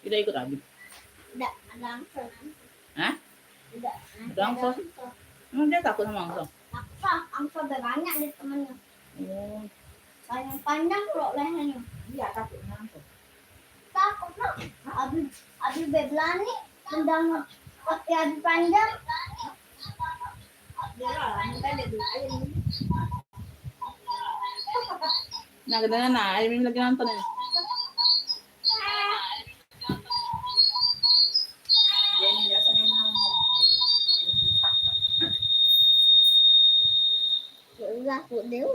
Tidak ikut Abi. Tidak, ada angsa. Hah? Tidak. Ada angsa? Emang dia takut sama angsa? Angsa banyak di temannya. Oh. Panjang kalau lehernya. Iya, takut sama angsa. Takut lah. Abi berani tendang kaki Abi panjang. Dia lah, minta dia dulu. Nah, kadang Aimi lagi nonton ini. Ini biasanya ngomong. Enggak, dia.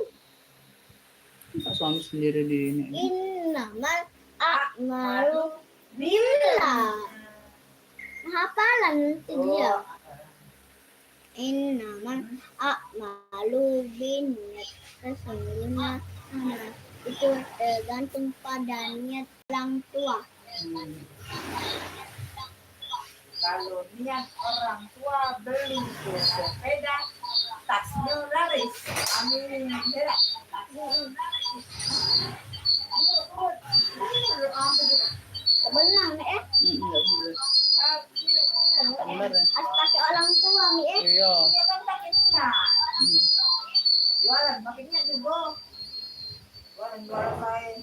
Suami sendiri di ini. Innamal a'malu billah. Hafalan itu dia. Innamal a'malu binniyat. Sesungguhnya itu tergantung pada niat orang tua. Kalau niat orang tua beli sepeda, tasnya laris. Amin. Benar nih Benar ya. Harus pakai orang tua nih Iya. Iya kan pakai niat. Jualan pakai niat juga. Jualan kain.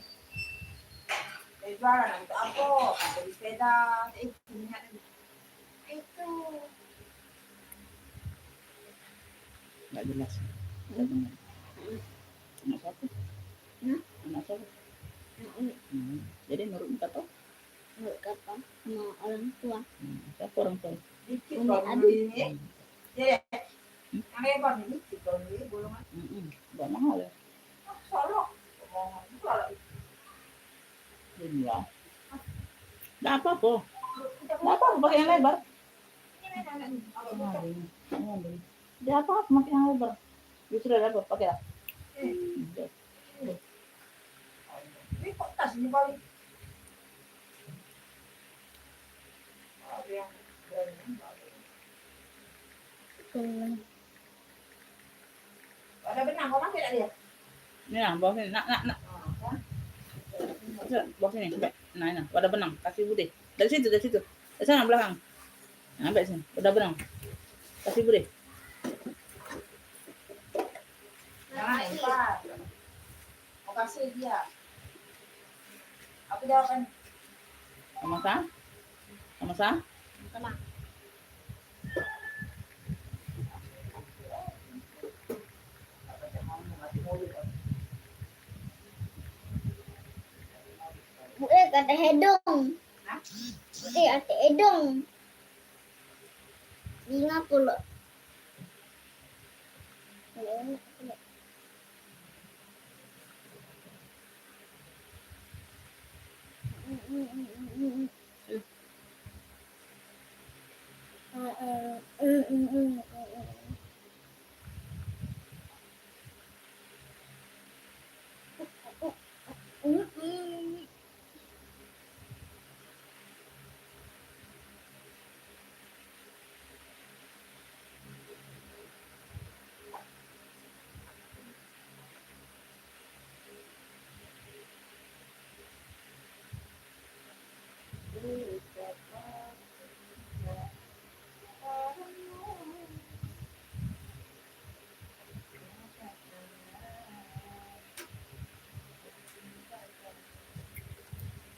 Jualan untuk apa? Beli sepeda. Itu niat. Itu. Nggak jelas. Anak siapa? Anak siapa? Jadi menurut kata? Menurut kata sama orang tua. Siapa orang tua? Dikit kalau ini. Ya. Yang hebat ini dikit kalau ini golongan. Nggak mahal ya? Solo. Kalau Ini lah. Nggak apa-apa. Nggak apa-apa pakai yang lebar. Dia apa-apa pakai yang lebar. Justru ada apa? Pakai lah. ini kok tas ini balik. Ada yang ada benang, kau pakai tak dia? Ini lah, bawa sini. Nak. Bawa sini, sampai. Nah, ini. Ada benang. Kasih Bude. Dari situ. Dari sana belakang. Nah, sampai sini. Ada benang. Kasih Bude. Jangan lempar. Mau kasih dia. Aku jawabkan. Sama-sama? Tenang. Kata hedong. Kata hedong. Ingat pula.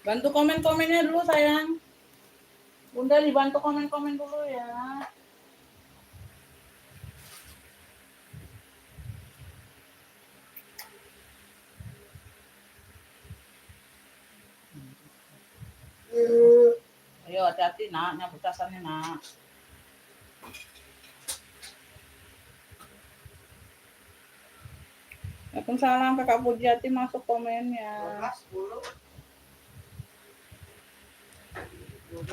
Bantu komen-komennya dulu sayang. Bunda dibantu komen-komen dulu ya. Ayo hati-hati nak, nyapu tasannya nak. Waalaikumsalam Kakak Pujiati masuk komennya. 12.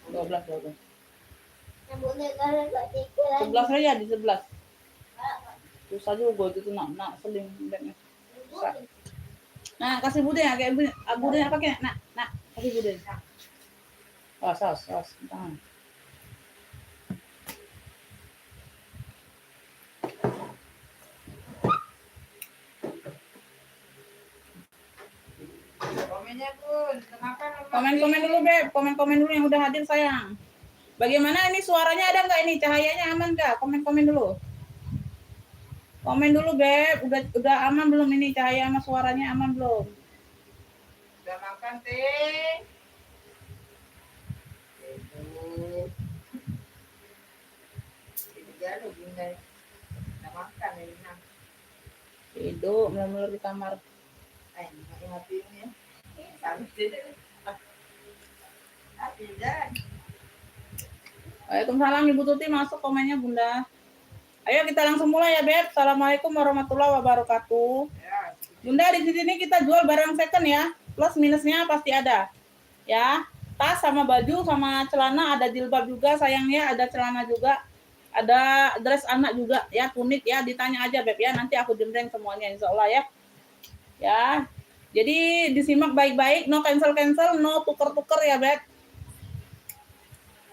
11 aja di 11. Susah juga itu nak seling bednya. Nah, kasih Bude ya, kayak Bude pakai nak, kasih Bude. Saus. Tangan. Komennya Bun, kita makan. Komen-komen dulu, Beb. Komen-komen dulu yang udah hadir, sayang. Bagaimana ini suaranya ada nggak ini? Cahayanya aman nggak? Komen-komen dulu. Komen dulu, Beb. Udah aman belum ini? Cahaya sama suaranya aman belum? Udah makan, Teh. Itu. Ini jatuh, Bunda. Udah makan, ini. Hidup, mulai di kamar. Mati ini ya. Sampai tidak. Waalaikumsalam, Ibu Tuti masuk komennya, Bunda. Ayo kita langsung mulai ya, Beb. Assalamualaikum warahmatullahi wabarakatuh. Ya. Bunda, di sini kita jual barang second ya. Plus minusnya pasti ada. Ya, tas sama baju sama celana, ada jilbab juga sayangnya, ada celana juga. Ada dress anak juga ya, tunik ya, ditanya aja Beb ya, nanti aku jembreng semuanya insya Allah ya. Ya, jadi disimak baik-baik, no cancel-cancel, no tuker-tuker ya Beb.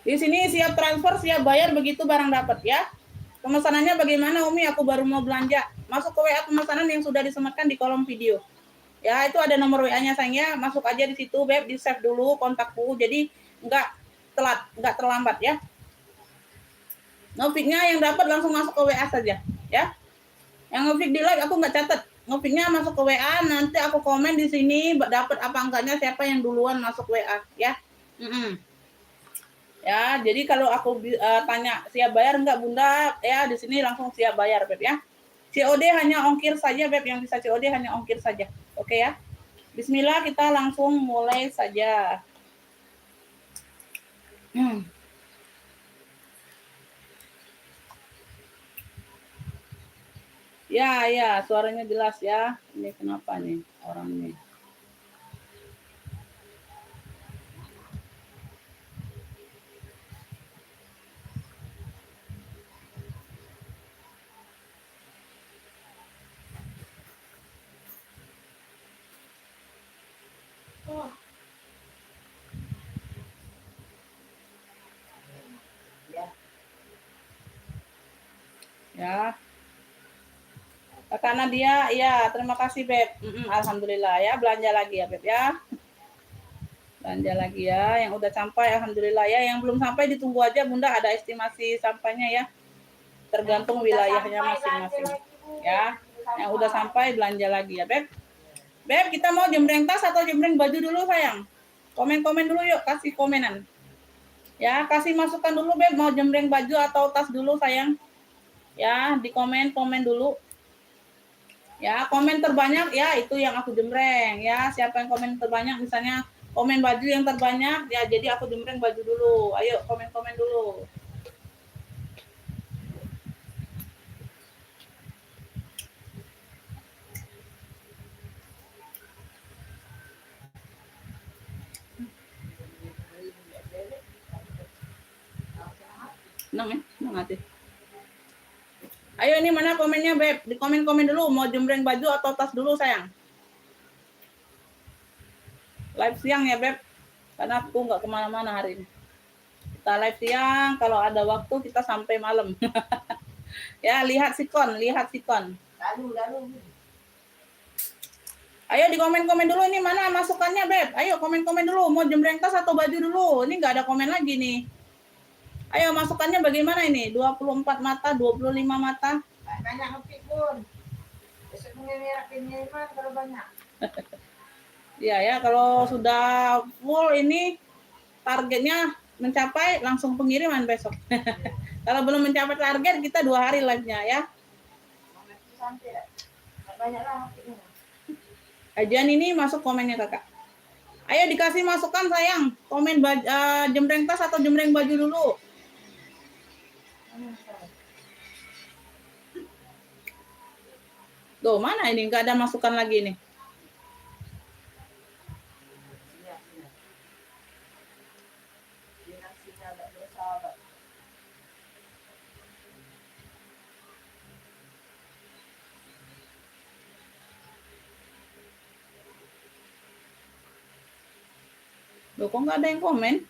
Di sini siap transfer, siap bayar begitu barang dapat ya. Pemesanannya bagaimana Umi? Aku baru mau belanja. Masuk ke WA pemesanan yang sudah disematkan di kolom video. Ya, itu ada nomor WA-nya sayangnya, masuk aja di situ Beb, di-save dulu kontakku. Jadi enggak telat, enggak terlambat ya. Ngefiknya yang dapat langsung masuk ke WA saja ya. Yang ngefik di like aku nggak catat. Ngefiknya masuk ke WA, nanti aku komen di sini dapat apa enggaknya, siapa yang duluan masuk WA ya. Ya, jadi kalau aku tanya siap bayar enggak Bunda, ya di sini langsung siap bayar Beb ya. COD hanya ongkir saja Beb, yang bisa COD hanya ongkir saja. Oke ya. Bismillah, kita langsung mulai saja. Ya, ya, suaranya jelas ya. Ini kenapa nih orang ini? Oh, Ya. Kakak Nadia, ya terima kasih Beb. Alhamdulillah ya, belanja lagi ya Beb ya. Belanja lagi ya, yang udah sampai Alhamdulillah ya. Yang belum sampai ditunggu aja Bunda, ada estimasi sampainya ya. Tergantung wilayahnya masing-masing. Ya, yang udah sampai belanja lagi ya Beb. Beb, kita mau jembreng tas atau jembreng baju dulu sayang? Komen-komen dulu yuk, kasih komenan. Ya, kasih masukan dulu Beb, mau jembreng baju atau tas dulu sayang. Ya, di komen dulu. Ya, komen terbanyak ya itu yang aku jembreng ya. Siapa yang komen terbanyak misalnya komen baju yang terbanyak ya, jadi aku jembreng baju dulu. Ayo komen-komen dulu. Senang ya? Senang hati. Ayo ini mana komennya Beb? Di komen-komen dulu mau jembreng baju atau tas dulu sayang. Live siang ya Beb, karena aku nggak kemana-mana hari ini. Kita live siang, kalau ada waktu kita sampai malam. Ya, lihat sikon. Lalu. Ayo di komen-komen dulu ini mana masukannya Beb. Ayo komen-komen dulu, mau jembreng tas atau baju dulu. Ini nggak ada komen lagi nih. Ayo masukannya bagaimana ini? 24 mata, 25 mata. Banyak ngepik Bun. Besok pengiriman kalau banyak. Iya ya, kalau sudah full ini targetnya mencapai langsung pengiriman besok. Kalau belum mencapai target kita 2 hari live-nya ya. Sampai banyaklah ngepiknya. Ajian ini masuk komennya kakak. Ayo dikasih masukan sayang. Komen jembreng tas atau jembreng baju dulu. Tuh mana ini nggak ada masukan lagi nih. Loh kok nggak ada yang komen?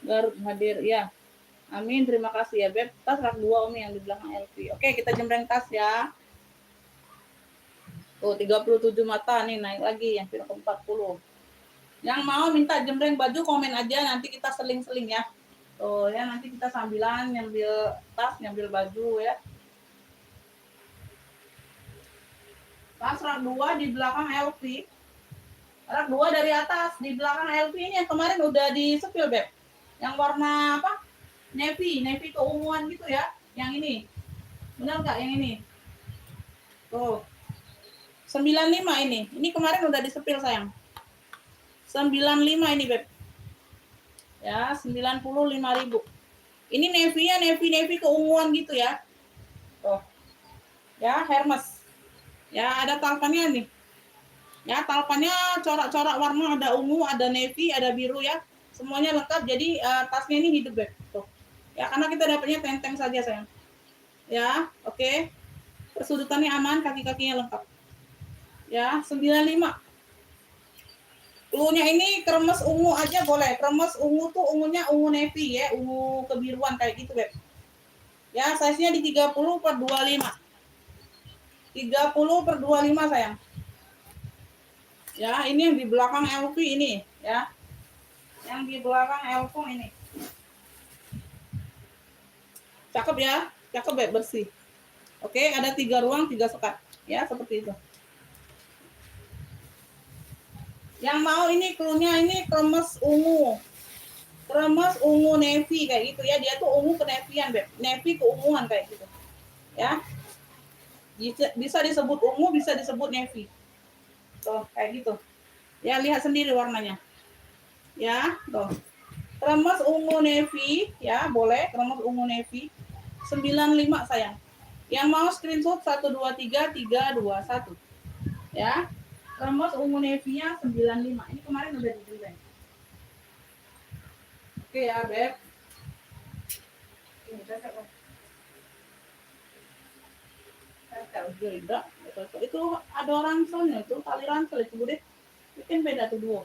Garut hadir ya. Amin, terima kasih ya Beb. Tas rak 2 Umi yang di belakang LV. Oke, kita jembreng tas ya. Tuh 37 mata nih naik lagi yang ke 40. Yang mau minta jembreng baju komen aja, nanti kita seling-seling ya. Tuh ya, nanti kita sambilan nyambil tas, nyambil baju ya. Tas rak 2 di belakang LV. Rak 2 dari atas di belakang LV ini yang kemarin udah di-sepil Beb. Yang warna apa? Navy keunguan gitu ya. Yang ini. Benar nggak yang ini? Tuh. 95 ini. Ini kemarin udah disepil sayang. 95 ini Beb. Ya, 95.000. Ini Navy-nya Navy keunguan gitu ya. Tuh. Ya, Hermes. Ya, ada talpannya nih. Ya, talpannya corak-corak warna, ada ungu, ada navy, ada biru ya. Semuanya lengkap. Jadi tasnya ini hidup Beb. Tuh. Ya, karena kita dapatnya tenteng saja sayang. Ya, oke. Persudutannya aman, kaki-kakinya lengkap. Ya, 95. Cluenya ini kremes ungu aja boleh. Kremes ungu tuh ungunya ungu navy ya, ungu kebiruan kayak gitu, Beb. Ya, size-nya di 30/25. 30/25 sayang. Ya, ini yang di belakang LV ini, ya. Yang di belakang LV ini. Cakep ya, cakep Beb, bersih. Oke, ada 3 ruang, 3 sekat. Ya, seperti itu. Yang mau ini cluenya ini kremes ungu. Kremes ungu navy kayak gitu ya. Dia tuh ungu ke navy-an, Beb. Navy keunguan kayak gitu. Ya. Bisa disebut ungu, bisa disebut navy. Tuh, kayak gitu. Ya, lihat sendiri warnanya. Ya, tuh. Kremes ungu navy, ya, boleh kremes ungu navy. 95 sayang. Yang mau screenshot 123 321. Ya. Kremes ungu navy-nya 95. Ini kemarin udah dijual. Oke ya, Beb. Ini cocok. Cocok. Itu ada ranselnya itu, tali ransel itu, Bude. Bikin beda tuh dua.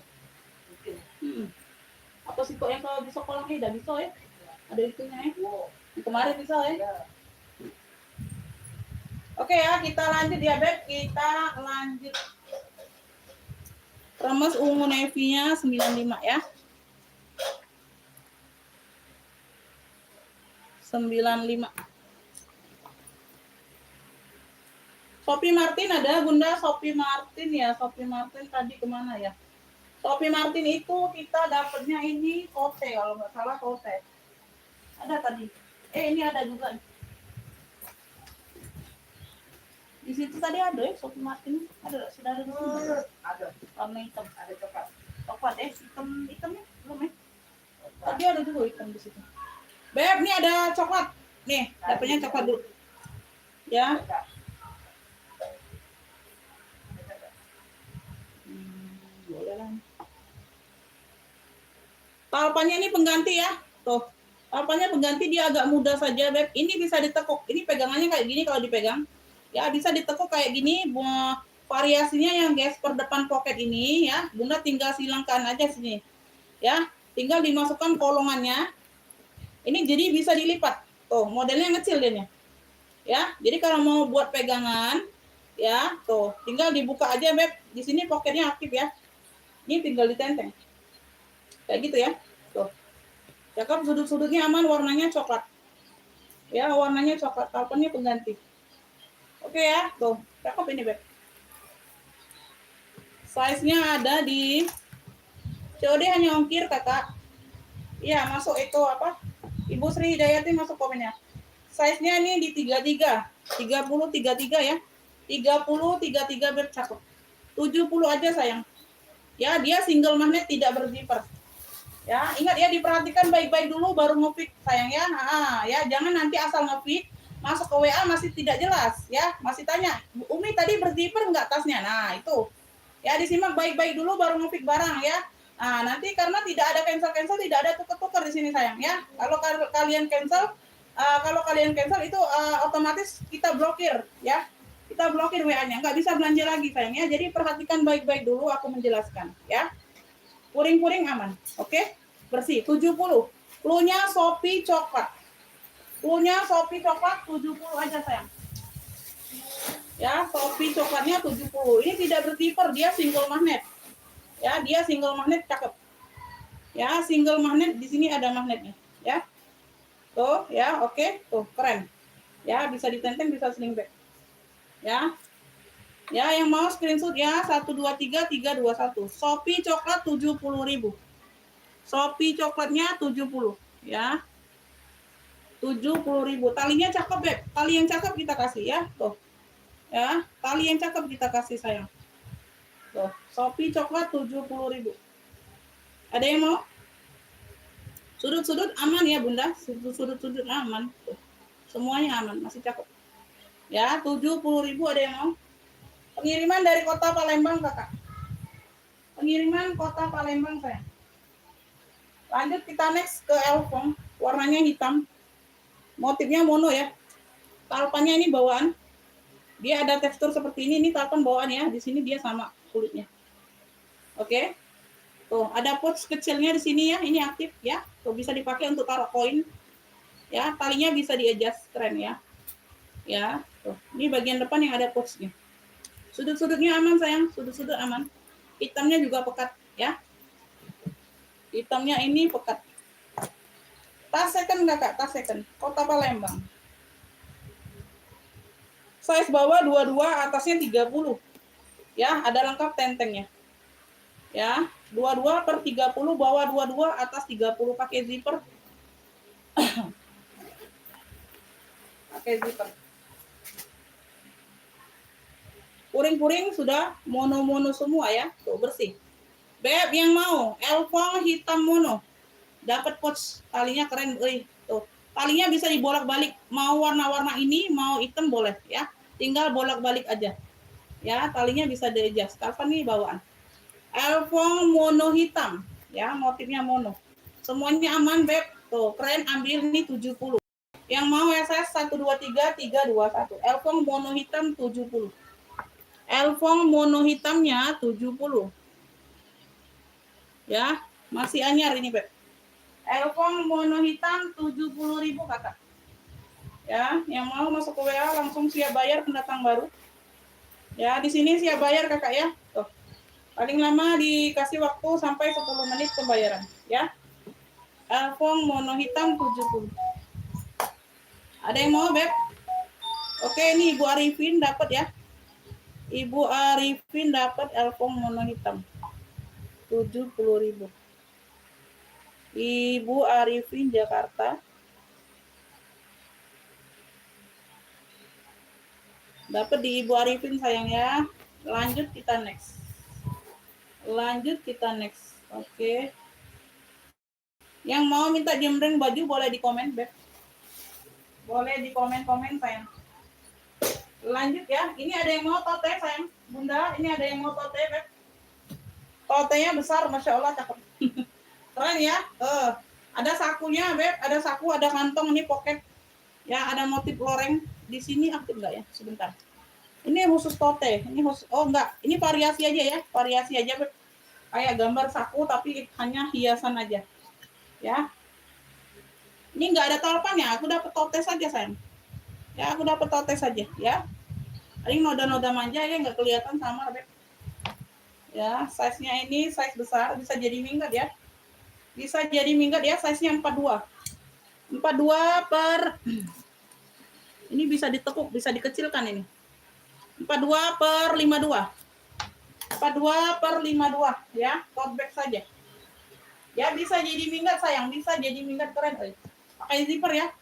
Apa sih kok yang kalau di sekolah ini udah bisa ya? Ada itunya ya. Kemarin bisa ya. Oke ya, kita lanjut ya, Beb. Kita lanjut. Kremes ungu navy-nya 95 ya. 95. Sophie Martin ada, Bunda. Sophie Martin ya. Sophie Martin tadi kemana ya? Sophie Martin itu kita dapatnya ini kote, kalau nggak salah kote. Ada tadi. Ini ada juga. Di situ tadi ada ya Sophie Martin. Ada, sudah ada di sini. Ada. Warna hitam. Ada coklat. Coklat hitamnya belum ya? Tadi ada juga hitam di situ. Beb, nih ada coklat. Nih, dapatnya coklat dulu. Ya. Boleh lah. Talpannya ini pengganti ya. Tuh. Talpannya pengganti, dia agak mudah saja, Beb. Ini bisa ditekuk. Ini pegangannya kayak gini kalau dipegang. Ya, bisa ditekuk kayak gini. Variasinya yang gesper depan pocket ini ya. Bunda tinggal silangkan aja sini. Ya, tinggal dimasukkan kolongannya. Ini jadi bisa dilipat. Tuh, modelnya kecil dia. Ya, jadi kalau mau buat pegangan ya, tuh, tinggal dibuka aja, Beb. Di sini pocketnya aktif ya. Ini tinggal ditenteng. Kayak gitu ya. Tuh. Cakep, sudut-sudutnya aman, warnanya coklat. Ya, warnanya coklat, talpennya pengganti. Oke ya, tuh. Cakep ini, Beb. Size-nya ada di COD hanya ongkir, Kakak. Iya, masuk itu apa? Ibu Sri Hidayati masuk komennya. Size-nya ini di 33. 30 33 ya. 30 33 Beb, cakep. 70 aja sayang. Ya, dia single magnet tidak berzipper. Ya, ingat ya, diperhatikan baik-baik dulu baru nge-fit sayang ya. Ya, jangan nanti asal nge-fit masuk ke WA masih tidak jelas ya, masih tanya, Umi tadi berzipper enggak tasnya. Nah, itu. Ya, disimak baik-baik dulu baru nge-fit barang ya. Nah, nanti karena tidak ada cancel, tidak ada tuker-tuker di sini sayang ya. Kalau kalian cancel, itu otomatis kita blokir ya. Kita blokir WA-nya, nggak bisa belanja lagi sayang ya. Jadi perhatikan baik-baik dulu aku menjelaskan ya. Puring-puring aman. Oke? Bersih 70. Cluenya Shopee coklat. Cluenya Shopee coklat 70 aja sayang. Ya, Shopee coklatnya 70. Ini tidak berzipper, dia single magnet. Ya, dia single magnet cakep. Ya, single magnet di sini ada magnetnya, ya. Tuh, ya, oke. Tuh, keren. Ya, bisa ditenteng, bisa sling bag. Ya. Ya, yang mau screenshot ya 123 321. Shopee coklat 70.000. Shopee coklatnya 70, ya. 70.000. Talinya cakep, Beb. Tali yang cakep kita kasih ya. Tuh. Ya, tali yang cakep kita kasih sayang. Tuh, Shopee coklat 70.000. Ada yang mau? Sudut-sudut aman ya, Bunda. Sudut-sudut aman. Tuh. Semuanya aman, masih cakep. Ya, 70.000 ada yang mau? Pengiriman dari kota Palembang, Kakak. Pengiriman kota Palembang, saya. Lanjut kita next ke Elfong. Warnanya hitam. Motifnya mono ya. Talpannya ini bawaan. Dia ada tekstur seperti ini. Ini talpan bawaan ya. Di sini dia sama kulitnya. Oke. Tuh, ada pouch kecilnya di sini ya. Ini aktif ya. Tuh, bisa dipakai untuk taruh koin. Ya, talinya bisa di-adjust, keren ya. Ya, tuh. Ini bagian depan yang ada pouchnya. Sudut-sudutnya aman sayang, sudut-sudut aman. Hitamnya juga pekat ya. Hitamnya ini pekat. Tas second Kakak, tas second. Kota Palembang. Size bawah 22, atasnya 30. Ya, ada lengkap tentengnya. Ya, 22/30, bawah 22, atas 30, pakai zipper. Pakai zipper. Puring-puring sudah mono-mono semua ya. Tuh, bersih. Beb yang mau, Elfong hitam mono. Dapat pouch, talinya keren, tuh. Talinya bisa dibolak-balik, mau warna-warna ini, mau hitam boleh ya. Tinggal bolak-balik aja. Ya, talinya bisa di-adjust. Talpan ini bawaan. Elfong mono hitam, ya, motifnya mono. Semuanya aman, Beb. Tuh, keren, ambil nih 70. Yang mau SS 123 321. Elfong mono hitam 70. Elfong mono hitamnya 70. Ya, masih anyar ini, Beb. Elfong mono hitam 70.000 Kakak. Ya, yang mau masuk ke WA langsung siap bayar pendatang baru. Ya, di sini siap bayar Kakak ya. Tuh. Paling lama dikasih waktu sampai 10 menit pembayaran, ya. Elfong mono hitam 70. Ada yang mau, Beb? Oke, ini Ibu Arifin dapat ya. Ibu Arifin dapat Elfong mono hitam 70.000. Ibu Arifin Jakarta dapat di Ibu Arifin sayang ya. Lanjut kita next. Oke. Yang mau minta jembreng baju boleh di komen, Beb. Boleh di komen-komen sayang. Lanjut ya. Ini ada yang mau tote sayang. Bunda, ini ada yang mau tote, Beb. Totenya besar, Masya Allah cakep. Keren ya. Ada sakunya, Beb. Ada saku, ada kantong. Ini pocket. Ya, ada motif loreng. Di sini aktif enggak ya? Sebentar. Ini khusus tote. Ini khusus, oh enggak. Ini variasi aja ya. Variasi aja, Beb. Kayak gambar saku, tapi hanya hiasan aja. Ya. Ini enggak ada talpannya. Aku dapat tote saja, sayang. Ya, aku dapat tote saja. Ya. Ini noda-noda manja ya. Enggak kelihatan samar, Beb. Ya, size-nya ini size besar. Bisa jadi minggat ya. Bisa jadi minggat ya, size-nya 42. 42 per ini bisa ditekuk, bisa dikecilkan ini. 42/52. 42/52 ya, tote bag saja. Ya, bisa jadi minggat sayang, bisa jadi minggat keren. Pakai zipper ya.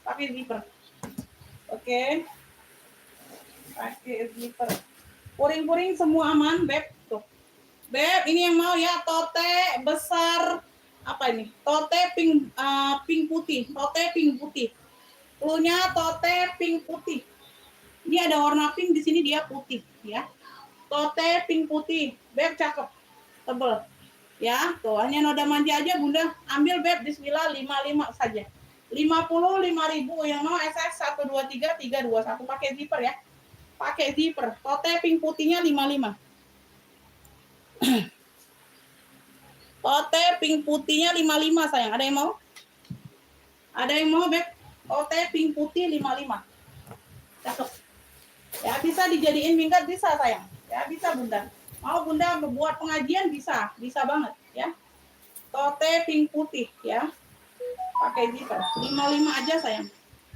Pakai zipper. Oke. Pakai zipper. Puring-puring semua aman, Beb. Tuh. Beb, ini yang mau ya, tote besar. Apa ini? Tote pink putih. Tote pink putih. Cluenya tote pink putih. Ini ada warna pink, di sini dia putih ya. Tote pink putih. Beb cakep. Tebel. Ya, tuh hanya noda manja aja Bunda. Ambil Beb, bismillah 55 saja. 55.000 yang mau SS 123 321 pakai zipper ya. Pakai zipper. Tote pink putihnya 55. Tote pink putihnya 55 sayang. Ada yang mau? Ada yang mau beb? OT pink putih 55. Cakep. Ya bisa dijadiin minggat bisa sayang. Ya bisa bunda. Mau bunda buat pengajian bisa, bisa banget ya. Tote pink putih ya. Pakai zipper. 55 aja sayang.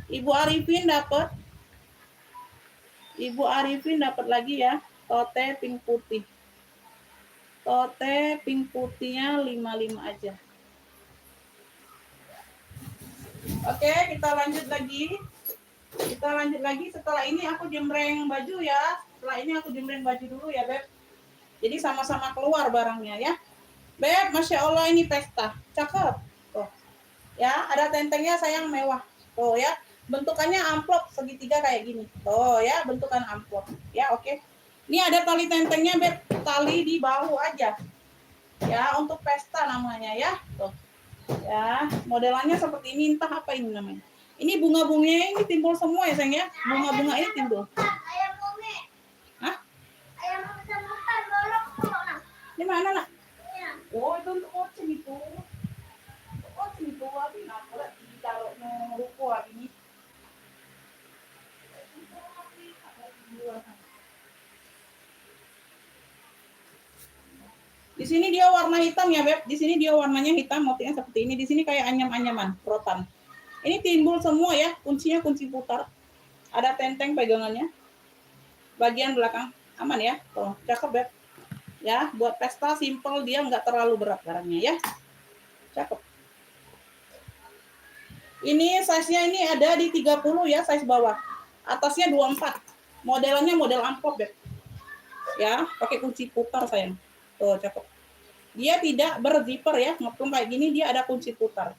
Ibu Arifin dapat. Ibu Arifin dapat lagi ya. Tote pink putih. Tote pink putihnya 55 aja. Oke, kita lanjut lagi. Kita lanjut lagi. Setelah ini aku jembreng baju ya. Setelah ini aku jembreng baju dulu ya, Beb. Jadi sama-sama keluar barangnya ya. Beb, Masya Allah ini pesta. Cakep. Tuh. Ya, ada tentengnya sayang mewah. Tuh ya. Bentukannya amplop segitiga kayak gini. Tuh ya, bentukan amplop. Ya, oke. Ini ada tali tentengnya, Beb. Tali di bahu aja. Ya, untuk pesta namanya ya. Tuh. Ya, modelannya seperti ini. Entah apa ini namanya. Ini bunga-bunganya ini timbul semua ya, sayang ya. Bunga-bunga ini timbul. Ayam mumi. Hah? Ayam mumi sama bolong nak. Di mana, Nak? Ya. Oh, itu untuk kucing itu. Kucing itu, abi nak pula ditaruh no ruko abi ni. Di sini dia warna hitam ya, Beb. Di sini dia warnanya hitam, motifnya seperti ini. Di sini kayak anyam-anyaman, rotan. Ini timbul semua ya, kuncinya kunci putar. Ada tenteng pegangannya. Bagian belakang aman ya. Tuh, cakep, Beb. Ya, buat pesta simple, dia nggak terlalu berat barangnya ya. Cakep. Ini size-nya ini ada di 30 ya, size bawah. Atasnya 24. Modelannya model amplop, Beb. Ya, pakai kunci putar sayang. Tuh, cakep. Dia tidak berzipper ya, ngepung kayak gini dia ada kunci putar.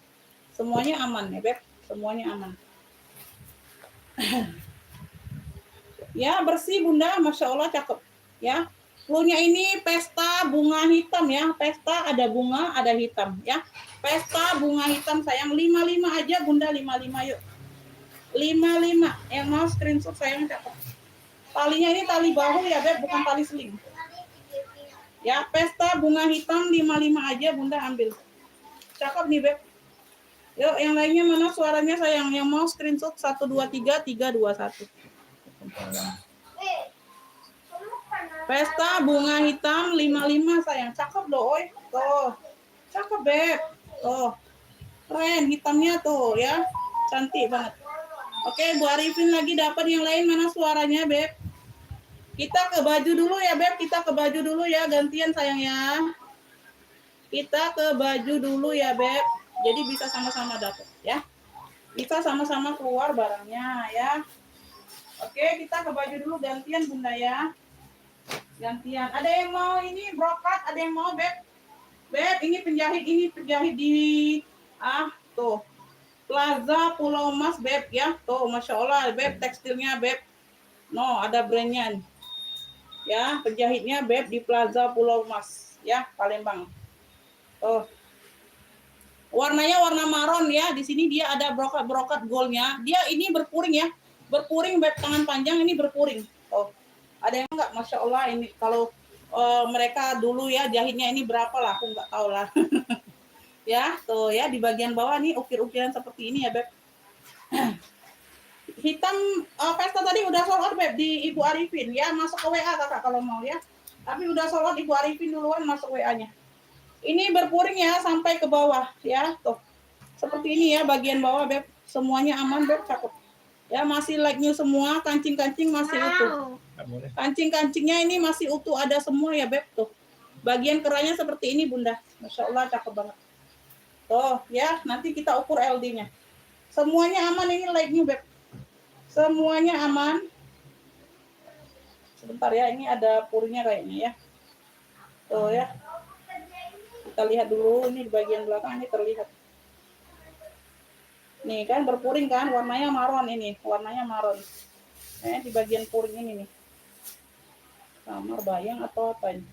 Semuanya aman ya, Beb. Semuanya aman. Ya, bersih Bunda, Masya Allah cakep. Ya, flunya ini pesta bunga hitam ya. Pesta ada bunga, ada hitam ya. Pesta bunga hitam sayang 55 aja Bunda, 55 yuk. 55 yang mau screenshot sayang cakep. Talinya ini tali bahu ya, Beb, bukan tali seling. Ya, pesta bunga hitam 55 aja Bunda ambil. Cakep nih, Beb. Yuk, yang lainnya mana suaranya sayang? Yang mau screenshot 123 321. Pesta bunga hitam 55 sayang. Cakep loh, oi. Tuh. Cakep, Beb. Tuh. Keren hitamnya tuh ya. Cantik banget. Oke, Bu Arifin lagi dapat yang lain mana suaranya, Beb? Kita ke baju dulu ya, Beb. Kita ke baju dulu ya, gantian sayang ya. Kita ke baju dulu ya, Beb. Jadi bisa sama-sama dapat ya. Bisa sama-sama keluar barangnya ya. Oke, kita ke baju dulu gantian Bunda ya. Gantian. Ada yang mau ini brokat, ada yang mau, Beb? Beb, ini penjahit di tuh. Plaza Pulau Mas, Beb ya. Tuh, Masya Allah, Beb, tekstilnya, Beb. No, ada brandnya. Ya, penjahitnya Beb di Plaza Pulau Mas ya, Palembang. Oh. Warnanya warna maron ya. Di sini dia ada brokat goldnya. Dia ini berpuring ya. Berpuring, Beb, tangan panjang ini berpuring. Oh. Ada yang enggak? Masya Allah ini kalau mereka dulu ya jahitnya ini berapa lah, aku nggak tahu lah. Ya, tuh ya di bagian bawah nih ukir-ukiran seperti ini ya, Beb. Hitam pesta tadi udah sold out, Beb, di Ibu Arifin ya, masuk ke WA Kakak kalau mau ya. Tapi udah sold out Ibu Arifin duluan, masuk WA-nya. Ini berpuring ya sampai ke bawah ya, tuh. Seperti ini ya bagian bawah, Beb. Semuanya aman, Beb, cakep. Ya, masih like new semua, kancing-kancing masih utuh. Kancing-kancingnya ini masih utuh, ada semua ya, Beb, tuh. Bagian kerahnya seperti ini, Bunda. Masya Allah, cakep banget. Tuh, ya, nanti kita ukur LD-nya. Semuanya aman, ini like new, Beb. Semuanya aman. Sebentar ya, ini ada purinya kayaknya ya. Tuh ya. Kita lihat dulu, ini di bagian belakang ini terlihat. Nih kan berpuring kan, warnanya maron ini, warnanya maron. Di bagian puring ini nih. Kamar bayang atau apa ini?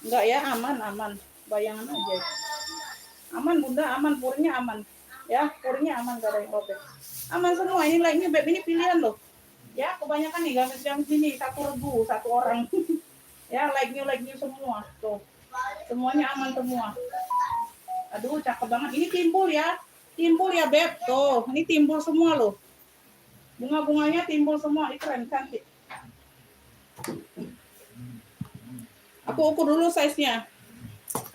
Enggak ya, aman. Bayangan aja. Aman Bunda, aman, puringnya aman. Ya, puringnya aman, gak ada yang robek. Aman semua, ini lainnya, Beb, ini pilihan loh. Ya, kebanyakan nih gamis-gamis ini, 1 regu, 1 orang. Ya, like new semua. Tuh. Semuanya aman semua. Aduh, cakep banget. Ini timbul ya. Timbul ya, Beb. Tuh, ini timbul semua loh. Bunga-bunganya timbul semua. Ini keren, cantik. Aku ukur dulu size-nya.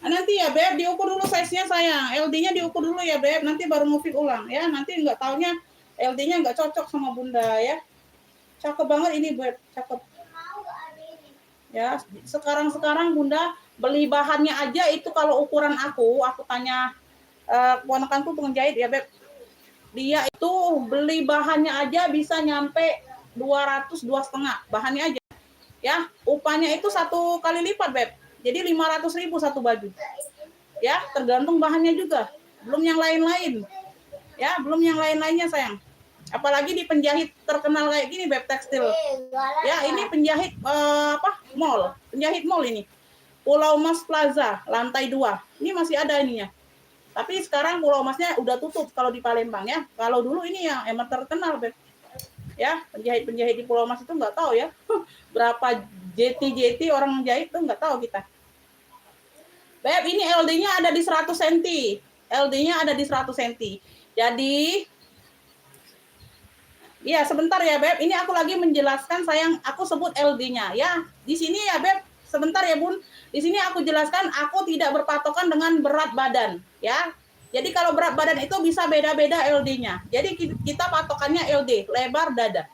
Nanti ya, Beb, diukur dulu size-nya sayang. LD-nya diukur dulu ya, Beb. Nanti baru mau fit ulang ya. Nanti nggak taunya LD-nya nggak cocok sama Bunda ya. Cakep banget ini, Beb. Cakep. Ya, sekarang Bunda beli bahannya aja itu kalau ukuran aku tanya keponakanku penjahit ya, Beb. Dia itu beli bahannya aja bisa nyampe 200, 2,5 bahannya aja. Ya, upahnya itu 1 kali lipat, Beb. Jadi 500.000 satu baju. Ya, tergantung bahannya juga. Belum yang lain-lain. Ya, belum yang lain-lainnya, sayang. Apalagi di penjahit terkenal kayak gini, Beb, tekstil. Ya, ini penjahit mall. Penjahit mall ini. Pulau Mas Plaza, lantai 2. Ini masih ada ininya. Tapi sekarang Pulau Masnya udah tutup kalau di Palembang ya. Kalau dulu ini yang emang terkenal, Beb. Ya, penjahit-penjahit di Pulau Mas itu nggak tahu ya. Berapa JT orang jahit tuh nggak tahu kita. Beb, ini LD-nya ada di 100 cm. LD-nya ada di 100 cm. Jadi, iya sebentar ya, Beb. Ini aku lagi menjelaskan, sayang. Aku sebut LD-nya ya. Di sini ya, Beb. Sebentar ya, Bun. Di sini aku jelaskan, aku tidak berpatokan dengan berat badan, ya. Jadi kalau berat badan itu bisa beda-beda LD-nya. Jadi kita patokannya LD, lebar dada.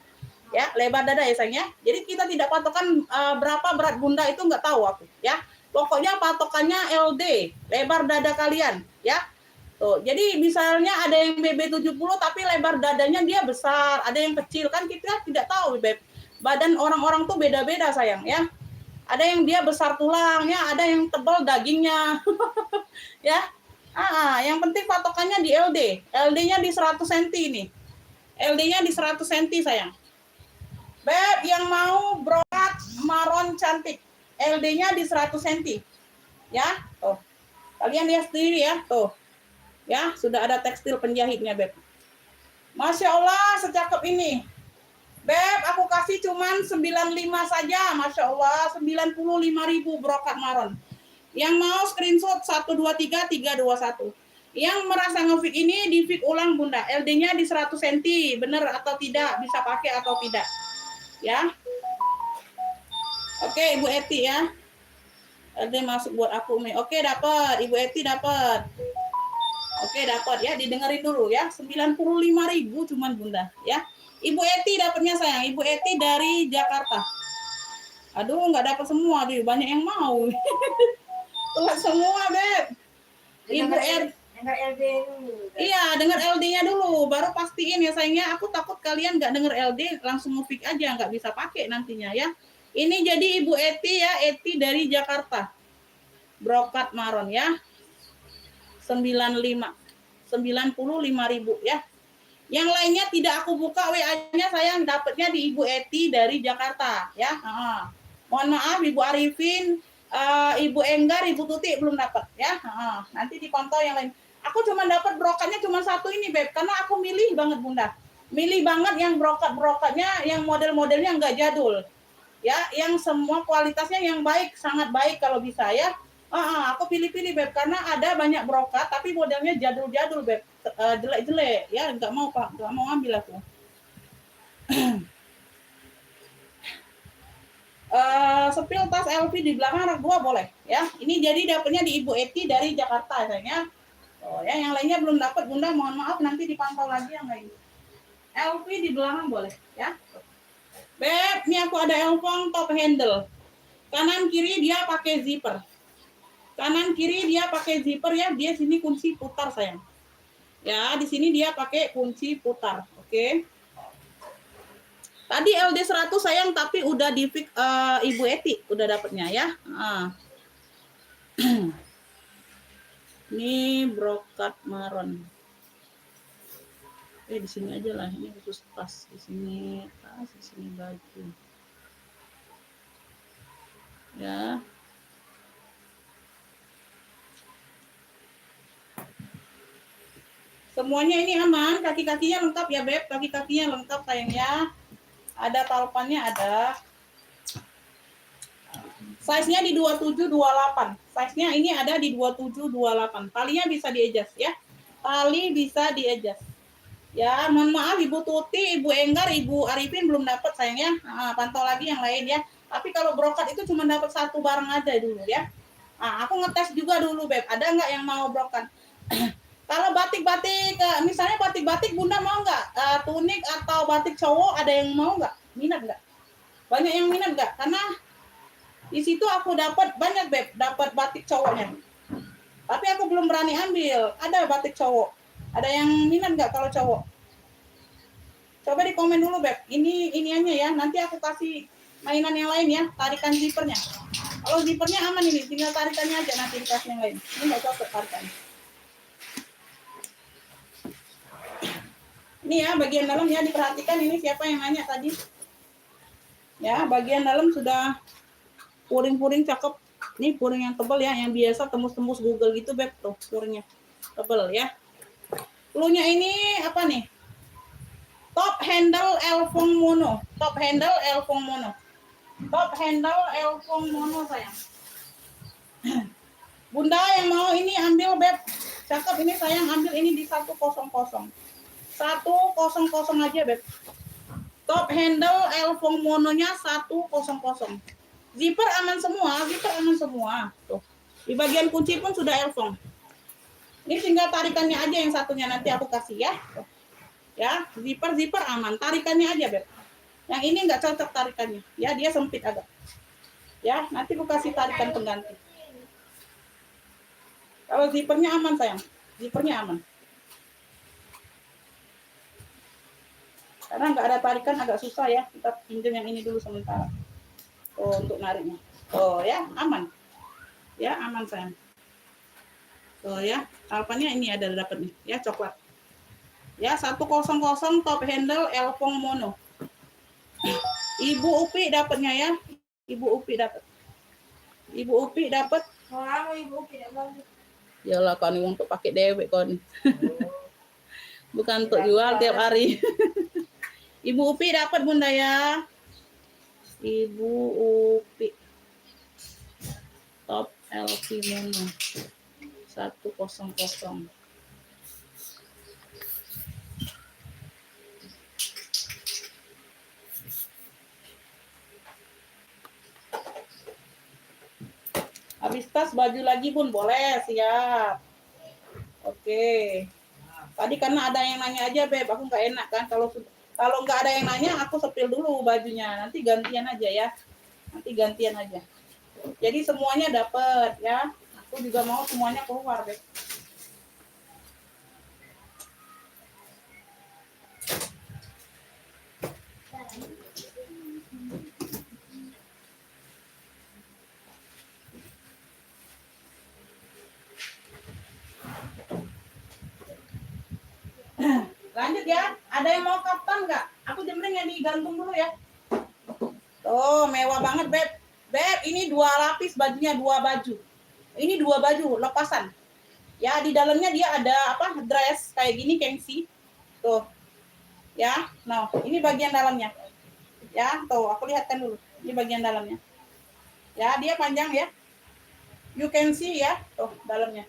Ya, lebar dada ya, sayang ya. Jadi kita tidak patokan berapa berat Bunda itu nggak tahu aku, ya. Pokoknya patokannya LD, lebar dada kalian, ya. Tuh, jadi misalnya ada yang BB 70 tapi lebar dadanya dia besar, ada yang kecil, kan kita tidak tahu, Beb. Badan orang-orang tuh beda-beda, sayang, ya. Ada yang dia besar tulangnya, ada yang tebal dagingnya. Ya. Yang penting patokannya di LD. LD-nya di 100 cm ini. LD-nya di 100 cm, sayang. Beb, yang mau brokat maron cantik. LD-nya di 100 cm. Ya, tuh. Kalian lihat sendiri ya, tuh. Ya, sudah ada tekstil penjahitnya, Beb. Masya Allah, secakep ini. Beb, aku kasih cuman 95 saja. Masya Allah, 95.000 brokat maron. Yang mau screenshot 123 321. Yang merasa ngefit ini di fit ulang, Bunda. LD-nya di 100 cm. Bener atau tidak? Bisa pakai atau tidak? Ya. Oke, Ibu Eti ya. LD masuk buat aku nih. Oke, dapat. Ibu Eti dapat. Oke, dapat ya. Didengerin dulu ya. 95.000 cuman, Bunda, ya. Ibu Eti dapatnya, sayang. Ibu Eti dari Jakarta. Aduh, nggak dapat semua, aduh, banyak yang mau. Telat semua, Beb. Ibu dengar LD dulu. Iya, dengar LD-nya dulu, baru pastiin ya, sayangnya. Aku takut kalian nggak dengar LD, langsung ngefik aja, nggak bisa pakai nantinya ya. Ini jadi Ibu Eti ya, Eti dari Jakarta. Brokat maron ya. 95.000 ya. Yang lainnya tidak aku buka WA-nya, sayang, dapatnya di Ibu Eti dari Jakarta ya. Mohon maaf Ibu Arifin, Ibu Enggar, Ibu Tuti belum dapat ya. Nanti dipantau yang lain. Aku cuma dapat brokatnya cuma satu ini, Beb, karena aku milih banget, Bunda. Milih banget yang brokat-brokatnya yang model-modelnya nggak jadul. Ya, yang semua kualitasnya yang baik, sangat baik kalau bisa ya. Aku pilih-pilih, Beb, karena ada banyak brokat tapi modelnya jadul-jadul, Beb. Jelek-jelek ya, nggak mau, Pak, nggak mau ambil aku. Sepil tas LV di belakang rak 2 boleh ya. Ini jadi dapatnya di Ibu Eti dari Jakarta, sayangnya. Oh ya, yang lainnya belum dapat, Bunda, mohon maaf, nanti dipantau lagi yang lain. LV di belakang boleh ya. Beb, ini aku ada elfong top handle. Kanan kiri dia pakai zipper. Kanan kiri dia pakai zipper ya, dia sini kunci putar, sayang. Ya, di sini dia pakai kunci putar. Oke. Tadi LD 100, sayang, tapi udah di fix Ibu Eti udah dapatnya ya. Ini brokat maron. Di sini aja lah, ini khusus tas. Di sini tas, di sini baju. Ya. Semuanya ini aman, kaki-kakinya lengkap ya, Beb. Kaki-kakinya lengkap, sayang ya. Ada talpannya, ada. Size-nya di 27-28. Size-nya ini ada di 27-28. Talinya bisa di-adjust ya. Tali bisa di-adjust. Ya, mohon maaf Ibu Tuti, Ibu Enggar, Ibu Arifin belum dapat sayangnya. Pantau lagi yang lain ya. Tapi kalau brokat itu cuma dapat satu barang aja dulu ya. Aku ngetes juga dulu, Beb. Ada nggak yang mau brokat? Kalau batik-batik, misalnya batik-batik Bunda mau nggak? Tunik atau batik cowok ada yang mau nggak? Minat nggak? Banyak yang minat nggak? Karena di situ aku dapat banyak, Beb. Dapat batik cowoknya. Tapi aku belum berani ambil. Ada batik cowok. Ada yang minat nggak kalau cowok? Coba di komen dulu, Beb. Iniannya ya. Nanti aku kasih mainan yang lain ya. Tarikan zippernya. Kalau zippernya aman ini. Tinggal tarikannya aja nanti dikasih yang lain. Ini nggak cocok tarikannya. Ini ya bagian dalam ya. Diperhatikan ini siapa yang nanya tadi. Ya, bagian dalam sudah puring-puring cakep. Ini puring yang tebal ya. Yang biasa tembus-tembus Google gitu, Beb. Tuh puringnya. Tebal ya. Cluenya ini apa nih? Top handle Elfong Mono. Top handle Elfong Mono. Top handle Elfong Mono sayang. Bunda yang mau ini ambil, Beb. Cakep ini sayang, ambil ini di 100. 100 aja, Beb. Top handle Elfong Mononya 100. Zipper aman semua. Tuh. Di bagian kunci pun sudah Elfong. Ini tinggal tarikannya aja yang satunya nanti aku kasih ya. Ya, zipper aman. Tarikannya aja, Beb. Yang ini nggak cocok tarikannya. Ya, dia sempit agak. Ya, nanti aku kasih tarikan pengganti. Kalau zippernya aman, sayang. Zippernya aman. Karena nggak ada tarikan agak susah ya. Kita pinjam yang ini dulu sementara. Oh, untuk nariknya. Oh, ya, aman. Ya, aman, sayang. Tuh ya, alpannya ini ada dapat nih, ya coklat. Ya 100 top handle Elfong Mono. Ibu Upi dapatnya ya, Ibu Upi dapat. Ibu Upi dapat. Kalau Ibu Upi dapat. Yalah kan untuk pakai dewek kon. Bukan untuk jual tiap hari. Ibu Upi dapat Bunda ya. Ibu Upi. Top Elfong Mono. 100. Habis tas baju lagi pun boleh, siap. Oke. Tadi karena ada yang nanya aja, Beb, aku nggak enak kan kalau nggak ada yang nanya aku sepil dulu bajunya, nanti gantian aja ya. Jadi semuanya dapat ya. Aku juga mau semuanya keluar, Beb. Lanjut ya. Ada yang mau kaftan nggak? Aku jembreng yang digantung dulu ya. Tuh, mewah banget, Beb. Beb, ini 2 lapis bajunya, 2 baju. Ini 2 baju lepasan. Ya, di dalamnya dia ada apa? Dress kayak gini, gengsi. Tuh. Ya, nah, ini bagian dalamnya. Ya, tuh, aku lihatkan dulu. Ini bagian dalamnya. Ya, dia panjang ya. You can see ya, tuh dalamnya.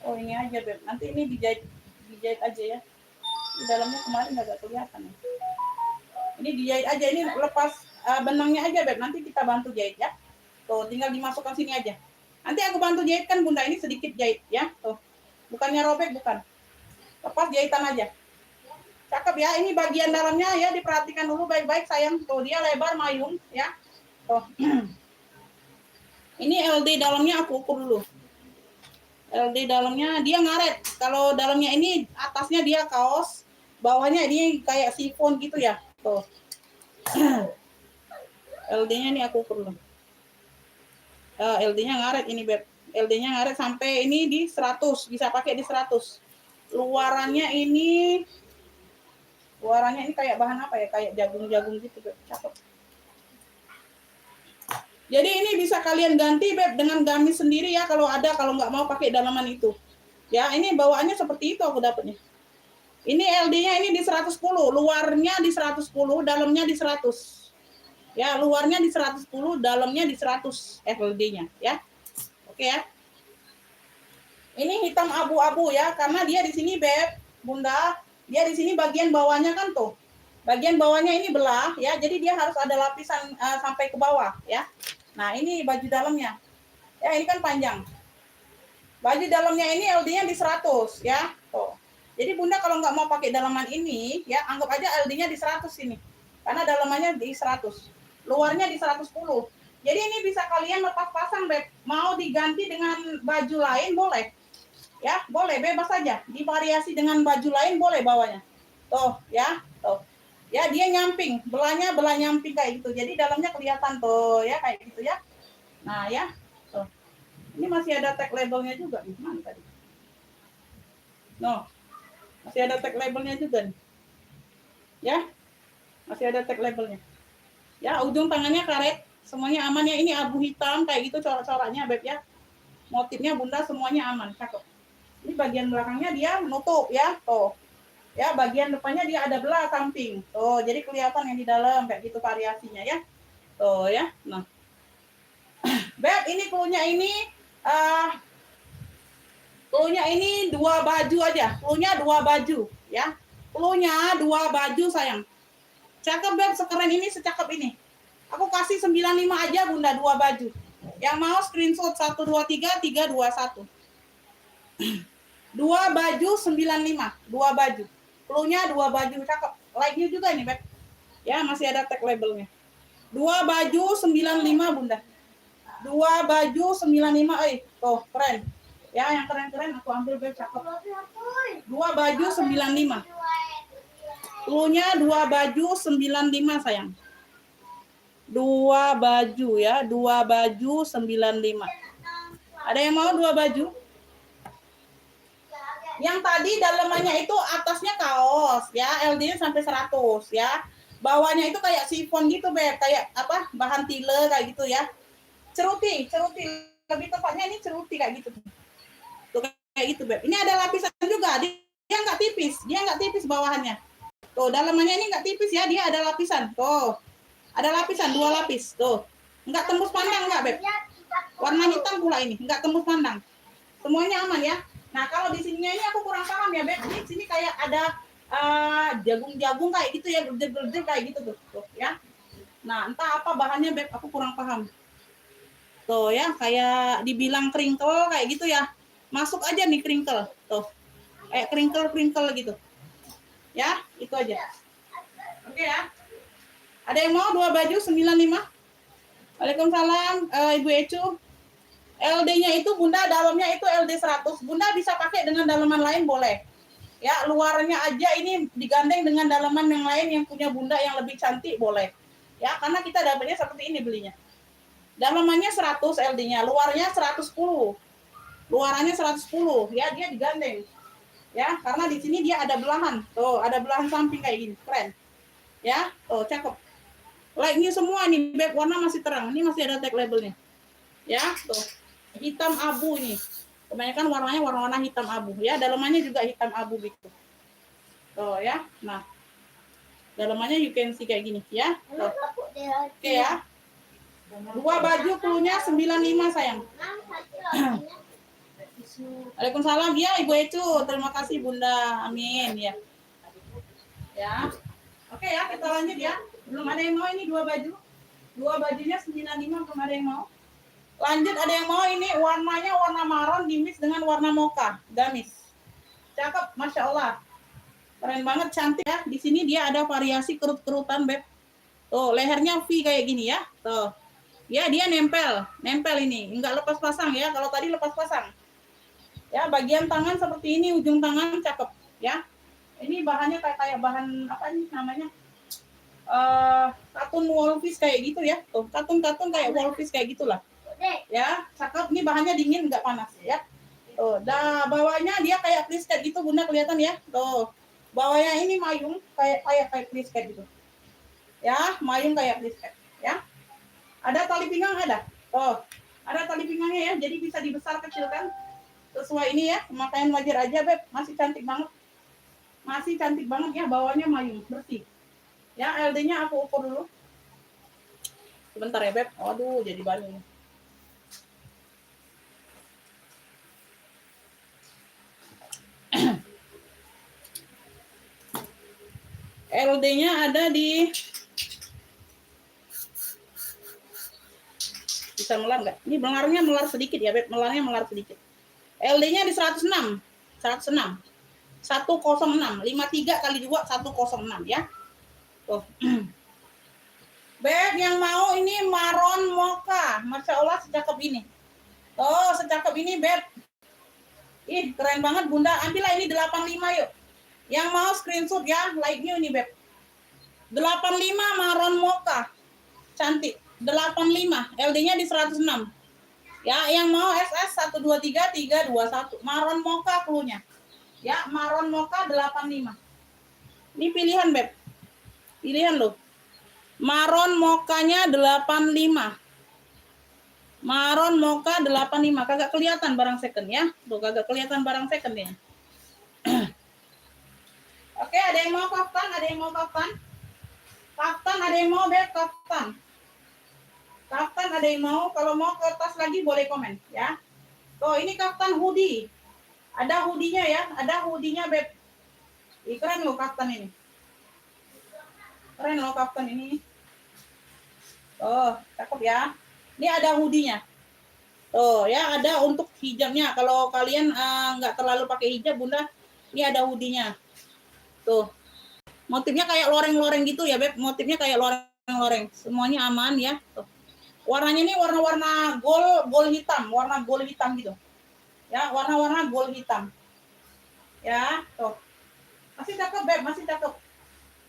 Oh, ini aja, Beb. Nanti ini dijahit aja ya. Di dalamnya kemarin nggak kelihatan ya. Ini dijahit aja, ini lepas benangnya aja, Beb. Nanti kita bantu jahit ya. Tuh, tinggal dimasukkan sini aja. Nanti aku bantu jahitkan, Bunda. Ini sedikit jahit ya. Tuh. Bukannya robek, bukan. Lepas jahitan aja. Cakep ya. Ini bagian dalamnya ya, diperhatikan dulu baik-baik sayang. Tuh, dia lebar mayung ya. Tuh. Ini LD dalamnya aku ukur dulu. LD dalamnya dia ngaret. Kalau dalamnya ini atasnya dia kaos, bawahnya ini kayak sifon gitu ya. Tuh. LD-nya ini aku ukur dulu. LD-nya ngaret ini, Beb. LD-nya ngaret sampai ini di 100, bisa pakai di 100. Luarannya ini kayak bahan apa ya? Kayak jagung-jagung gitu, Beb. Cakep. Jadi ini bisa kalian ganti, Beb, dengan gamis sendiri ya kalau ada, kalau nggak mau pakai dalaman itu. Ya, ini bawaannya seperti itu aku dapatnya. Ini LD-nya ini di 110, luarnya di 110, dalamnya di 100. Ya, luarnya di 110, dalamnya di 100 LD-nya ya. Oke ya. Ini hitam abu-abu ya, karena dia di sini Beb, Bunda, dia di sini bagian bawahnya kan tuh. Bagian bawahnya ini belah ya, jadi dia harus ada lapisan sampai ke bawah ya. Nah, ini baju dalamnya. Ya, ini kan panjang. Baju dalamnya ini LD-nya di 100 ya. Tuh. Jadi Bunda kalau nggak mau pakai dalaman ini ya, anggap aja LD-nya di 100 ini. Karena dalamannya di 100. Luarnya di 110. Jadi ini bisa kalian lepas pasang, Beb. Mau diganti dengan baju lain boleh. Ya, boleh bebas saja. Divariasi dengan baju lain boleh bawahnya. Tuh, ya. Tuh. Ya, dia nyamping. Belahnya belah nyamping kayak gitu. Jadi dalamnya kelihatan tuh ya kayak gitu ya. Nah, ya. Tuh. Ini masih ada tag labelnya juga nih. Mana tadi? No. Masih ada tag labelnya juga nih. Ya. Masih ada tag labelnya. Ya, ujung tangannya karet, semuanya aman ya. Ini abu hitam kayak gitu corak-coraknya Beb ya. Motifnya Bunda semuanya aman, cakep. Ini bagian belakangnya dia menutup ya, tuh. Ya, bagian depannya dia ada belah samping. Tuh, jadi kelihatan yang di dalam kayak gitu variasinya ya. Tuh ya. Nah. Beb, ini cluenya ini cluenya ini 2 baju aja. Cluenya 2 baju ya. Cluenya 2 baju sayang. Cakep Beb, sekeren ini, secakep ini. Aku kasih 95 aja Bunda, 2 baju. Yang mau screenshot 123 321. 2 baju 95, 2 baju. Cluenya 2 baju, cakep. Like-nya juga nih, Beb. Ya, masih ada tag labelnya. 2 baju 95 Bunda. 2 baju 95, tuh keren. Ya, yang keren-keren aku ambil Beb, cakep. 2 baju 95. Cluenya 2 baju 95 sayang. 2 baju ya, 2 baju 95. Ada yang mau 2 baju? Yang tadi dalamannya itu atasnya kaos ya, LD-nya sampai 100 ya. Bawahnya itu kayak sifon gitu, Beb, kayak apa? Bahan tile kayak gitu ya. Ceruti. Lebih tepatnya ini ceruti kayak gitu. Tuh kayak gitu, Beb. Ini ada lapisan juga. Dia nggak tipis bawahannya. Tuh, dalamannya ini nggak tipis ya, dia ada lapisan. Tuh. Ada lapisan 2 lapis. Tuh. Nggak tembus pandang nggak, Beb? Warna hitam pula ini, nggak tembus pandang. Semuanya aman ya. Nah, kalau di sininya ini aku kurang paham ya, Beb. Ini sini kayak ada jagung-jagung kayak gitu ya, gede-gede kayak gitu tuh, ya. Nah, entah apa bahannya, Beb, aku kurang paham. Tuh ya, kayak dibilang crinkle kayak gitu ya. Masuk aja nih crinkle, tuh. Kayak crinkle gitu. Ya, itu aja. Oke ya. Ada yang mau 2 baju 95? Waalaikumsalam, Ibu Ecu. LD-nya itu Bunda, dalamnya itu LD 100. Bunda bisa pakai dengan dalaman lain boleh. Ya, luarnya aja ini digandeng dengan dalaman yang lain yang punya Bunda yang lebih cantik boleh. Ya, karena kita dapatnya seperti ini belinya. Dalamannya 100 LD-nya, luarnya 110. Luarannya 110, ya dia digandeng. Ya, karena di sini dia ada belahan. Tuh, ada belahan samping kayak gini. Keren. Ya, tuh cakep. Like-nya semua nih, Beb, warna masih terang. Ini masih ada tag labelnya. Ya, tuh. Hitam abu nih. Kebanyakan warnanya warna-warna hitam abu ya, dalamannya juga hitam abu gitu. Tuh ya. Nah. Dalamannya you can see kayak gini ya. Tuh. Oke ya. 2 baju cluenya 95 sayang. Waalaikumsalam. Ya, Ibu Ecu. Terima kasih Bunda. Amin ya. Ya. Oke ya, kita lanjut ya. Belum ada yang mau ini 2 baju. 2 bajunya 95, belum ada yang mau. Lanjut, ada yang mau ini warnanya warna maron dimix dengan warna mocha, gamis. Cakep, Masya Allah. Keren banget, cantik ya. Di sini dia ada variasi kerut-kerutan, Beb. Tuh, lehernya V kayak gini ya. Tuh. Ya, dia nempel ini. Enggak lepas pasang ya, kalau tadi lepas pasang. Ya, bagian tangan seperti ini, ujung tangan cakep ya. Ini bahannya kayak bahan apa nih namanya? Katun wolfish kayak gitu ya. Tuh, katun kayak wolfish kayak gitulah. Ya, cakep. Ini bahannya dingin, nggak panas ya. Tuh, bawahnya dia kayak plisket gitu, Bunda kelihatan ya. Tuh, bawahnya ini mayung kayak plisket gitu. Ya, mayung kayak plisket ya. Ada tali pinggang ada. Tuh, ada tali pinggangnya ya. Jadi bisa dibesar kecilkan sesuai ini ya. Pemakaian wajar aja, Beb. Masih cantik banget ya. Bawahnya mayung bersih. Ya, LD-nya aku ukur dulu. Sebentar ya, Beb. Aduh, jadi banyak. LD-nya ada di bisa melar nggak? Ini melar sedikit ya, Beb. Melar sedikit. LD-nya di 106. 106. 106. 53 kali 2 106 ya. Tuh. Beb, yang mau ini maron mocha. Masya Allah, secakep ini. Oh, secakep ini, Beb. Ih, keren banget, Bunda. Ambillah ini 85 yuk. Yang mau screenshot ya, like new ini, Beb. 85 maron mocha. Cantik. 85. LD-nya di 106. Ya, yang mau SS 123 321. Maron mocha cluenya. Ya, maron mocha 85. Ini pilihan, Beb. Pilihan loh. Maron mokanya 85. Maron mocha 85. Kagak kelihatan barang second ya. Tuh, kagak kelihatan barang second ya. Oke, ada yang mau kaftan? Ada yang mau kaftan? Kaftan ada yang mau, Beb? Kaftan. Kaftan ada yang mau? Kalau mau kertas lagi boleh komen ya. Tuh, ini kaftan hoodie. Ada hoodie-nya ya. Ada hoodie-nya, Beb. Keren loh kaftan ini. Keren loh kaftan ini. Oh, cakep ya. Ini ada hoodie-nya. Tuh, ya ada untuk hijabnya. Kalau kalian nggak terlalu pakai hijab, Bunda, ini ada hoodie-nya. Tuh. Motifnya kayak loreng-loreng gitu ya, Beb. Motifnya kayak loreng-loreng. Semuanya aman ya. Tuh. Warnanya ini warna-warna gold hitam, warna gold hitam gitu. Ya, warna-warna gold hitam. Ya, tuh. Masih cakep, Beb, masih cakep.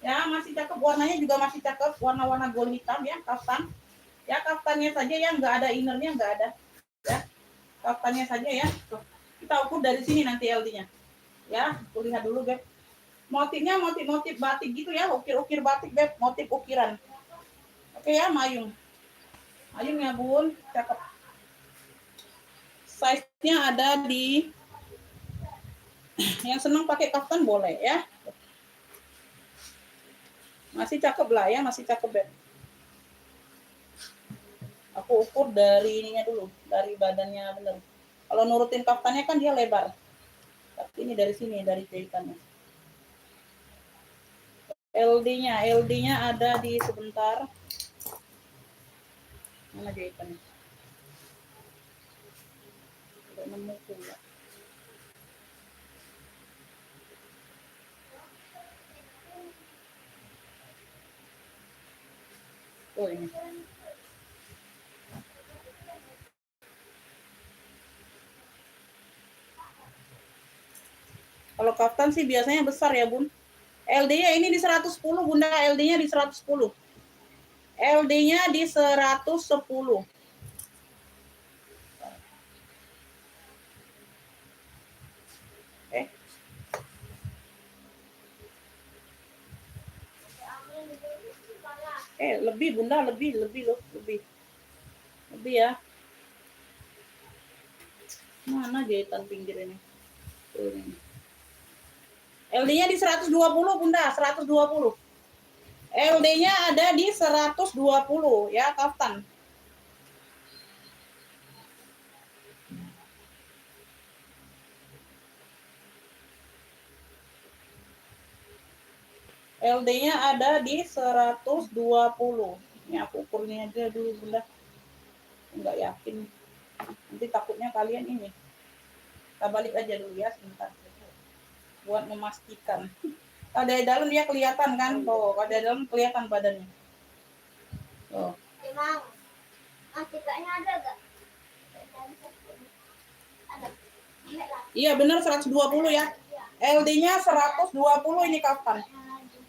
Ya, masih cakep. Warnanya juga masih cakep, warna-warna gold hitam ya, kaftan. Ya, kaftannya saja ya, nggak ada innernya, nggak ada. Ya, kaftannya saja ya. Tuh. Kita ukur dari sini nanti LD-nya. Ya, aku lihat dulu, Beb. Motifnya motif batik gitu ya, ukir-ukir batik, Beb, motif ukiran. Oke ya, mayung. Mayung ya, Bun, cakep. Size-nya ada di yang senang pakai kaftan boleh ya. Masih cakep lah ya, masih cakep, Beb. Aku ukur dari ininya dulu, dari badannya bener. Kalau nurutin kaftannya kan dia lebar. Tapi ini dari sini, dari jahitannya. LD-nya ada di sebentar. Mana jahitannya? Udah nemu pula. Oh ini. Kalau kaftan sih biasanya besar ya, Bun. LD-nya ini di 110, Bunda. LD-nya di 110. LD-nya di 110. Lebih, Bunda, lebih loh, lebih ya. Mana jahitan pinggir ini? Tuh ini. LD-nya di 120, Bunda, 120. LD-nya ada di 120 ya, kaftan. LD-nya ada di 120. Ini aku ukurnya aja dulu, Bunda. Enggak yakin. Nanti takutnya kalian ini. Kita balik aja dulu ya sebentar. Buat memastikan. Kalau dari dalam dia kelihatan kan? Tuh, kalau dari dalam kelihatan badannya. Tuh. Emang antikanya ada gak? Ada. Iya benar 120 ya. LD-nya 120 ini kaftan.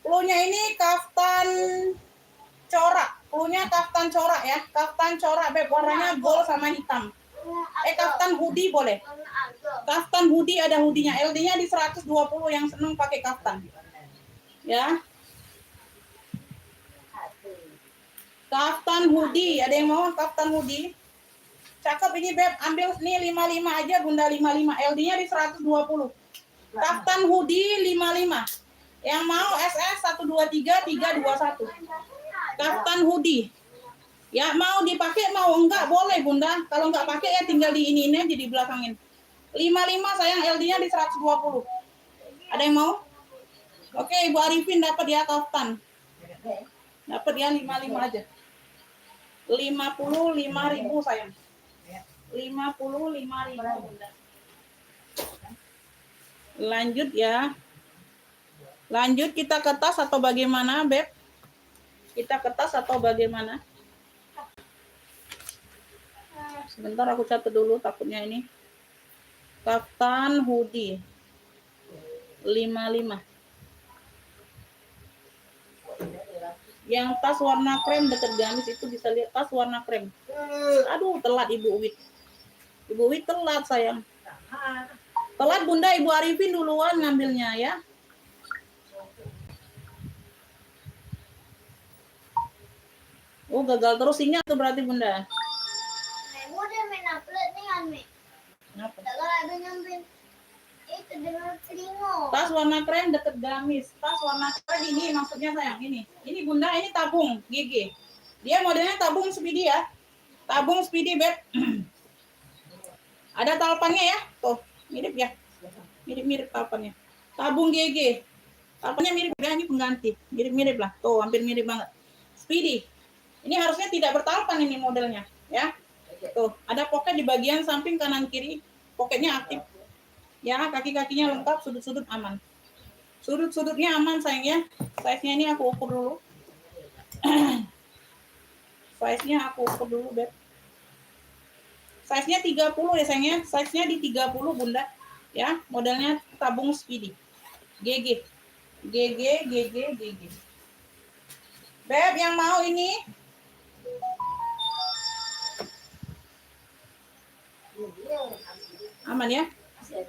Cluenya ini kaftan corak. Cluenya kaftan corak ya. Kaftan corak, Beb. Warnanya gold sama hitam. Kaftan hoodie boleh. Kaftan hoodie ada hoodie-nya. LD-nya di 120 yang seneng pakai kaftan. Ya. Kaftan hoodie. Ada yang mau kaftan hoodie? Cakep ini, Beb. Ambil nih 55 aja, Bunda, 55. LD-nya di 120. Kaftan hoodie 55. Yang mau SS 123 321. Kaftan hoodie. Ya mau dipakai mau enggak boleh Bunda. Kalau enggak pakai ya tinggal di ini aja di belakangin. 55 sayang, LD-nya di 120. Ada yang mau? Oke, Ibu Arifin dapat ya kaftan. Dapat ya 55 aja. 55.000 sayang. 55.000 Bunda. Lanjut ya. Lanjut kita ke tas atau bagaimana, Beb? Kita ke tas atau bagaimana? Sebentar aku catat dulu takutnya ini. Kaftan hoodie 55. Yang tas warna krem dekat gamis itu bisa lihat tas warna krem. Aduh, telat Ibu Wit. Ibu Wit telat sayang. Telat Bunda, Ibu Arifin duluan ngambilnya ya. Oh, gagal terus sinyal tuh berarti Bunda. Udah main upload nih kan, Mi. Kenapa? Kalau ada nyampein itu dengan telingo. Tas warna krem deket gamis. Tas warna krem ini maksudnya sayang ini. Ini Bunda, ini tabung GG. Dia modelnya tabung speedy ya. Tabung speedy, Beb. Ada talpannya ya. Tuh, mirip ya. Mirip-mirip talpannya. Tabung GG. Talpannya mirip ya, ini pengganti. Mirip-mirip lah. Tuh, hampir mirip banget. Speedy. Ini harusnya tidak bertalpan ini modelnya, ya. Tuh, ada pocket di bagian samping kanan kiri. Pocketnya aktif. Ya, kaki-kakinya lengkap, sudut-sudut aman. Sudut-sudutnya aman sayang ya. Size-nya ini aku ukur dulu. Size-nya aku ukur dulu, Beb. Size-nya 30 ya sayangnya. Size-nya di 30 Bunda. Ya, modelnya tabung speedy. GG. GG. Beb, yang mau ini? Aman ya?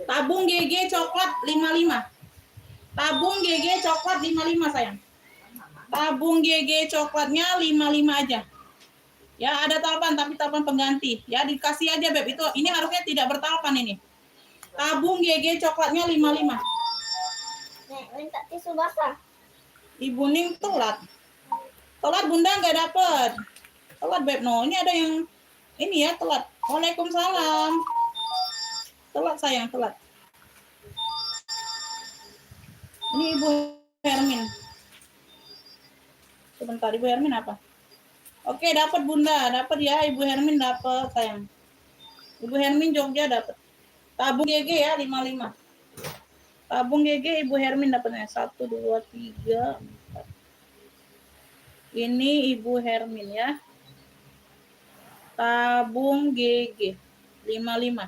Tabung GG coklat 55. Tabung GG coklat 55 sayang. Tabung GG coklatnya 55 aja. Ya, ada talpan tapi talpan pengganti. Ya, dikasih aja Beb. Itu ini harusnya tidak bertalpan ini. Tabung GG coklatnya 55. Nek, minta tisu basah. Ibu Ning telat. Telat Bunda nggak dapet. Telat Beb. No, ini ada yang ini ya telat. Waalaikumsalam. Telat sayang, telat. Ini Ibu Hermin. Sebentar, Ibu Hermin apa? Oke, dapat Bunda, dapat ya Ibu Hermin dapat sayang. Ibu Hermin Jogja dapat. Tabung GG ya 55. Tabung GG Ibu Hermin dapatnya 1 2 3 4. Ini Ibu Hermin ya. Tabung GG 55.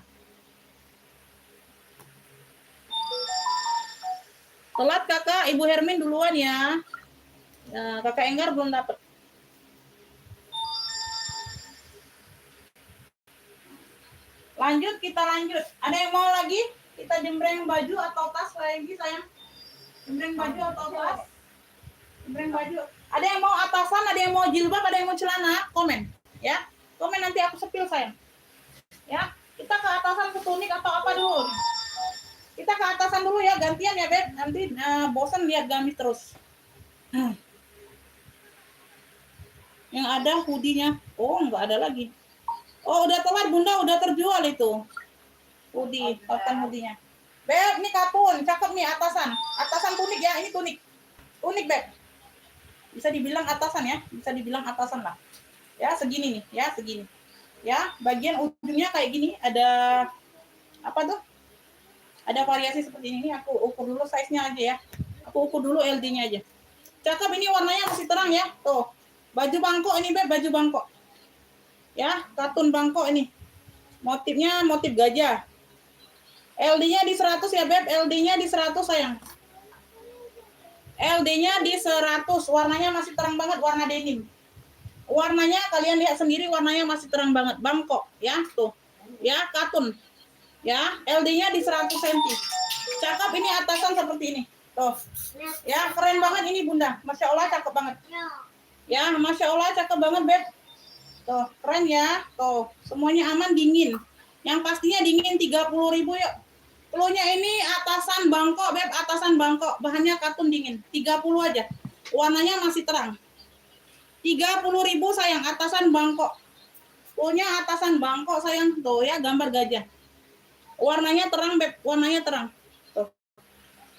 Telat Kakak, Ibu Hermin duluan ya. Nah, Kakak Enggar belum dapat. Lanjut, kita lanjut. Ada yang mau lagi? Kita jembreng baju atau tas lagi sayang? Jembreng baju atau tas? Jembreng baju. Ada yang mau atasan, ada yang mau jilbab, ada yang mau celana? Komen, ya. Komen nanti aku sepil sayang. Ya, kita ke atasan ke tunik atau apa dulu? Kita ke atasan dulu ya, gantian ya Beb. Nanti bosan lihat gamis terus. Yang ada hoodie-nya. Oh, enggak ada lagi. Oh, udah telat Bunda, udah terjual itu. Hoodie, kaftan hoodie-nya. Beb, ini kapun, cakep nih atasan. Atasan tunik ya, ini tunik. Tunik, Beb. Bisa dibilang atasan ya, bisa dibilang atasan lah. Ya, segini nih, ya, segini. Ya, bagian ujungnya kayak gini, ada apa tuh? Ada variasi seperti ini, aku ukur dulu size-nya aja ya. Aku ukur dulu LD-nya aja. Cakep, ini warnanya masih terang ya. Tuh, baju bangkok ini Beb, baju bangkok. Ya, katun bangkok ini. Motifnya motif gajah. LD-nya di 100 ya Beb, LD-nya di 100 sayang. LD-nya di 100, warnanya masih terang banget, warna denim. Warnanya kalian lihat sendiri, warnanya masih terang banget, bangkok ya, tuh. Ya, katun. Ya, LD-nya di 100 cm. Cakep ini atasan seperti ini. Tuh. Ya, keren banget ini Bunda. Masya Allah cakep banget. Ya, Masya Allah cakep banget Beb. Tuh, keren ya. Tuh, semuanya aman, dingin. Yang pastinya dingin 30.000 yuk. Pelunya ini atasan bangkok Beb, atasan bangkok. Bahannya katun dingin. 30 aja. Warnanya masih terang. 30.000 sayang, atasan bangkok. Punya atasan bangkok sayang, tuh ya gambar gajah. Warnanya terang beb, warnanya terang. Tuh.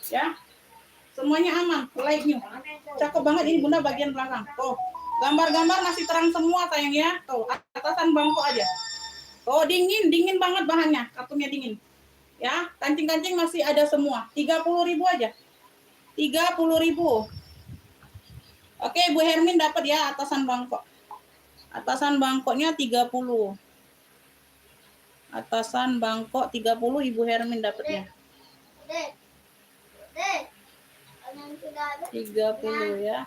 Ya. Semuanya aman, light new. Cakep banget ini bunda bagian belakang. Tuh. Gambar-gambar masih terang semua sayang ya. Tuh, atasan bangkok aja. Oh, dingin banget bahannya, kartunnya dingin. Ya, kancing-kancing masih ada semua. 30.000 aja. 30.000. Oke, Bu Hermin dapat ya atasan bangkok. Atasan bangkoknya 30. Atasan bangkok 30 Ibu Hermin dapatnya. Dek. Dek. Yang sudah ada. 30 ya.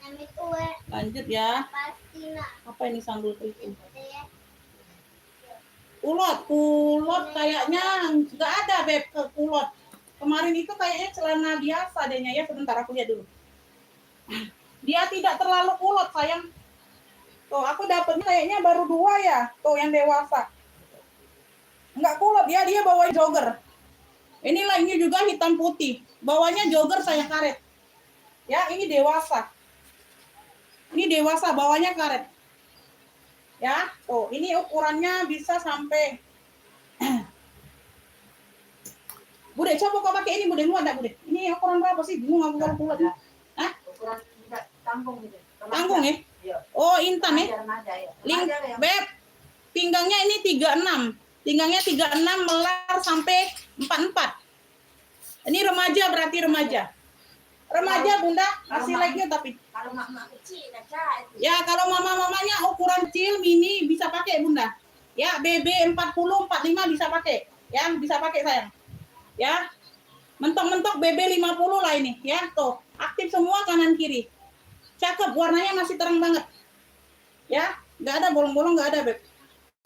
Yang itu Lanjut ya. pasti nak. Apa ini sambal keriting? Dek. Kulot kayaknya nggak ada beb ke kulot. Kemarin itu kayaknya celana biasa adanya ya. Sebentar aku lihat dulu. Dia tidak terlalu kulot sayang. Tuh aku dapetnya kayaknya baru 2 ya. Tuh yang dewasa. Enggak kulot ya, dia bawa jogger. Ini lainnya juga hitam putih. Bawanya jogger saya karet. Ya ini dewasa. Ini dewasa bawanya karet. Ya, tuh ini ukurannya bisa sampai Bude, coba kau pakai ini Bude, muat enggak Bude? Ini ukuran berapa sih? Bingung aku kalau kuat. Hah? Ukuran tidak tanggung gitu. Tanggung ya? Iya. Oh, intan ya? Remaja ya. Link, Remaja ya. beb. Pinggangnya ini 36. Pinggangnya 36 melar sampai 44. Ini remaja berarti remaja. Remaja Bunda, masih like-nya tapi. Kalau mak-mak kecil aja itu. Ya, kalau mama-mamanya ukuran kecil mini bisa pakai Bunda. Ya, BB 40 45 bisa pakai. Ya, bisa pakai sayang. Ya. Mentok-mentok BB 50 lah ini, ya. Tuh, aktif semua kanan kiri. Cakep, warnanya masih terang banget. Ya, nggak ada bolong-bolong, nggak ada, Beb.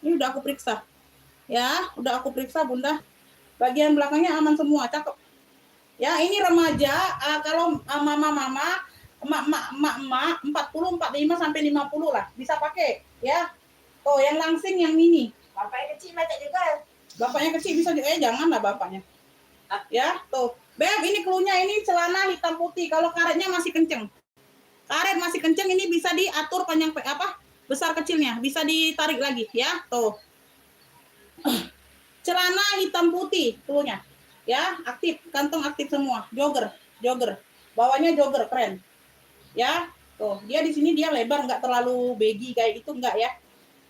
Ini udah aku periksa. Ya, udah aku periksa, Bunda. Bagian belakangnya aman semua, cakep. Ya, ini remaja, kalau mama-mama, emak-emak 40, 45 sampai 50 lah, bisa pakai, ya. Tuh, yang langsing yang mini. Bapaknya kecil macam juga. Bapaknya kecil bisa juga, janganlah bapaknya. Ya, tuh. Beb, ini klunya ini celana hitam putih, kalau karetnya masih kenceng. Karet masih kenceng, ini bisa diatur panjang apa? Besar kecilnya, bisa ditarik lagi, ya. Tuh. Celana hitam putih klunya. Ya, aktif, kantong aktif semua. Jogger. Bawahnya jogger keren. Ya, tuh, dia di sini dia lebar nggak terlalu baggy kayak gitu enggak ya.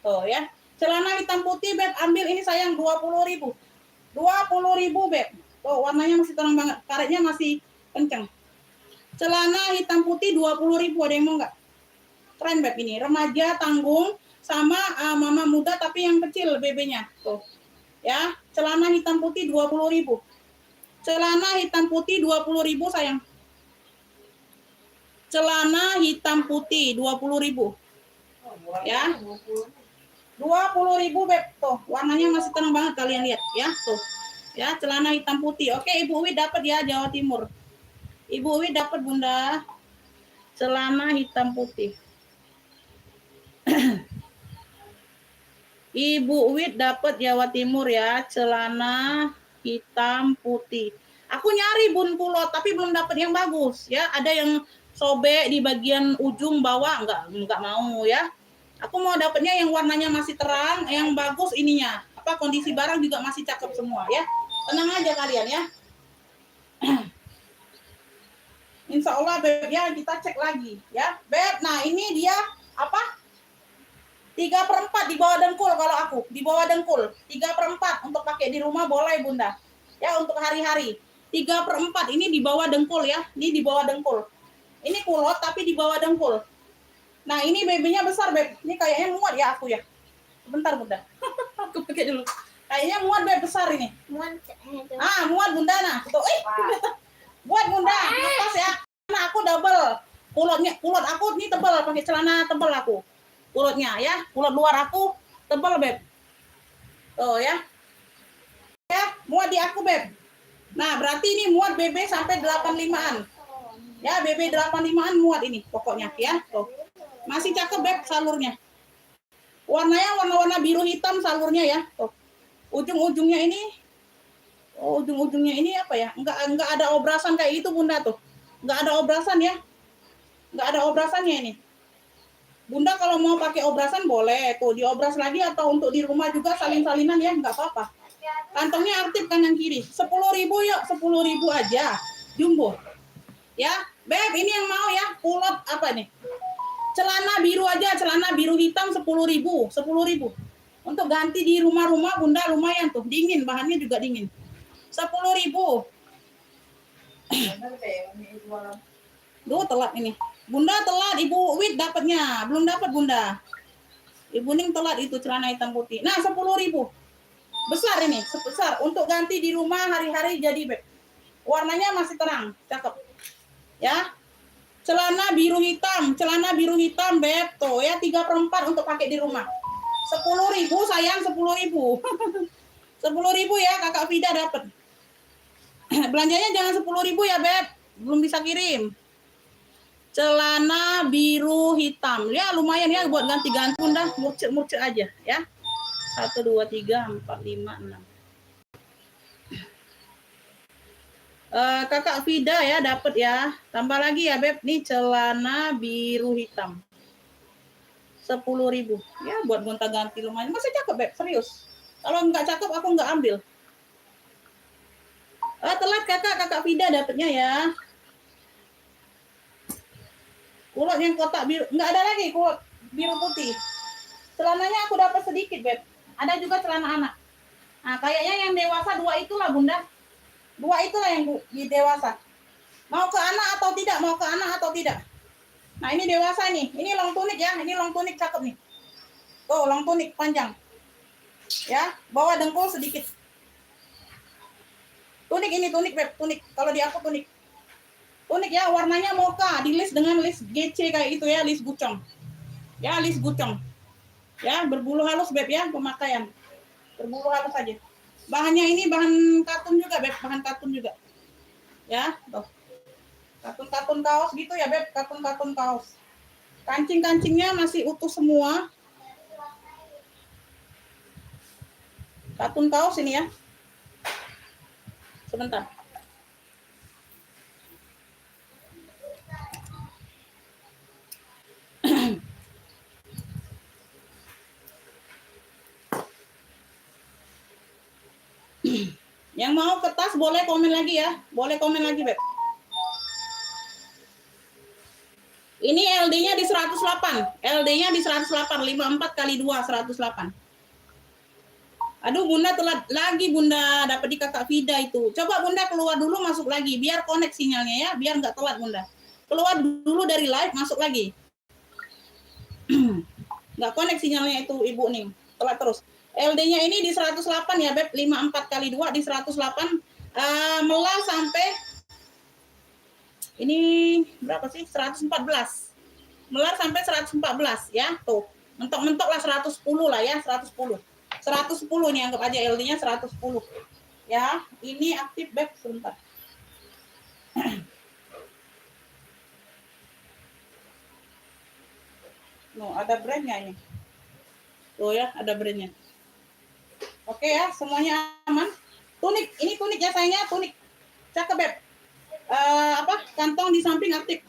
Tuh ya. Celana hitam putih Beb, ambil ini sayang 20.000. 20.000 Beb. Tuh, warnanya masih terang banget, karetnya masih kenceng. Celana hitam putih 20.000, ada yang mau nggak? Keren Beb ini, remaja tanggung sama mama muda tapi yang kecil BB-nya. Tuh. Ya, celana hitam putih 20.000. Celana hitam putih 20.000 sayang. Celana hitam putih 20.000. Ya. 20.000 Beb. Tuh, warnanya masih terang banget kalian lihat ya, tuh. Ya, celana hitam putih. Oke, Ibu Wi dapat ya Jawa Timur. Ibu Wi dapat Bunda. Celana hitam putih. Ibu Wid dapat Jawa Timur ya, celana hitam putih. Aku nyari bun kulot tapi belum dapat yang bagus ya. Ada yang sobek di bagian ujung bawah, enggak mau ya. Aku mau dapatnya yang warnanya masih terang, yang bagus ininya. Apa kondisi barang juga masih cakep semua ya. Tenang aja kalian ya. Insya Allah Beb ya, kita cek lagi ya. Beb, nah ini dia apa? 3/4 di bawah dengkul kalau aku, di bawah dengkul. 3/4 untuk pakai di rumah boleh Bunda. Ya untuk hari-hari. 3/4 ini di bawah dengkul ya. Ini di bawah dengkul. Ini kulot tapi di bawah dengkul. Nah ini BB-nya besar Beb. Ini kayaknya muat ya aku ya. Bentar Bunda. Aku pakai dulu. Kayaknya muat Beb besar ini. Muat. Muat Bunda nah. Tuh, buat Bunda. Lepas ya. Nah aku double. Kulot aku ini tebal, pakai celana tebal aku. Kulotnya ya, kulot luar aku tebal Beb. Tuh ya. Ya, muat di aku Beb. Nah, berarti ini muat BB sampai 85-an. Ya, BB 85-an muat ini pokoknya ya. Tuh. Masih cakep Beb salurnya. Warnanya warna-warna biru hitam salurnya ya. Tuh. Ujung-ujungnya ini apa ya? Enggak ada obrasan kayak itu Bunda tuh. Enggak ada obrasan ya. Enggak ada obrasannya ini. Bunda kalau mau pakai obrasan boleh tuh diobras lagi atau untuk di rumah juga salin-salinan ya nggak apa-apa. Kantongnya aktif kanan kiri. 10.000 yuk, 10.000 aja. Jumbo. Ya, Beb, ini yang mau ya. Kulot apa nih? Celana biru aja, celana biru hitam 10.000, 10.000. Untuk ganti di rumah-rumah Bunda lumayan tuh, dingin, bahannya juga dingin. 10.000. Bener deh, ini jualan. Duh, telat ini. Bunda telat, Ibu Wit dapatnya. Belum dapat Bunda. Ibu Ning telat itu celana hitam putih. Nah, 10.000. Besar ini, sebesar untuk ganti di rumah hari-hari jadi Beb. Warnanya masih terang, cakep. Ya. Celana biru hitam Beb. Tuh ya 3/4 untuk pakai di rumah. 10.000 sayang, 10.000. 10.000 ya Kakak Vida dapat. Belanjanya jangan 10.000 ya Beb. Belum bisa kirim. Celana biru hitam. Ya lumayan ya buat ganti-ganti Bunda. Murcek-murcek aja ya. 1, 2, 3, 4, 5, 6. Kakak Vida ya dapat ya. Tambah lagi ya Beb. Nih celana biru hitam. 10.000. Ya buat gonta-ganti lumayan. Masa cakep Beb? Serius. Kalau nggak cakep aku nggak ambil. Telat kakak Vida dapatnya ya. Kulot yang kotak biru. Nggak ada lagi kulot biru putih. Celananya aku dapat sedikit Beb. Ada juga celana anak. Nah kayaknya yang dewasa 2 itulah Bunda. 2 itulah yang di dewasa. Mau ke anak atau tidak? Mau ke anak atau tidak? Nah ini dewasa nih. Ini long tunik ya. Ini long tunik cakep nih. Tuh long tunik panjang. Ya, bawah dengkul sedikit. Tunik ini tunik Beb. Tunik. Kalau di aku tunik. Tunik ya. Warnanya mocha. Di list dengan list GC kayak itu ya. List gucong. Ya list gucong. Ya berbulu halus Beb ya. Pemakaian. Berbulu halus aja. Bahannya ini bahan katun juga Beb. Bahan katun juga. Ya. Tuh. Katun-katun kaos gitu ya Beb, katun-katun kaos. Kancing-kancingnya masih utuh semua. Katun kaos ini ya. Sebentar. Yang mau ke tas boleh komen lagi ya. Boleh komen lagi Beb. Ini LD-nya di 108. LD-nya di 108. 54 kali 2, 108. Aduh, Bunda telat lagi Bunda. Dapat di Kakak Vida itu. Coba Bunda keluar dulu, masuk lagi. Biar connect sinyalnya ya. Biar nggak telat Bunda. Keluar dulu dari live, masuk lagi. Nggak connect sinyalnya itu Ibu Ning. Telat terus. LD-nya ini di 108 ya Beb. 54 kali 2 di 108. Melah sampai ini berapa sih? 114. Melar sampai 114 ya. Tuh. Mentok-mentok lah 110 lah ya, 110. 110 nih anggap aja LD-nya 110. Ya, ini aktif Beb sebentar. No, ada brandnya ini. Tuh ya, ada brandnya. Oke ya, semuanya aman. Tunik, ini tunik ya sayangnya, tunik. Cakep Beb. Kantong di samping aktif.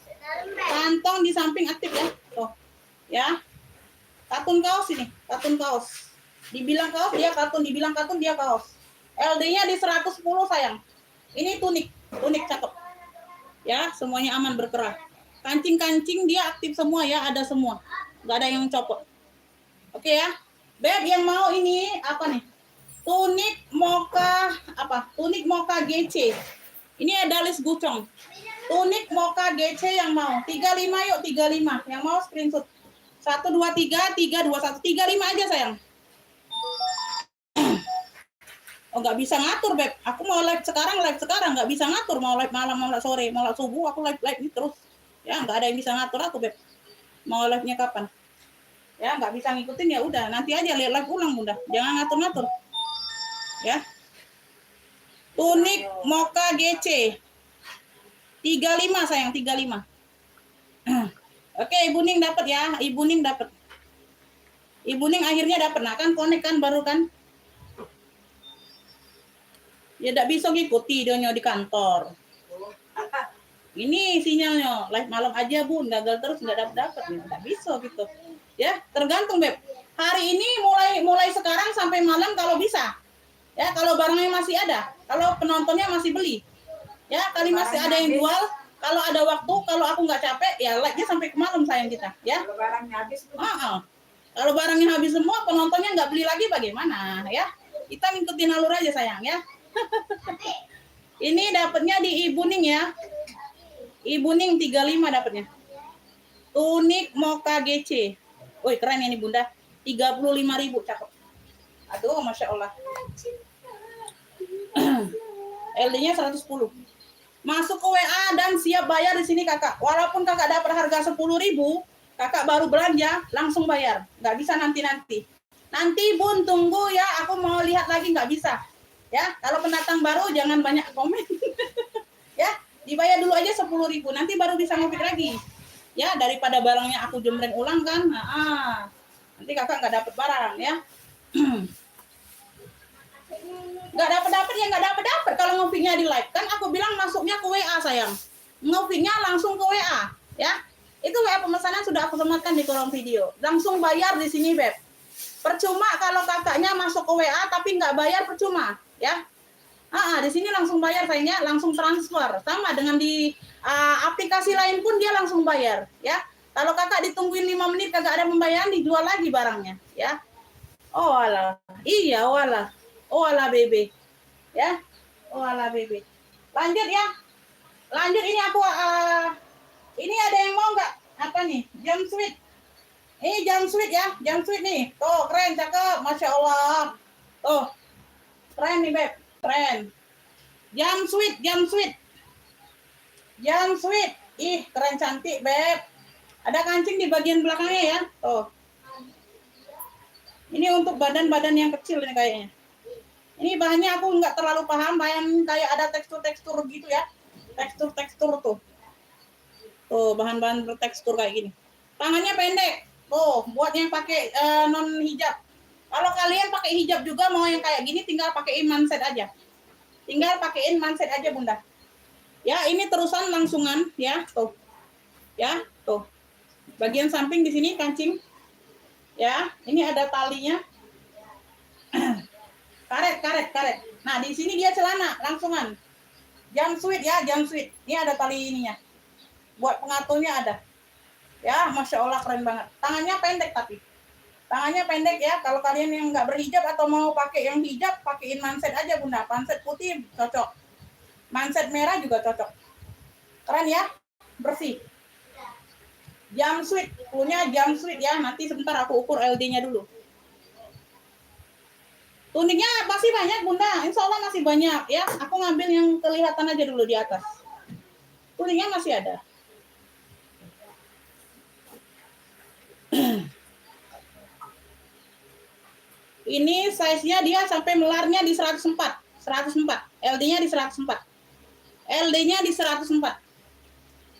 Kantong di samping aktif ya. Tuh. Ya. Katun kaos ini, katun kaos. Dibilang kaos dia katun, dibilang katun dia kaos. LD-nya di 110 sayang. Ini tunik, tunik cakep. Ya, semuanya aman berkerah. Kancing-kancing dia aktif semua ya, ada semua. Enggak ada yang copot. Oke ya. Beb yang mau ini apa nih? Tunik mocha apa? Tunik mocha GC. Ini ada list gucong. Tunik mocha GC yang mau. 35 yuk, 35. Yang mau screenshot. 1 2 3 3 2 1 35 aja sayang. Oh nggak bisa ngatur Beb. Aku mau live sekarang nggak bisa ngatur mau live malam mau live sore mau live subuh aku live ini terus. Ya nggak ada yang bisa ngatur aku Beb. Mau live-nya kapan? Ya nggak bisa ngikutin ya udah nanti aja lihat live ulang Bunda. Jangan ngatur-ngatur. Ya. Tunik mocha GC. 35 sayang 35. Oke, Ibu Ning dapat ya. Ibu Ning dapat. Ibu Ning akhirnya dapat. Nah, kan connect kan baru kan? Ya enggak bisa ngikuti dia di kantor. Ini sinyalnya, live malam aja Bun, gagal terus nggak dapat, nggak bisa gitu. Ya, tergantung Beb. Hari ini mulai sekarang sampai malam kalau bisa. Ya, kalau barangnya masih ada, kalau penontonnya masih beli. Ya, kali masih ada yang jual, kalau ada waktu, kalau aku nggak capek, ya like-nya sampai ke malam sayang kita, ya. Kalau barangnya habis, Kalau barangnya habis semua, penontonnya nggak beli lagi bagaimana, ya? Kita ngikutin alur aja sayang, ya. Ini dapatnya di Ibu Ning ya. Ibu Ning 35 dapatnya. Tunik Mocha GC. Woi, keren ini Bunda. 35.000 cakep. Aduh, Masya Allah. LD-nya 110. Masuk ke WA dan siap bayar di sini Kakak. Walaupun Kakak dapat harga 10.000, Kakak baru belanja langsung bayar. Nggak bisa nanti-nanti. Nanti Bun tunggu ya, aku mau lihat lagi nggak bisa. Ya, kalau pendatang baru jangan banyak komen. Ya, dibayar dulu aja 10.000, nanti baru bisa ngopik lagi. Ya, daripada barangnya aku jembreng ulang kan. Nanti Kakak nggak dapat barang ya. Nggak dapat ya nggak dapat kalau ngopinya di live kan aku bilang masuknya ke WA sayang, ngopinya langsung ke WA ya, itu WA pemesanan sudah aku sematkan di kolom video, langsung bayar di sini Beb. Percuma kalau kakaknya masuk ke WA tapi nggak bayar, percuma ya. Di sini langsung bayar sayangnya, langsung transfer, sama dengan di aplikasi lain pun dia langsung bayar ya. Kalau kakak ditungguin 5 menit kagak ada pembayaran, dijual lagi barangnya ya. Oh alah, iya walah. Oh ala bebe, ya. Oh ala bebe. Lanjut ya. Lanjut ini aku. Ini ada yang mau nggak? Apa nih? Jumpsuit. Ini jumpsuit ya, jumpsuit nih. Tuh keren, cakep, masya Allah. Tuh keren nih Beb, keren. Jumpsuit, jumpsuit. Jumpsuit. Ih keren cantik Beb. Ada kancing di bagian belakangnya ya. Tuh. Ini untuk badan-badan yang kecil nih kayaknya. Ini bahannya aku nggak terlalu paham, bahan kayak ada tekstur-tekstur gitu ya. Tekstur-tekstur tuh. Tuh, bahan-bahan bertekstur kayak gini. Tangannya pendek. Tuh, buat yang pakai non hijab. Kalau kalian pakai hijab juga mau yang kayak gini tinggal pakaiin manset aja. Tinggal pakaiin manset aja, Bunda. Ya, ini terusan langsungan ya, tuh. Ya, tuh. Bagian samping di sini kancing. Ya, ini ada talinya. Karet. Nah, di sini dia celana langsungan. Jumpsuit ya, jumpsuit. Ini ada tali ininya. Buat pengaturnya ada. Ya, masya Allah keren banget. Tangannya pendek tapi. Tangannya pendek ya. Kalau kalian yang nggak berhijab atau mau pakai yang hijab, pakaiin manset aja Bunda. Manset putih cocok. Manset merah juga cocok. Keren ya, bersih. Jumpsuit, punya jumpsuit ya. Nanti sebentar aku ukur LD-nya dulu. Tuniknya pasti banyak Bunda, insya Allah masih banyak ya. Aku ngambil yang kelihatan aja dulu di atas. Tuniknya masih ada. Ini size-nya dia sampai melarnya di 104. LD-nya di 104. LD-nya di 104.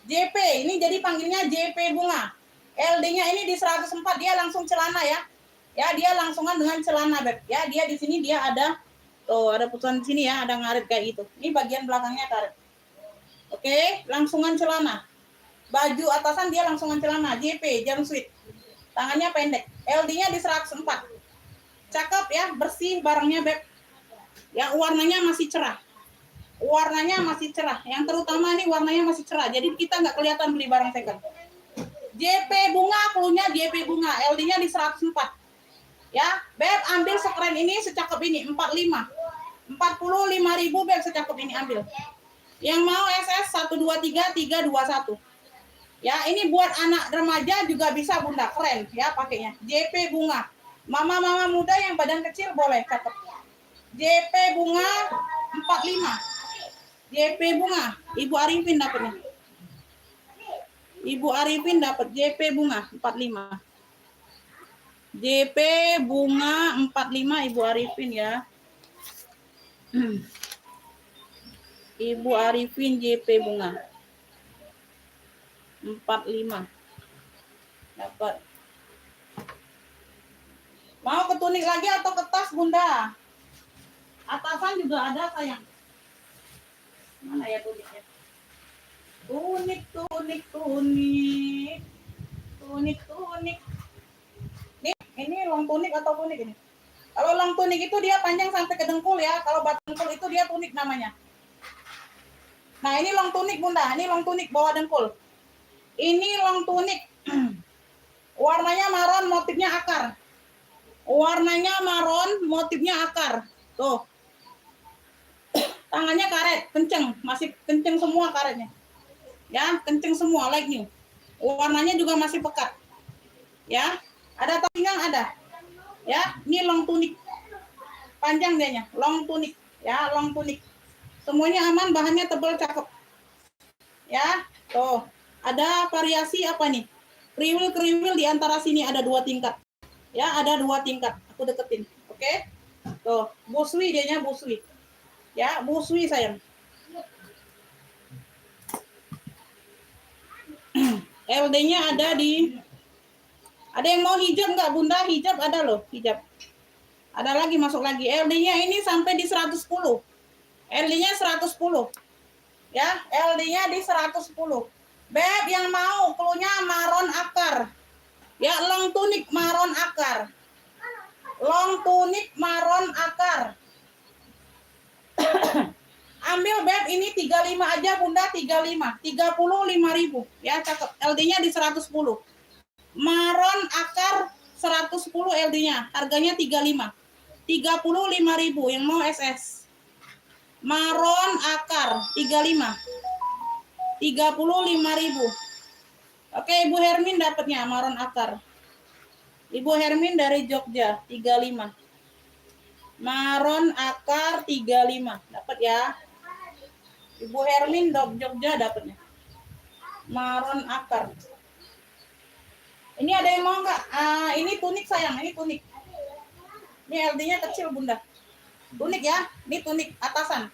JP, ini jadi panggilnya JP Bunga. LD-nya ini di 104, dia langsung celana ya. Ya, dia langsungan dengan celana Beb. Ya, dia di sini dia ada tuh, ada putusan di sini ya, ada ngarit kayak gitu. Ini bagian belakangnya karet. Oke, langsungan celana. Baju atasan dia langsungan celana, JP, jumpsuit. Tangannya pendek. LD-nya di 104. Cakep ya, bersih barangnya Beb. Ya, warnanya masih cerah. Warnanya masih cerah. Yang terutama ini warnanya masih cerah. Jadi kita nggak kelihatan beli barang second. JP Bunga, klunya JP Bunga. LD-nya di 104. Ya, Beb ambil sekeren ini, secakep ini, 45. 45.000 Beb secakep ini ambil. Yang mau SS 123 321. Ya, ini buat anak remaja juga bisa Bunda, keren ya pakainya. JP Bunga. Mama-mama muda yang badan kecil boleh cakep. JP Bunga 45. JP Bunga, Ibu Arifin dapatnya. Ibu Arifin dapat JP Bunga 45. JP Bunga 45 Ibu Arifin ya. Ibu Arifin JP Bunga 45 dapat. Mau ke tunik lagi atau ke tas Bunda? Atasan juga ada sayang. Mana ya tuniknya? Tunik, tunik, tunik. Tunik, tunik. Ini long tunik atau tunik ini? Kalau long tunik itu dia panjang sampai ke dengkul ya. Kalau batu dengkul itu dia tunik namanya. Nah, ini long tunik Bunda. Ini long tunik bawah dengkul. Ini long tunik. Warnanya maron, motifnya akar. Warnanya maron, motifnya akar. Tuh. Tangannya karet, kenceng. Masih kenceng semua karetnya. Ya, kenceng semua like new. Warnanya juga masih pekat. Ya. Ada pinggang ada. Ya, ini long tunik. Panjang dianya, long tunik. Ya, long tunik. Semuanya aman, bahannya tebal cakep. Ya, tuh. Ada variasi apa nih? Kriwil-kriwil di antara sini ada 2 tingkat. Ya, ada 2 tingkat. Aku deketin. Oke? Tuh, busui dianya busui. Ya, busui sayang. LD-nya ada di. Ada yang mau hijab nggak Bunda? Hijab ada loh, hijab. Ada lagi masuk lagi. LD-nya ini sampai di 110. LD-nya 110. Ya, LD-nya di 110. Beb yang mau klunya maron akar. Ya, long tunik maron akar. Long tunik maron akar. Ambil Beb ini 35 aja Bunda, 35. 35.000 ya, cakep. LD-nya di 110. Maron akar 110 LD-nya. Harganya 35. 35.000 yang mau SS. Maron akar 35. 35.000. Oke, Ibu Hermin dapatnya maron akar. Ibu Hermin dari Jogja 35. Maron akar 35. Dapat ya. Ibu Hermin Jogja dapatnya. Maron akar. Ini ada yang mau nggak? Ini tunik sayang, ini tunik. Ini LD-nya kecil Bunda. Tunik ya, ini tunik atasan.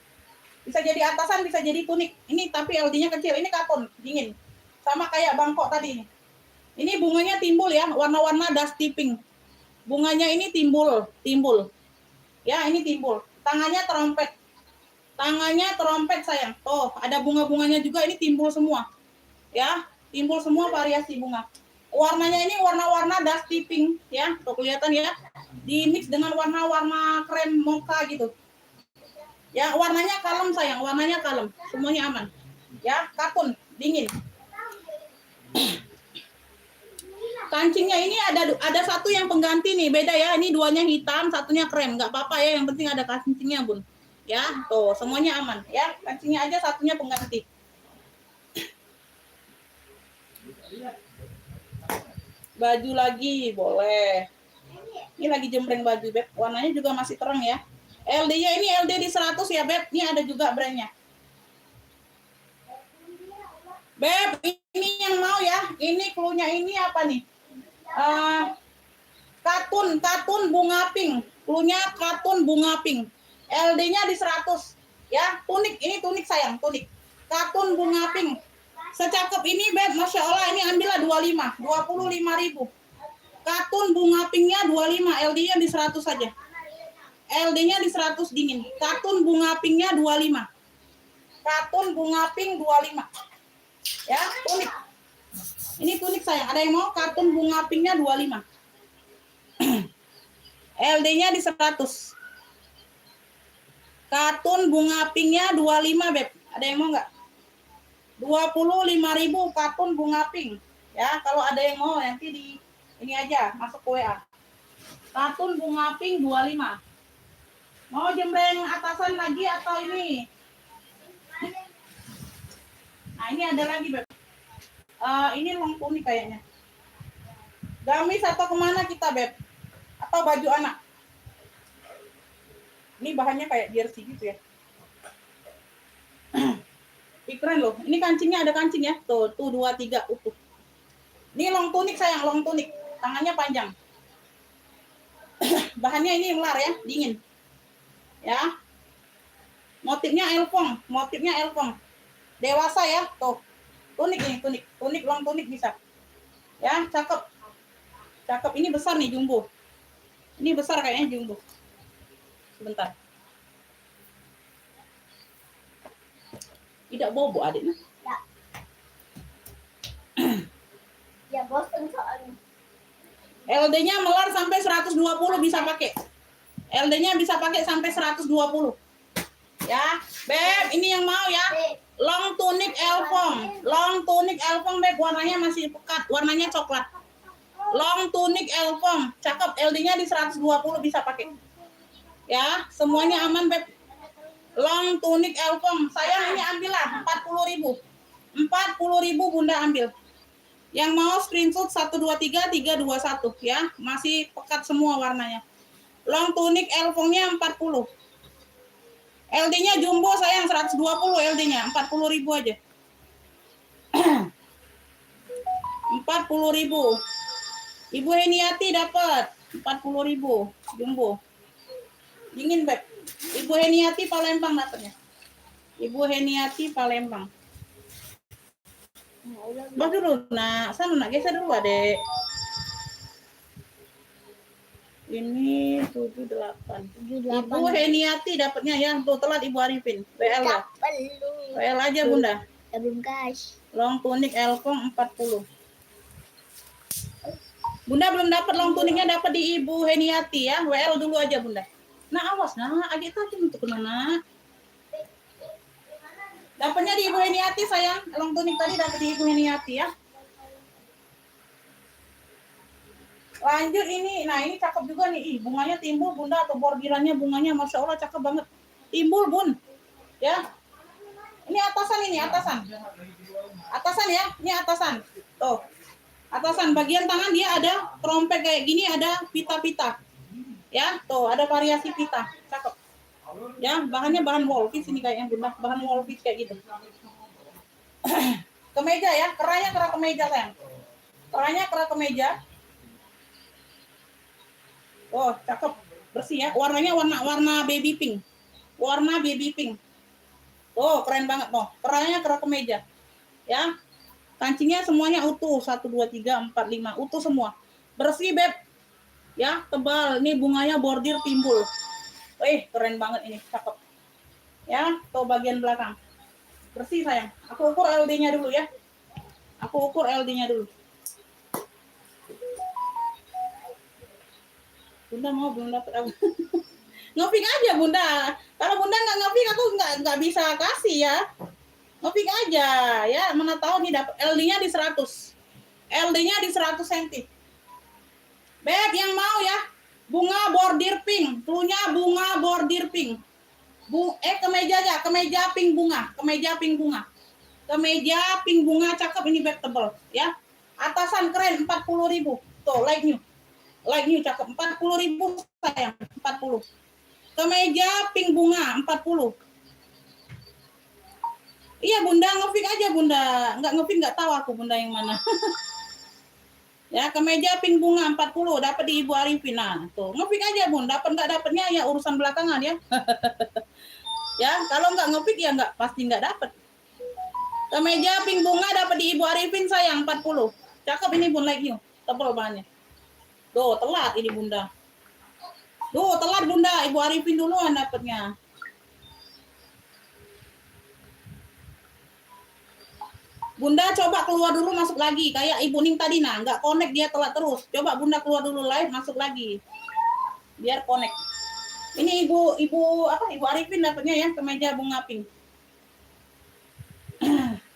Bisa jadi atasan, bisa jadi tunik. Ini tapi LD-nya kecil, ini katon, dingin. Sama kayak bangkok tadi. Ini bunganya timbul ya, warna-warna dusty pink. Bunganya ini timbul. Ya, ini timbul. Tangannya trompet. Tangannya trompet sayang. Oh, ada bunga-bunganya juga, ini timbul semua. Ya, timbul semua variasi bunga. Warnanya ini warna-warna dusty pink ya, tuh kelihatan ya. Di mix dengan warna-warna krem mocha gitu. Ya, warnanya kalem sayang, warnanya kalem. Semuanya aman. Ya, katun, dingin. Kancingnya ini ada satu yang pengganti nih, beda ya. Ini duanya hitam, satunya krem. Nggak apa-apa ya, yang penting ada kancingnya, Bun. Ya, tuh, semuanya aman. Ya, kancingnya aja satunya pengganti. Baju lagi, boleh. Ini lagi jembreng baju, Beb. Warnanya juga masih terang ya. LD-nya ini LD di 100 ya, Beb. Ini ada juga brandnya. Beb, ini yang mau ya. Ini cluenya ini apa nih? Katun bunga pink. Cluenya katun bunga pink. LD-nya di 100. Ya, tunik. Ini tunik sayang, tunik. Katun bunga pink. Secakep ini, Beb. Masya Allah, ini ambillah 25. 25.000. Katun bunga pinknya 25. LD-nya di 100 saja. LD-nya di 100 dingin. Katun bunga pinknya 25. Katun bunga pink 25. Ya, tunik. Ini tunik sayang. Ada yang mau katun bunga pinknya 25. LD-nya di 100. Katun bunga pinknya 25, Beb. Ada yang mau nggak? 25.000 katun bunga pink. Ya, kalau ada yang mau nanti di ini aja, masuk ke WA. Katun bunga pink 25. Mau jembreng atasan lagi atau ini? Nah, ini ada lagi, Beb. Ini long tunik kayaknya. Gamis atau kemana kita, Beb? Atau baju anak? Ini bahannya kayak jersey gitu ya. Keren loh. Ini kancingnya ada kancing ya. Tuh 2, 3 utuh. Ini long tunik sayang, long tunik. Tangannya panjang. Bahannya ini ular ya, dingin. Ya. Motifnya elfong. Dewasa ya, tuh. Tunik ini, tunik long tunik bisa. Ya, cakep. Cakep, ini besar nih jumbo. Ini besar kayaknya jumbo. Sebentar. Tidak bobo adiknya. Ya bosan soalnya. LD-nya melar sampai 120 bisa pakai. LD-nya bisa pakai sampai 120. Ya, Beb, ini yang mau ya. Long tunic elfong. Long tunic elfong, Beb, warnanya masih pekat, warnanya coklat. Long tunic elfong, cakep. LD-nya di 120 bisa pakai. Ya, semuanya aman, Beb. Long tunic elfong. Sayang ini ambillah 40.000. 40.000 Bunda ambil. Yang mau screenshot 123 321 ya, masih pekat semua warnanya. Long tunic elfongnya 40. LD-nya jumbo sayang 120 LD-nya, 40.000 aja. 40.000. Ibu Heniati dapat 40.000 jumbo. Dingin, Beb. Ibu Heniati Palembang dapatnya. Ibu Heniati Palembang. Bah dulu, nak. Sana nak geser dulu, Adek. Ini 78. Ibu Heniati dapatnya ya. Tuh telat Ibu Arifin. WL ya. WL aja Bunda. Belum guys. Long tunic elfong 40. Bunda belum dapat long tunicnya, dapat di Ibu Heniati ya. WL dulu aja Bunda. Nah awas nak, agak tajam untuk kena nak. Dapatnya di Ibu Heniati sayang. Long tunic tadi dapat di Ibu Heniati ya. Lanjut ini, nah ini cakep juga nih. Ih, bunganya timbul Bunda, atau bordirannya bunganya Masya Allah cakep banget. Timbul Bun. Ya. Ini atasan ini, atasan. Atasan ya, ini atasan. Tuh. Atasan bagian tangan dia ada trompet kayak gini, ada pita-pita. Ya, tuh ada variasi pita. Cakep. Ya, bahannya bahan wolfish ini kayaknya Bunda, bahan wolfish kayak gitu. Kemeja ya, kerahnya kerah kemeja sayang. Kerahnya kerah kemeja. Oh, cakep. Bersih ya. Warnanya warna baby pink. Warna baby pink. Oh, keren banget toh. Kerahnya kerah kemeja. Ya. Kancingnya semuanya utuh. 1 2 3 4 5 utuh semua. Bersih, Beb. Ya, tebal. Ini bunganya bordir timbul. Keren banget ini, cakep. Ya, tuh bagian belakang. Bersih sayang. Aku ukur LD-nya dulu ya. Aku ukur LD-nya dulu. Bunda mau belum dapat aku. Ngoping aja Bunda. Kalau Bunda nggak ngoping aku nggak bisa kasih ya. Ngoping aja ya. Mana tahu nih dapat LD-nya di 100. LD-nya di 100 cm. Beb yang mau ya. Bunga bordir pink. Cluenya bunga bordir pink. Kemeja aja. Kemeja pink bunga. Kemeja pink bunga. Kemeja pink bunga cakep ini Beb tebel ya. Atasan keren 40.000. Tuh like new. Like new cakep 40.000 sayang 40. Kemeja pink bunga 40. Iya Bunda ngefik aja Bunda. Enggak ngefik enggak tahu aku Bunda yang mana. Ya kemeja pink bunga 40 dapat di Ibu Arifin. Nah, tuh ngefik aja Bun. Dapat enggak dapatnya ya urusan belakangan ya. Ya kalau enggak ngefik ya enggak pasti enggak dapat. Kemeja pink bunga dapat di Ibu Arifin sayang 40. Cakep ini Bun like you. Tebal bahannya. Tuh, telat ini Bunda. Tuh, telat Bunda. Ibu Arifin duluan dapatnya. Bunda coba keluar dulu masuk lagi. Kayak Ibu Ning tadi nah. Nggak connect dia telat terus. Coba Bunda keluar dulu live masuk lagi. Biar connect. Ini Ibu Arifin dapatnya ya. Kemeja bunga pink.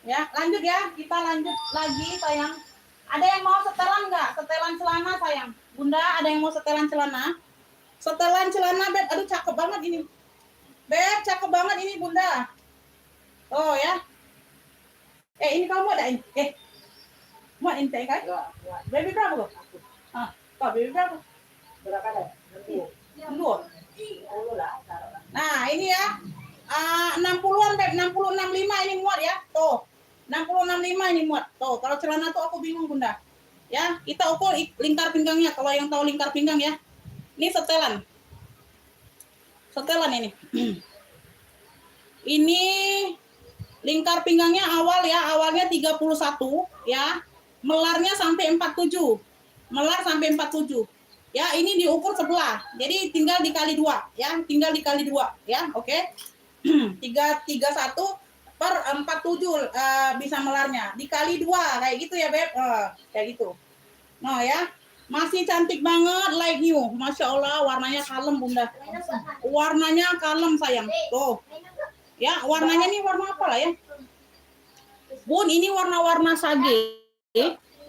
Ya, lanjut ya. Kita lanjut lagi sayang. Ada yang mau setelan nggak? Setelan celana sayang. Bunda, ada yang mau setelan celana? Setelan celana, Beb. Aduh, cakep banget ini. Beb, cakep banget ini, Bunda. Oh, ya. Ini kamu ada ini. Mau ini kan? Baby berapa lo? Kau baby berapa? Berapa deh? 2. Nah, ini ya. 60-an, Beb. 60-65 ini muat ya. Tuh. 60-65 ini muat. Tuh, kalau celana tuh aku bingung, Bunda. Ya, kita ukur lingkar pinggangnya. Kalau yang tahu lingkar pinggang ya. Ini setelan. Setelan ini. Ini lingkar pinggangnya awal ya. Awalnya 31 ya. Melarnya sampai 47. Melar sampai 47. Ya, ini diukur sebelah. Jadi tinggal dikali 2 ya. Tinggal dikali 2 ya. Oke. 31 per 47 bisa melarnya. Dikali 2 kayak gitu ya, Beb. Kayak gitu. Nah, ya. Masih cantik banget, like new. Masya Allah, warnanya kalem, Bunda. Warnanya kalem, sayang. Tuh. Ya, warnanya nih warna apa lah ya? Bun, ini warna-warna sage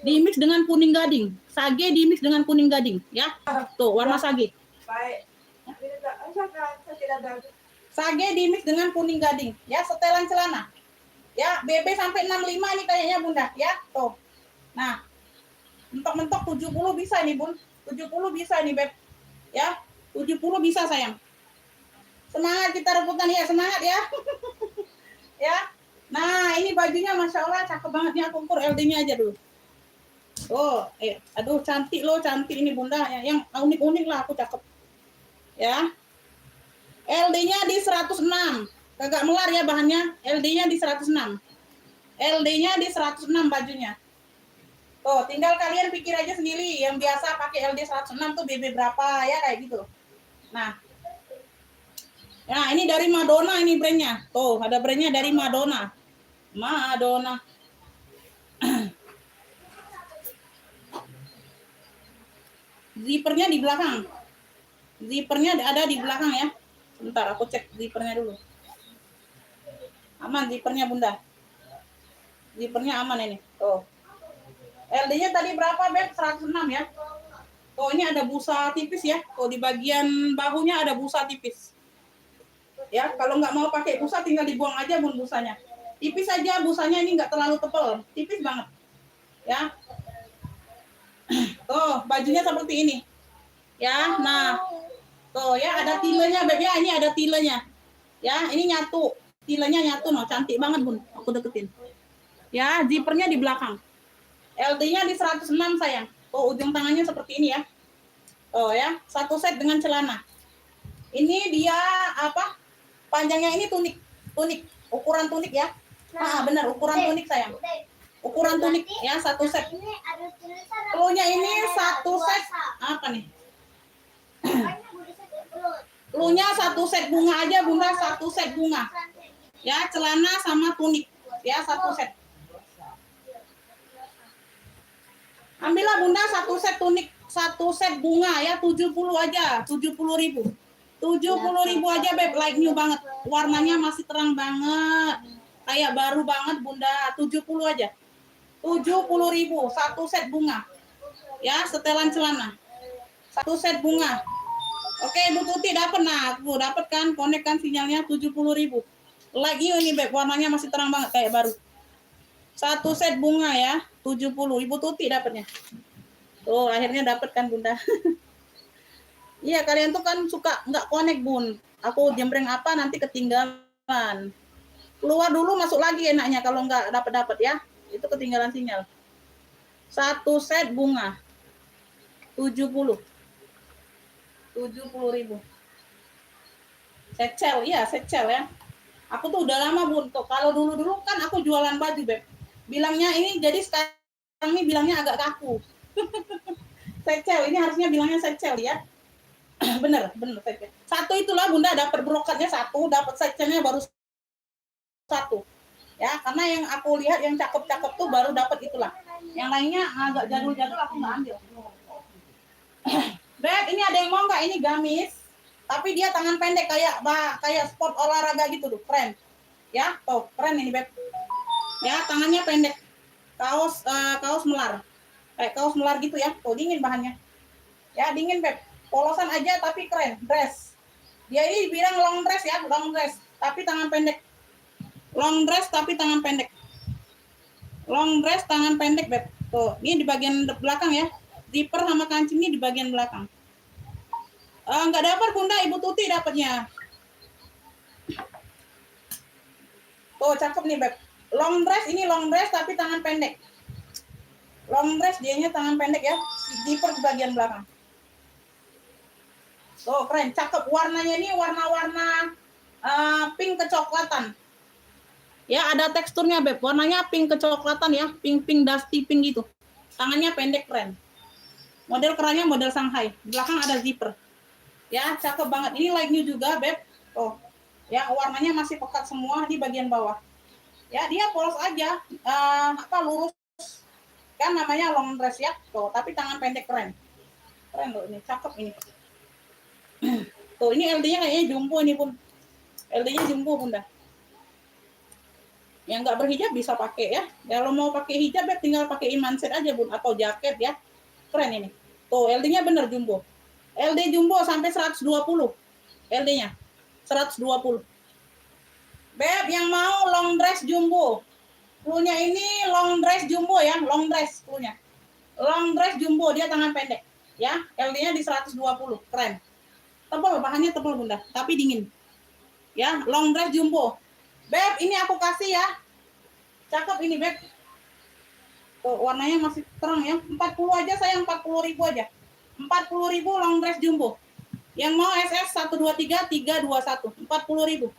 dimix dengan kuning gading. Sage dimix dengan kuning gading, ya. Tuh, warna sage. Baik. Sage dimix dengan kuning gading, ya, setelan celana. Ya, BB sampai 65 nih kayaknya, Bunda, ya. Tuh. Nah, mentok-mentok 70 bisa nih, Bun. 70 bisa nih, Beb. Ya, 70 bisa, sayang. Semangat kita rebutan ya, semangat ya. Ya. Nah, ini bajunya Masya Allah cakep banget nih, aku ukur LD-nya aja dulu. Oh, aduh cantik loh, cantik ini Bunda. Yang unik-unik lah, aku cakep. Ya. LD-nya di 106. Kagak melar ya bahannya. LD-nya di 106. LD-nya di 106 bajunya. Tuh, tinggal kalian pikir aja sendiri. Yang biasa pakai LD 106 tuh BB berapa ya, kayak gitu. Nah, ini dari Madonna ini brandnya. Tuh, ada brandnya dari Madonna. Madonna. Zippernya di belakang. Zippernya ada di belakang ya. Bentar, aku cek zippernya dulu. Aman zippernya, Bunda. Zippernya aman ini. Tuh. LD-nya tadi berapa, Beb? 106 ya. Oh, ini ada busa tipis ya. Oh, di bagian bahunya ada busa tipis. Ya, kalau nggak mau pakai busa tinggal dibuang aja, Bun, busanya. Tipis aja busanya, ini nggak terlalu tebal. Tipis banget. Ya. Tuh, bajunya seperti ini. Ya, nah. Tuh, ya, ada tilenya, Beb, ya. Ini ada tilenya. Ya, ini nyatu. Tilenya nyatu, no. Cantik banget, Bun. Aku deketin. Ya, zippernya di belakang. LD-nya di 106, sayang. Oh, ujung tangannya seperti ini ya. Oh ya, satu set dengan celana. Ini dia apa? Panjangnya ini tunik. Ukuran tunik ya. Benar, ukuran tunik, sayang. Ukuran tunik ya, satu set. Cluenya ini satu set apa nih? Cluenya satu set bunga aja, Bunda, satu set bunga. Ya, celana sama tunik. Ya, satu set. Ambillah Bunda satu set tunik, satu set bunga ya, 70 aja, 70.000. 70.000 aja, Beb, like new banget. Warnanya masih terang banget. Kayak baru banget, Bunda. 70 aja. 70.000, satu set bunga. Ya, setelan celana. Satu set bunga. Oke, Bu Tuti dapat. Nah, aku dapat kan, connect kan sinyalnya 70.000. Like new ini, Beb, warnanya masih terang banget kayak baru. Satu set bunga ya, 70. Ibu Tuti dapatnya. Tuh, akhirnya dapat kan, Bunda. Iya, kalian tuh kan suka nggak connect, Bun. Aku jembreng apa nanti ketinggalan. Keluar dulu, masuk lagi enaknya kalau nggak dapat ya. Itu ketinggalan sinyal. Satu set bunga. 70. 70.000. Secel, iya, secel ya. Aku tuh udah lama, Bun. Tuh, kalau dulu-dulu kan aku jualan baju, Beb. Bilangnya ini, jadi sekarang ini bilangnya agak kaku. Secel, ini harusnya bilangnya secel ya. bener secel. Satu itulah Bunda, dapat brokatnya satu, dapat secelnya baru satu. Ya, karena yang aku lihat yang cakep-cakep tuh baru dapat itulah. Yang lainnya agak jadul-jadul aku nggak ambil. Beb, ini ada yang mau nggak? Ini gamis, tapi dia tangan pendek kayak sport olahraga gitu tuh, keren. Ya, tuh keren ini, Beb. Ya, tangannya pendek. Kaos melar. Kayak kaos melar gitu ya. Tuh, dingin bahannya. Ya, dingin, Beb. Polosan aja tapi keren. Dress. Dia ini bilang long dress ya, long dress. Tapi tangan pendek. Long dress tapi tangan pendek. Long dress tangan pendek, Beb. Tuh, ini di bagian belakang ya. Zipper sama kancingnya di bagian belakang. Nggak dapat, Bunda. Ibu Tuti dapatnya. Tuh, cakep nih, Beb. Long dress, ini long dress tapi tangan pendek. Long dress dianya tangan pendek ya. Zipper di bagian belakang. Tuh, keren, cakep. Warnanya ini warna-warna pink kecoklatan. Ya, ada teksturnya, Beb. Warnanya pink kecoklatan ya. Pink dusty pink gitu. Tangannya pendek, keren. Model kerannya model Shanghai. Di belakang ada zipper. Ya, cakep banget. Ini like new juga, Beb. Tuh. Ya, warnanya masih pekat semua di bagian bawah. Ya, dia polos aja. Lurus. Kan namanya long dress ya. Tuh, tapi tangan pendek keren. Keren loh ini, cakep ini. Tuh, ini LD-nya kayaknya jumbo ini, Bun. LD-nya jumbo, Bunda. Yang nggak berhijab bisa pakai ya. Kalau mau pakai hijab ya tinggal pakai manset aja, Bun, atau jaket ya. Keren ini. Tuh, LD-nya bener jumbo. LD jumbo sampai 120. LD-nya 120. Beb, yang mau long dress jumbo. Cluenya ini long dress jumbo ya, long dress cluenya. Long dress jumbo, dia tangan pendek. Ya, LD-nya di 120. Keren. Tebal, bahannya tebal, Bunda, tapi dingin. Ya, long dress jumbo. Beb, ini aku kasih ya. Cakep ini, Beb. Tuh, warnanya masih terang ya. 40 aja sayang, 40.000 aja. 40.000 long dress jumbo. Yang mau SS 123 321, 40.000.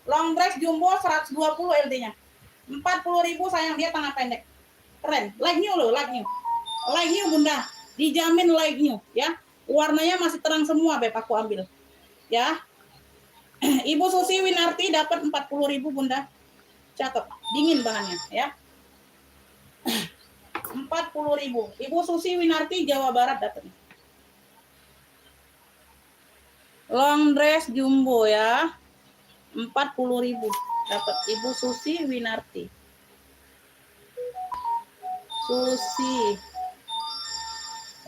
Long dress jumbo 120 LD-nya. 40.000 sayang, dia tangan pendek. Keren. Like new loh, like new. Like new, Bunda. Dijamin like new ya. Warnanya masih terang semua, Beb, aku ambil. Ya. Ibu Susi Winarti dapat 40.000, Bunda. Cakep. Dingin bahannya ya. 40.000. Ibu Susi Winarti Jawa Barat dapat. Long dress jumbo ya. 40.000 dapat Ibu Susi Winarti. Susi.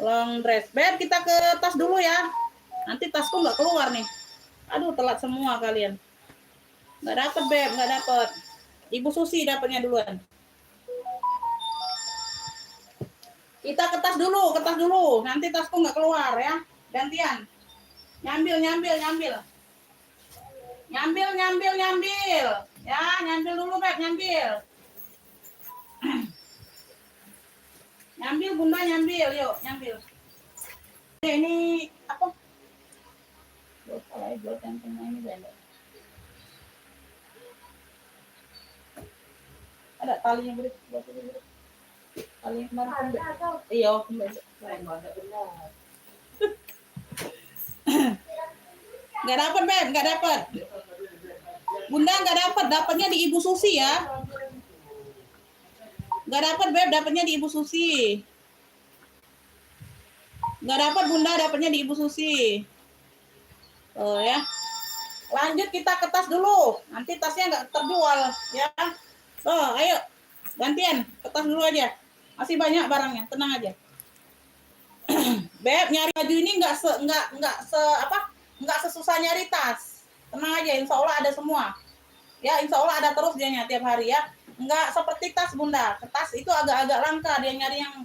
Long dress. Beb, kita ke tas dulu ya. Nanti tasku nggak keluar nih. Aduh, telat semua kalian. Nggak dapet, Beb, nggak dapet. Ibu Susi dapatnya duluan. Kita ke tas dulu. Nanti tasku nggak keluar ya. Gantian. Nyambil. Ya, nyambil dulu, Beb, nyambil. Nyambil, Bunda, nyambil. Yuk, nyambil. Ini apa? Buat yang tengah ini benda. Ada talinya berit, buat itu berit. Tali kemarin. Iya, kembali. Nggak dapat, Beb, nggak dapat. Bunda nggak dapat, dapatnya di Ibu Susi ya. Nggak dapat, Beb, dapatnya di Ibu Susi. Nggak dapat, Bunda, dapatnya di Ibu Susi. Oh ya. Lanjut kita ke tas dulu. Nanti tasnya nggak terjual ya. Oh, ayo. Gantian, ke tas dulu aja. Masih banyak barangnya, tenang aja. Beb, nyari baju ini nggak sesusah nyari tas. Tenang aja, insya Allah ada semua. Ya, insya Allah ada terus dia tiap hari ya. Nggak seperti tas, Bunda. Tas itu agak-agak langka dia nyari yang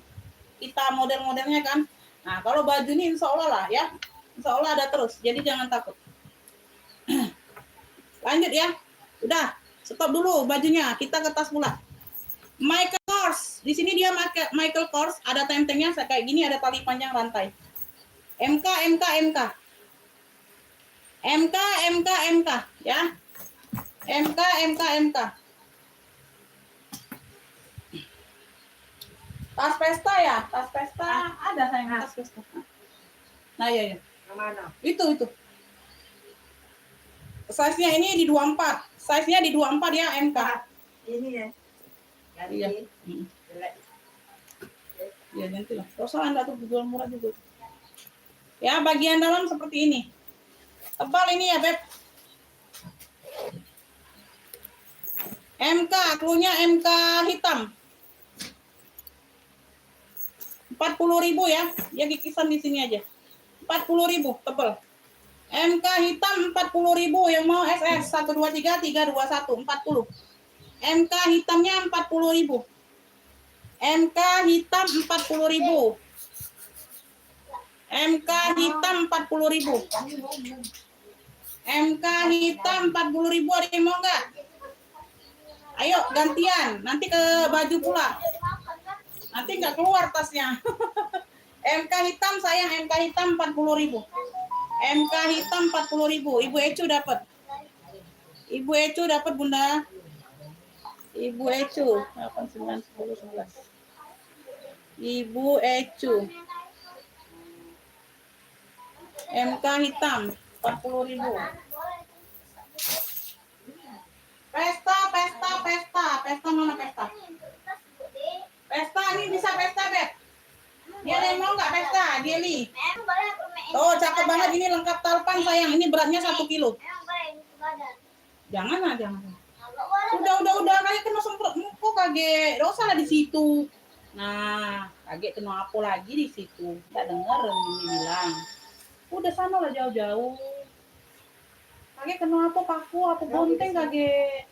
kita model-modelnya kan. Nah, kalau baju ini insya Allah lah ya. Insya Allah ada terus, jadi jangan takut. Lanjut ya. Udah, stop dulu bajunya. Kita ke tas pula. Michael Kors. Di sini dia Michael Kors, ada tentengnya kayak gini, ada tali panjang rantai. MK ya. MK. Tas pesta ya? Tas pesta ada sayang, tas pesta. Nah, ya. Mana? Itu. Size-nya ini di 24. Size-nya di 24 ya, MK. Ini ya. Iya. Iya, nanti lah. Rosa Anda tuh jual murah juga. Ya, bagian dalam seperti ini. Tebal ini ya, Beb. MK, cluenya MK hitam. 40.000 ya. Dia kikisan di sini aja. 40.000 tebal. MK hitam 40.000, yang mau SS 123 321 40. MK hitamnya 40.000. MK hitam 40.000. MK hitam 40.000. MK hitam 40.000, ada yang mau nggak? Ayo gantian, nanti ke baju pula. Nanti nggak keluar tasnya. MK hitam sayang, MK hitam 40.000. MK hitam 40.000. Ibu Ecu dapat. Ibu Ecu dapat, Bunda. Ibu Ecu 8 9 10 11. Ibu Ecu. MK hitam 40.000. Pesta pesta. Pesta mana pesta? Tas gede. Pesta, ini bisa pesta, Beb. Dia ada yang mau nggak pesta, Jelly? Emang boleh aku main? Oh, cakep banget. Ini lengkap talpan, sayang. Ini beratnya 1 kilo. Emang boleh ini ke badan? Jangan lah, jangan. Nggak boleh. Udah. Kayak kena semprot muka, kaget. Dosa lah di situ. Nah, kaget kena apa lagi di situ. Nggak denger, ini bilang. Udah sana lah jauh-jauh. Kaget kena apa, paku, apa bonteng, kaget.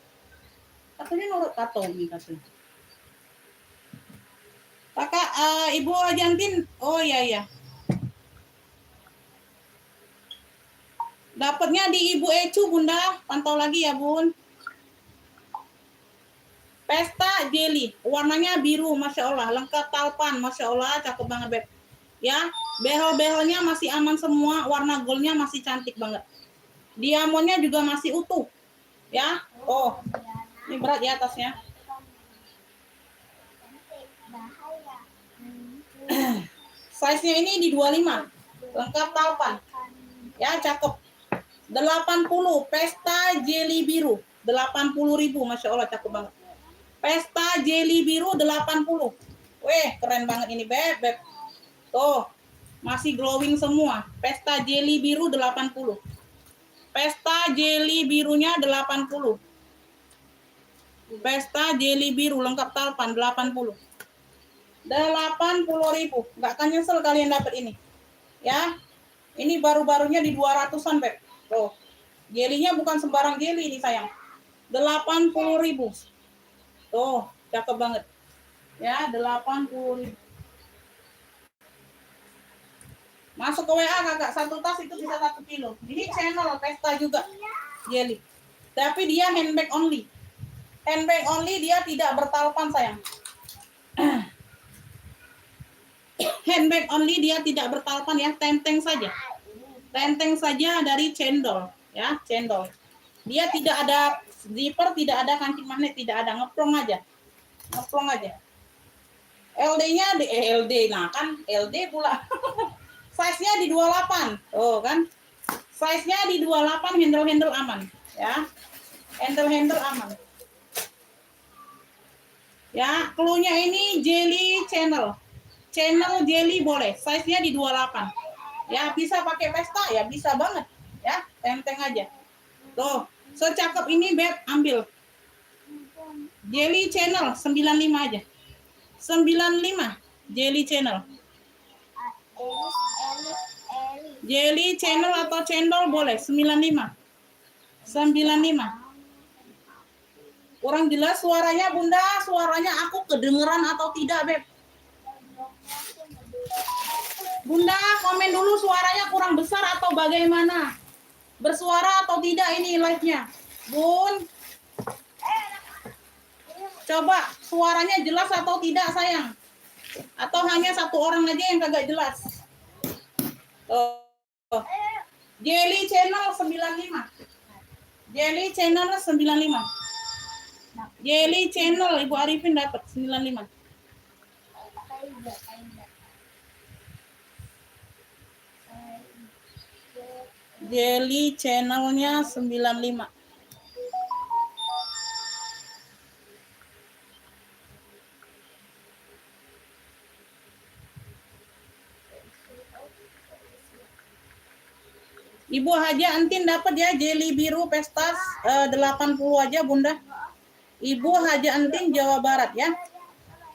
Katanya nurut kata Umi, katanya. Kakak, Ibu Jantin, oh iya. Dapatnya di Ibu Ecu, Bunda. Pantau lagi ya, Bun. Pesta Jelly, warnanya biru, Masya Allah. Lengkap talpan, Masya Allah, cakep banget, Beb. Ya, behel-behelnya masih aman semua, warna goldnya masih cantik banget. Diamondnya juga masih utuh. Ya, oh, ini berat ya tasnya. Size-nya ini di 25. Lengkap talpan. Ya, cakep. 80 Pesta Jelly biru. 80.000, Masya Allah, cakep banget. Pesta Jelly biru 80. Weh, keren banget ini, Beb. Tuh, masih glowing semua. Pesta Jelly biru 80. Pesta Jelly birunya 80. Pesta Jelly biru lengkap talpan 80. 80.000. Nggak akan nyesel kalian dapat ini. Ya. Ini baru-barunya di 200-an, Beb. Tuh. Jelinya bukan sembarang jeli ini, sayang. 80.000. Tuh, cakep banget. Ya, 80.000. Masuk ke WA, Kakak. Satu tas itu bisa 1 kilo. Ini channel pesta juga. Jeli. Tapi dia handbag only. Handbag only, dia tidak bertalpan, sayang. Handbag only, dia tidak bertalpan ya, tenteng saja. Tenteng saja dari cendol, ya, cendol. Dia tidak ada zipper, tidak ada kancing magnet, tidak ada, ngeplong aja. LD-nya di LD, nah kan LD pula. Size-nya di 28. Oh kan. Size-nya di 28, handle aman, ya. Handle aman. Ya, clue-nya ini jelly channel. Channel jelly boleh, size-nya di 28. Ya, bisa pakai pesta ya, bisa banget. Ya, tenteng aja. Tuh, secakep ini, Beb, ambil. Jelly channel 95 aja. 95 jelly channel. Jelly channel atau cendol boleh 95. 95. Kurang jelas suaranya, Bunda. Suaranya aku kedengeran atau tidak, Beb? Bunda, komen dulu suaranya kurang besar atau bagaimana? Bersuara atau tidak ini live-nya? Bun. Coba suaranya jelas atau tidak, sayang? Atau hanya satu orang aja yang kagak jelas? Jelly channel 95. Jelly channel 95. Jelly channel Ibu Arifin dapat 95. Jelly channelnya 95. Ibu Haja Antin dapat ya jelly biru pestas 80 aja, Bunda. Ibu Haja Antin Jawa Barat ya.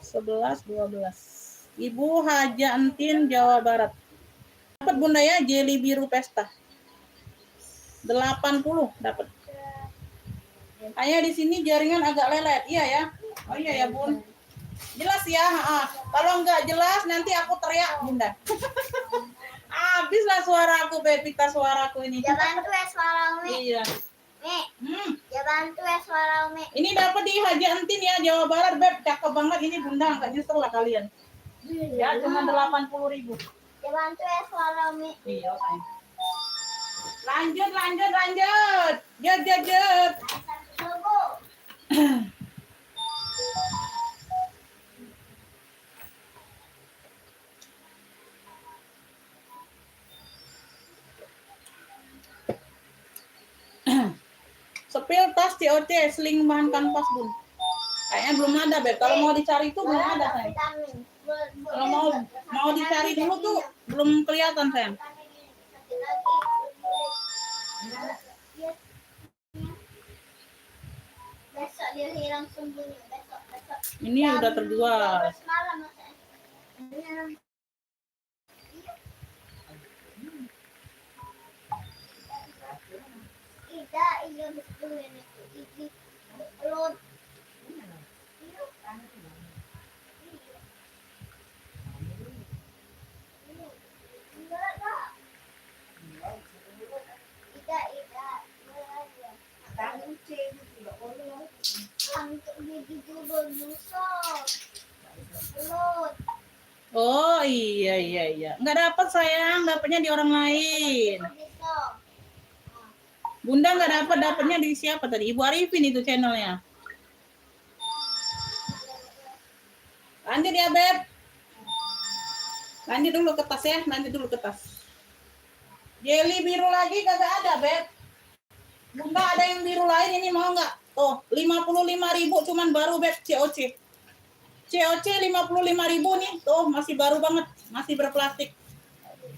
11 12. Ibu Haja Antin Jawa Barat. Dapat, Bunda ya, jelly biru pesta. 80 dapat. Hanya di sini jaringan agak lelet. Iya ya. Oh iya ya, Bun. Jelas ya, kalau nggak jelas nanti aku teriak, Bunda. Habislah suara aku, Pepita, suaraku ini. Ya bantu ya suara Umi. Iya. Umi. Ya bantu ya suara Umi. Ini dapat di Haji Antin ya, Jawa Barat, Beb. Cakep banget ini, Bunda. Nggak nyesel lah kalian. Ya, cuma 80.000. Ya bantu ya suara Umi. Iya, sayang. Lanjut. Jut. Tunggu. Sepil tas COC, seling bahan kanvas, Bun. Kayaknya belum ada, Beb. Kalau mau dicari itu belum ada, sayang. Vitamin. Kalau mau dicari dulu tuh belum kelihatan, sayang. Satu lagi. Besok dia hilang sembunyi. Besok. Ini udah terjual. Semalam maksudnya. Iya betul ini. Perut. Untuk gigi juga busuk. Perut. Oh iya. Nggak dapat, sayang. Dapatnya di orang lain. Besok. Bunda nggak dapatnya di siapa tadi? Ibu Arifin itu channelnya. Lanjut ya, Beb. Lanjut dulu ke tas ya. Lanjut dulu ke tas. Jelly biru lagi kagak ada, Beb. Bunda ada yang biru lain, ini mau nggak? Oh, 55.000 cuman baru, Beb. COC 55.000 nih. Tuh, masih baru banget. Masih berplastik.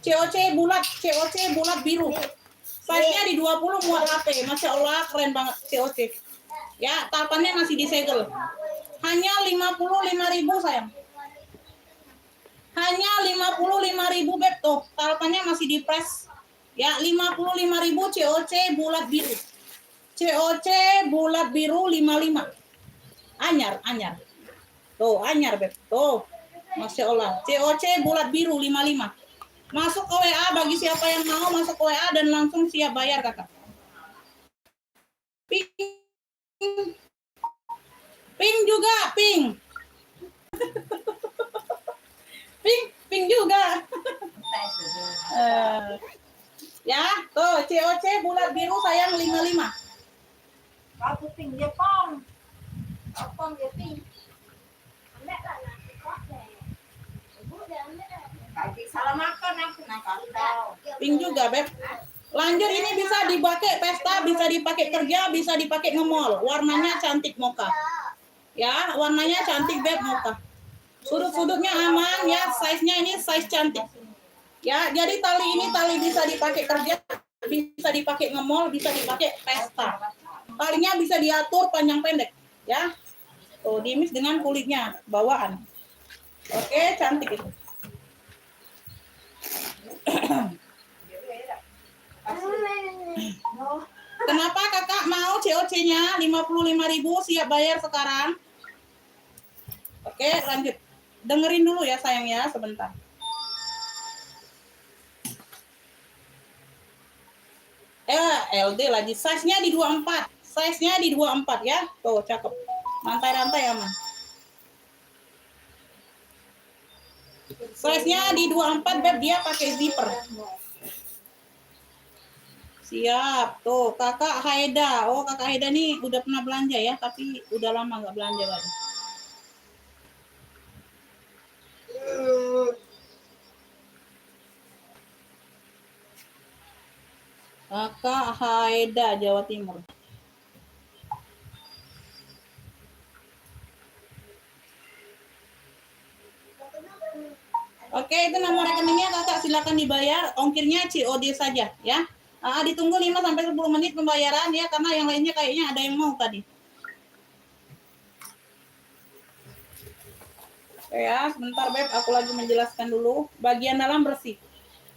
COC bulat biru. Size-nya di 20 muat HP. Masya Allah, keren banget COC. Ya, tapannya masih disegel. Hanya 55.000, sayang. Hanya 55.000, Beb. Tuh, tapannya masih di press. Ya, 55.000 COC bulat biru. COC bulat biru 55. Anyar. Tuh, anyar, Beb. Tuh. Masya Allah. COC bulat biru 55. Masuk ke WA bagi siapa yang mau masuk ke WA dan langsung siap bayar, Kakak. Pink juga, pink. pink juga. Ya, tuh COC bulat biru sayang 55. Aku ping dia pom. Pom dia ping. Ambil lah nasi kotak. Ibu dah ambil lah. Tadi salah makan aku nak tahu. Pink juga, Beb. Lanjut, ini bisa dipakai pesta, bisa dipakai kerja, bisa dipakai nge-mall. Warnanya cantik mocha. Ya, warnanya cantik, Beb, mocha. Sudut-sudutnya aman ya, size-nya ini size cantik. Ya, jadi tali ini tali bisa dipakai kerja, bisa dipakai nge-mall, bisa dipakai pesta. Talinya bisa diatur panjang pendek, ya. Tuh, dimis dengan kulitnya bawaan. Oke, cantik itu. Kenapa Kakak mau COC-nya 55.000 siap bayar sekarang? Oke, lanjut. Dengerin dulu ya sayang ya, sebentar. LD lagi. Size-nya di 24. Size-nya di 24 ya. Tuh, cakep. Rantai-rantai aman. Size-nya di 24, Beb, dia pakai zipper. Siap. Tuh, Kakak Haida. Oh, Kakak Haida nih udah pernah belanja ya, tapi udah lama nggak belanja lagi. Kakak Haida, Jawa Timur. Oke, itu nomor rekeningnya Kakak, silakan dibayar. Ongkirnya COD saja ya. Ditunggu 5-10 menit pembayaran ya, karena yang lainnya kayaknya ada yang mau tadi. Oke ya, sebentar Beb, aku lagi menjelaskan dulu. Bagian dalam bersih.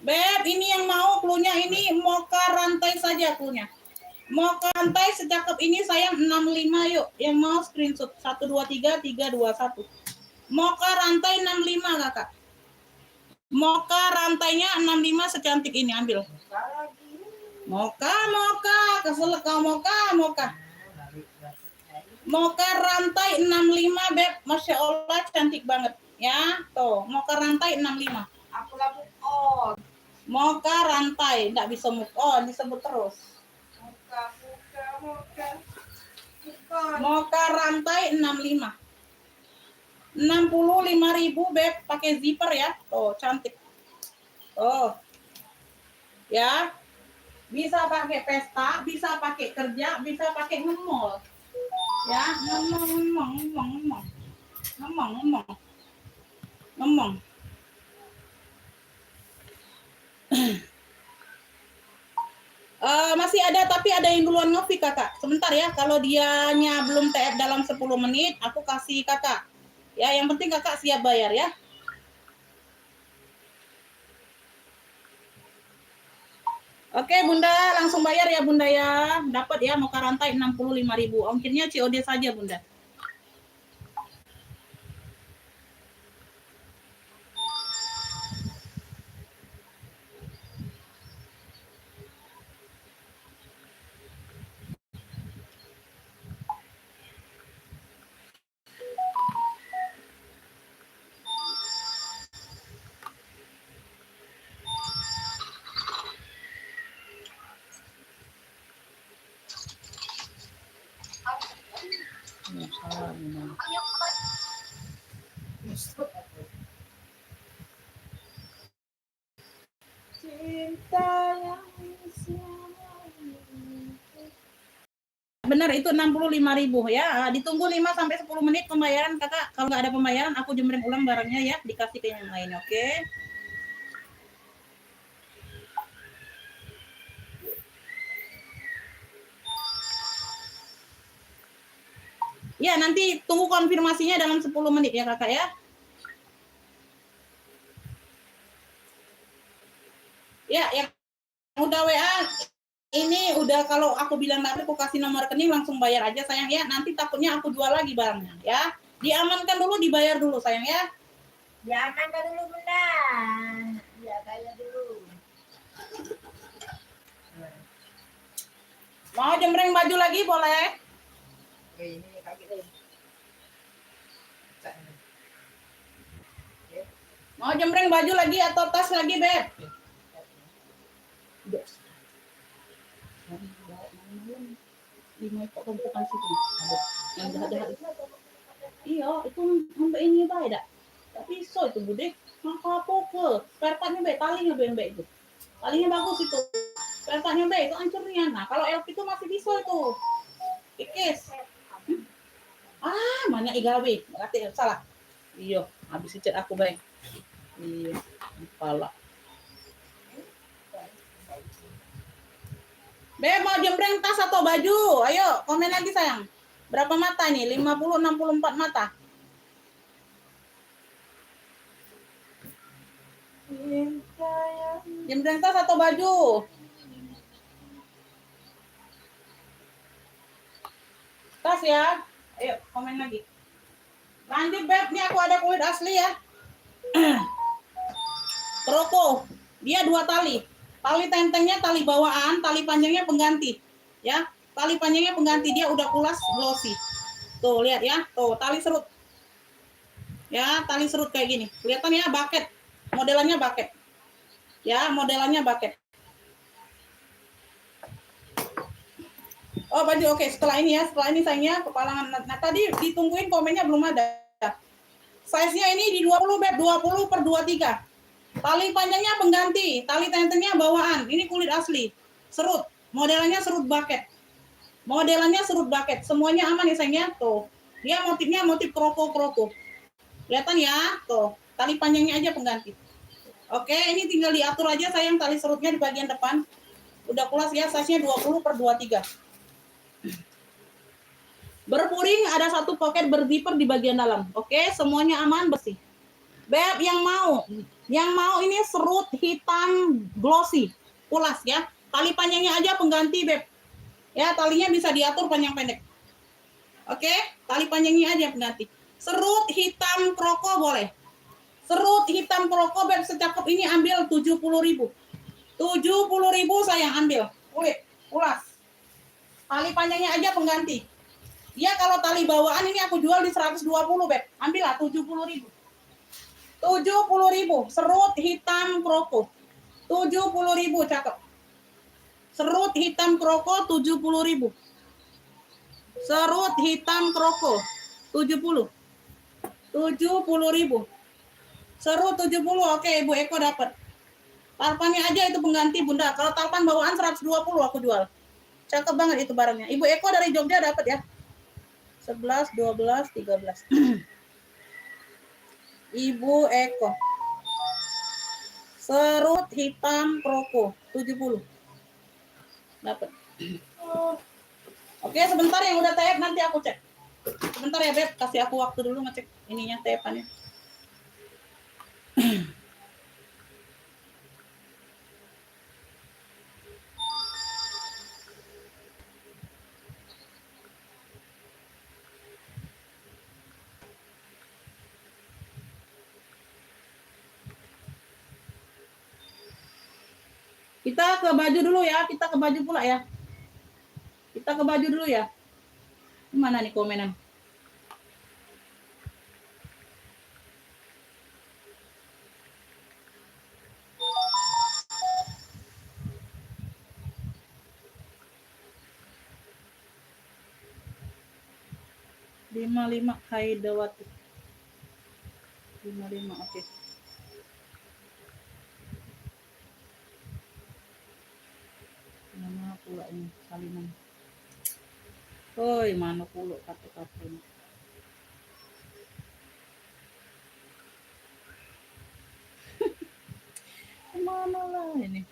Beb, ini yang mau cluenya ini mocha rantai saja cluenya. Mocha rantai secakep ini sayang 65 yuk. Yang mau screenshot 123321. Mocha rantai 65 Kakak. Mocha rantainya 65 secantik ini, ambil. Mocha, keselak kau mocha. Mocha rantai 65 Beb, Masya Allah cantik banget ya. Tuh, mocha rantai 65. Aku lalu on. Mocha rantai, enggak bisa move on, disebut terus. Mocha rantai 65. 65.000 Beb, pakai zipper ya. Tuh, cantik. Oh. Ya. Bisa pakai pesta, bisa pakai kerja, bisa pakai nge-mall. Ya, ngomong. Masih ada, tapi ada yang duluan ngopi kakak. Sebentar ya, kalau dianya belum TF dalam 10 menit, aku kasih kakak. Ya, yang penting kakak siap bayar ya. Oke Bunda, langsung bayar ya Bunda ya. Dapat ya muka rantai 65.000. Ongkirnya COD saja Bunda. Benar itu 65.000 ya. Ditunggu 5 sampai 10 menit pembayaran kakak. Kalau nggak ada pembayaran aku jembreng ulang barangnya ya, dikasih ke yang lain, oke? Ya, nanti tunggu konfirmasinya dalam 10 menit ya kakak ya. Ya, yang udah WA ini udah, kalau aku bilang nanti aku kasih nomor rekening langsung bayar aja sayang ya. Nanti takutnya aku jual lagi barangnya ya. Diamankan dulu, dibayar dulu sayang ya. Diamankan dulu Bunda. Ya, bayar dulu. Mau jembreng baju lagi boleh? Ini kaki deh. Mau jembreng baju lagi atau tas lagi, Beb? Lima kok tumpukan situ. Yang jahat-jahat itu. Iya, itu sampai ini baik dak. Tapi so itu bude. Maka apa ke? Perpatnya baik, talinya baik itu. Talinya bagus itu. Perpatnya baik itu ancurnya. Nah, kalau elf itu masih bisa itu. Ikis. Mana igawe? Berarti salah. Iya, habis chat aku baik. Iya, kepala. Beb, mau jembreng tas atau baju? Ayo, komen lagi sayang. Berapa mata nih? 50, 64 mata. Jembreng tas atau baju? Tas ya. Ayo, komen lagi. Lanjut, Beb. Nih aku ada kulit asli ya. Kroko. Dia 2 tali. Tali tentengnya tali bawaan, tali panjangnya pengganti. Ya, tali panjangnya pengganti, dia udah kulas glossy. Tuh, lihat ya. Tuh, tali serut. Ya, tali serut kayak gini. Kelihatan ya, bucket. Modelannya bucket. Ya, modelannya bucket. Oh, baju oke. Setelah ini ya, setelah ini sayangnya kepalangan. Nah, tadi ditungguin komennya belum ada. Size-nya ini di 20, Beb. 20 per 23. Tali panjangnya pengganti, tali tentengnya bawaan. Ini kulit asli, serut. Modelannya serut bucket. Modelannya serut bucket. Semuanya aman ya sayangnya. Tuh, dia motifnya motif kroko-kroko. Kelihatan ya, tuh. Tali panjangnya aja pengganti. Oke, ini tinggal diatur aja sayang tali serutnya di bagian depan. Udah kelas ya, size-nya 20 per 23. Berpuring, ada 1 pocket berzipper di bagian dalam. Oke, semuanya aman, bersih. Beb, yang mau ini serut hitam glossy, pulas ya. Tali panjangnya aja pengganti, Beb. Ya, talinya bisa diatur panjang pendek. Oke, tali panjangnya aja pengganti. Serut hitam kroko boleh. Serut hitam kroko, Beb, secakep ini ambil 70.000. 70.000 sayang ambil. Kulit, pulas. Tali panjangnya aja pengganti. Ya, kalau tali bawaan ini aku jual di 120, Beb. Ambillah 70.000. 70.000, serut hitam kroko. 70.000 cakep. Serut hitam kroko 70.000. Serut hitam kroko 70. 70.000. Serut 70. Oke, Ibu Eko dapat. Tarpannya aja itu pengganti, Bunda. Kalau tarpan bawaan 120 aku jual. Cakep banget itu barangnya. Ibu Eko dari Jogja dapat ya. 11, 12, 13. Ibu Eko. Serut hitam kroko 70. Dapat. Oke, sebentar yang udah tayap nanti aku cek. Sebentar ya, Beb. Kasih aku waktu dulu ngecek ininya tayapannya. Kita ke baju dulu ya. Kita ke baju pula ya. Kita ke baju dulu ya. Mana nih komenan? Lima Haidawati. 55, oke. Mana pula ini salinan? Oi, mana pula kartu-kartu ini? Mana lah ini?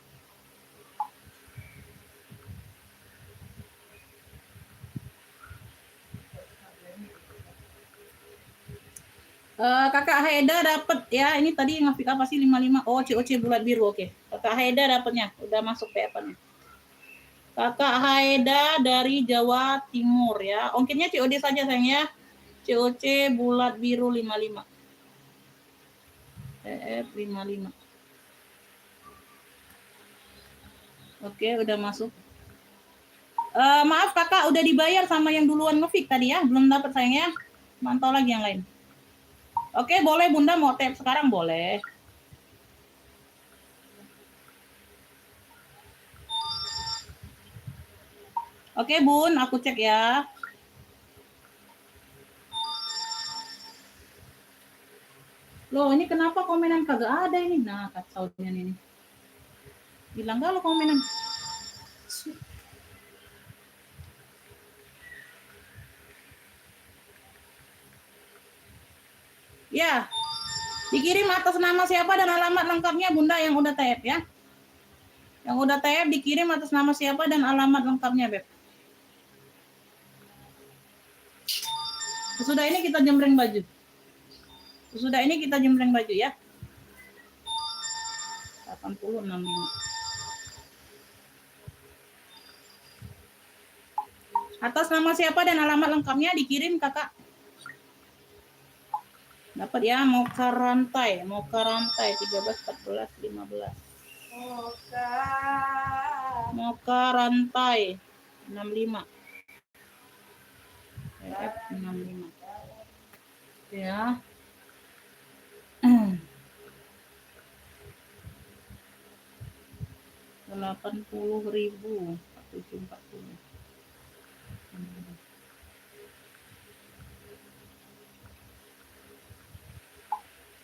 Kakak Haida dapat ya. Ini tadi ngapik apa sih 55? Oh, COC bulat biru. Oke. Kakak Haida dapatnya. Udah masuk PF-nya. Kakak Haida dari Jawa Timur ya. Ongkirnya COD saja sayang ya. COC bulat biru 55. PF 55. Oke, udah masuk. Maaf kakak, udah dibayar sama yang duluan ngefik tadi ya. Belum dapat sayang ya. Mantau lagi yang lain. Oke, boleh Bunda mau tap sekarang boleh. Oke Bun, aku cek ya. Loh, ini kenapa komenan kagak ada ini? Nah, kacaunya ini. Bilang gak lo komenan? Ya, dikirim atas nama siapa dan alamat lengkapnya Bunda yang udah tap ya. Yang udah tap dikirim atas nama siapa dan alamat lengkapnya Beb. Sesudah ini kita jembreng baju. Sesudah ini kita jembreng baju ya. 8065. Atas nama siapa dan alamat lengkapnya dikirim kakak. Dapat ya, mau ke rantai 13, 14, 15. Mau ke rantai 65. PF 65. Ya. 80.000 740.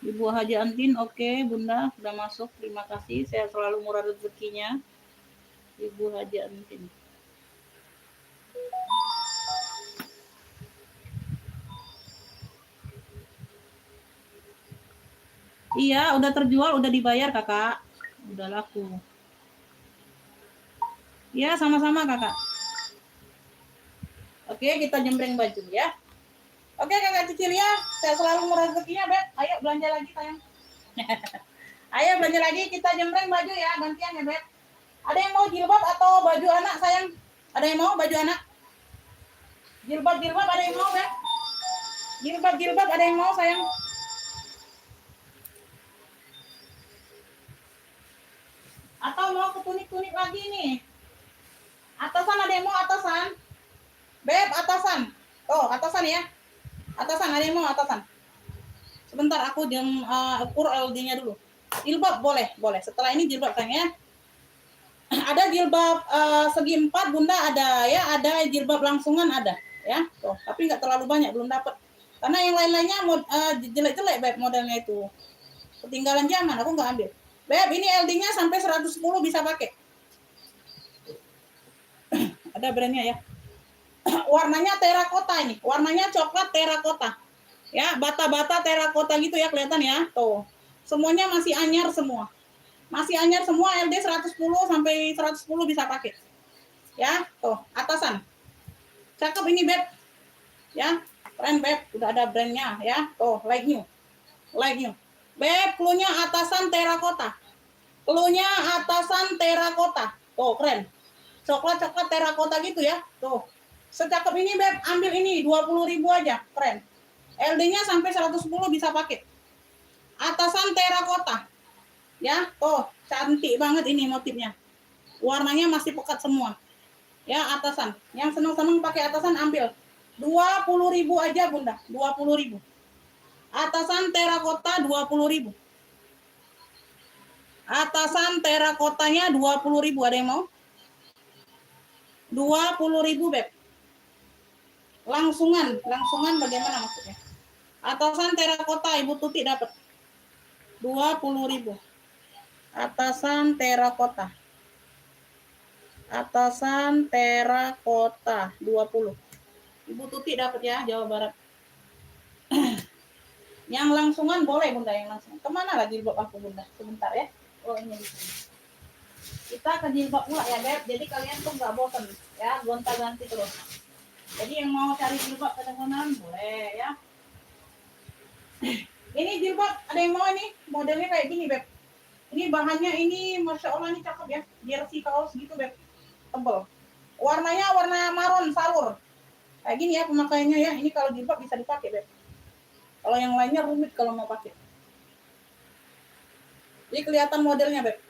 Ibu Haji Antin, oke Bunda, sudah masuk. Terima kasih, saya selalu murah rezekinya. Ibu Haji Antin. Iya, udah terjual, udah dibayar kakak. Udah laku. Iya, sama-sama kakak. Oke, kita jembreng baju ya. Oke kakak Cicil ya, saya selalu murah rezekinya Beb. Ayo belanja lagi sayang. Ayo belanja lagi, kita jembreng baju ya, gantian ya Beb. Ada yang mau jilbab atau baju anak sayang? Ada yang mau baju anak? Jilbab ada yang mau Beb? Jilbab ada yang mau sayang? Atau mau ke tunik-tunik lagi nih? Atasan ada yang mau atasan? Beb atasan. Oh atasan ya. Atasan ada yang mau atasan. Sebentar aku ukur LD-nya dulu. Jilbab boleh. Setelah ini jilbab sayang ya. Ada jilbab segi 4 Bunda ada ya, ada jilbab langsungan ada ya. Tuh, tapi nggak terlalu banyak belum dapat. Karena yang lain-lainnya jelek-jelek Beb modelnya itu. Ketinggalan zaman aku nggak ambil. Beb ini LD-nya sampai 110 bisa pakai. Ada brandnya ya. warnanya terakota ini. Warnanya coklat terakota. Ya, bata-bata terakota gitu ya kelihatan ya. Tuh. Semuanya masih anyar semua. Masih anyar semua, LD 110 sampai 110 bisa pakai. Ya, tuh, atasan. Cakep ini, Beb. Ya, keren, Beb. Udah ada brandnya ya. Tuh, like new. Like new. Beb, cluenya atasan terakota. Cluenya atasan terakota. Tuh, keren. Coklat-coklat terakota gitu ya. Tuh. Secakep ini, Beb, ambil ini 20.000 aja. Keren. LD-nya sampai 110 bisa pakai. Atasan terakota. Ya, tuh, cantik banget ini motifnya. Warnanya masih pekat semua. Ya, atasan. Yang seneng-seneng pakai atasan ambil. 20.000 aja, Bunda. 20.000. Atasan terakota 20.000. Atasan terakotanya 20.000. Ada yang mau? 20.000, Beb. Langsungan bagaimana maksudnya? Atasan terakota Ibu Tuti dapat 20.000. Atasan terakota. Atasan terakota 20. Ibu Tuti dapat ya, Jawa Barat. Yang langsungan boleh, Bunda, yang langsung. Kemana lagi jilbab aku, Bunda? Sebentar ya. Oh, ini di sini. Kita ke jilbab pula ya, Beb. Jadi kalian tuh nggak bosan ya, gonta-ganti terus. Jadi yang mau cari jilbab kadang-kadang boleh ya. Ini jilbab ada yang mau ini? Modelnya kayak gini, Beb. Ini bahannya ini Masya Allah ini cakep ya. Jersey kaos gitu, Beb. Tebel. Warnanya warna maron salur. Kayak gini ya pemakaiannya ya. Ini kalau jilbab bisa dipakai, Beb. Kalau yang lainnya rumit kalau mau pakai. Jadi kelihatan modelnya, Beb.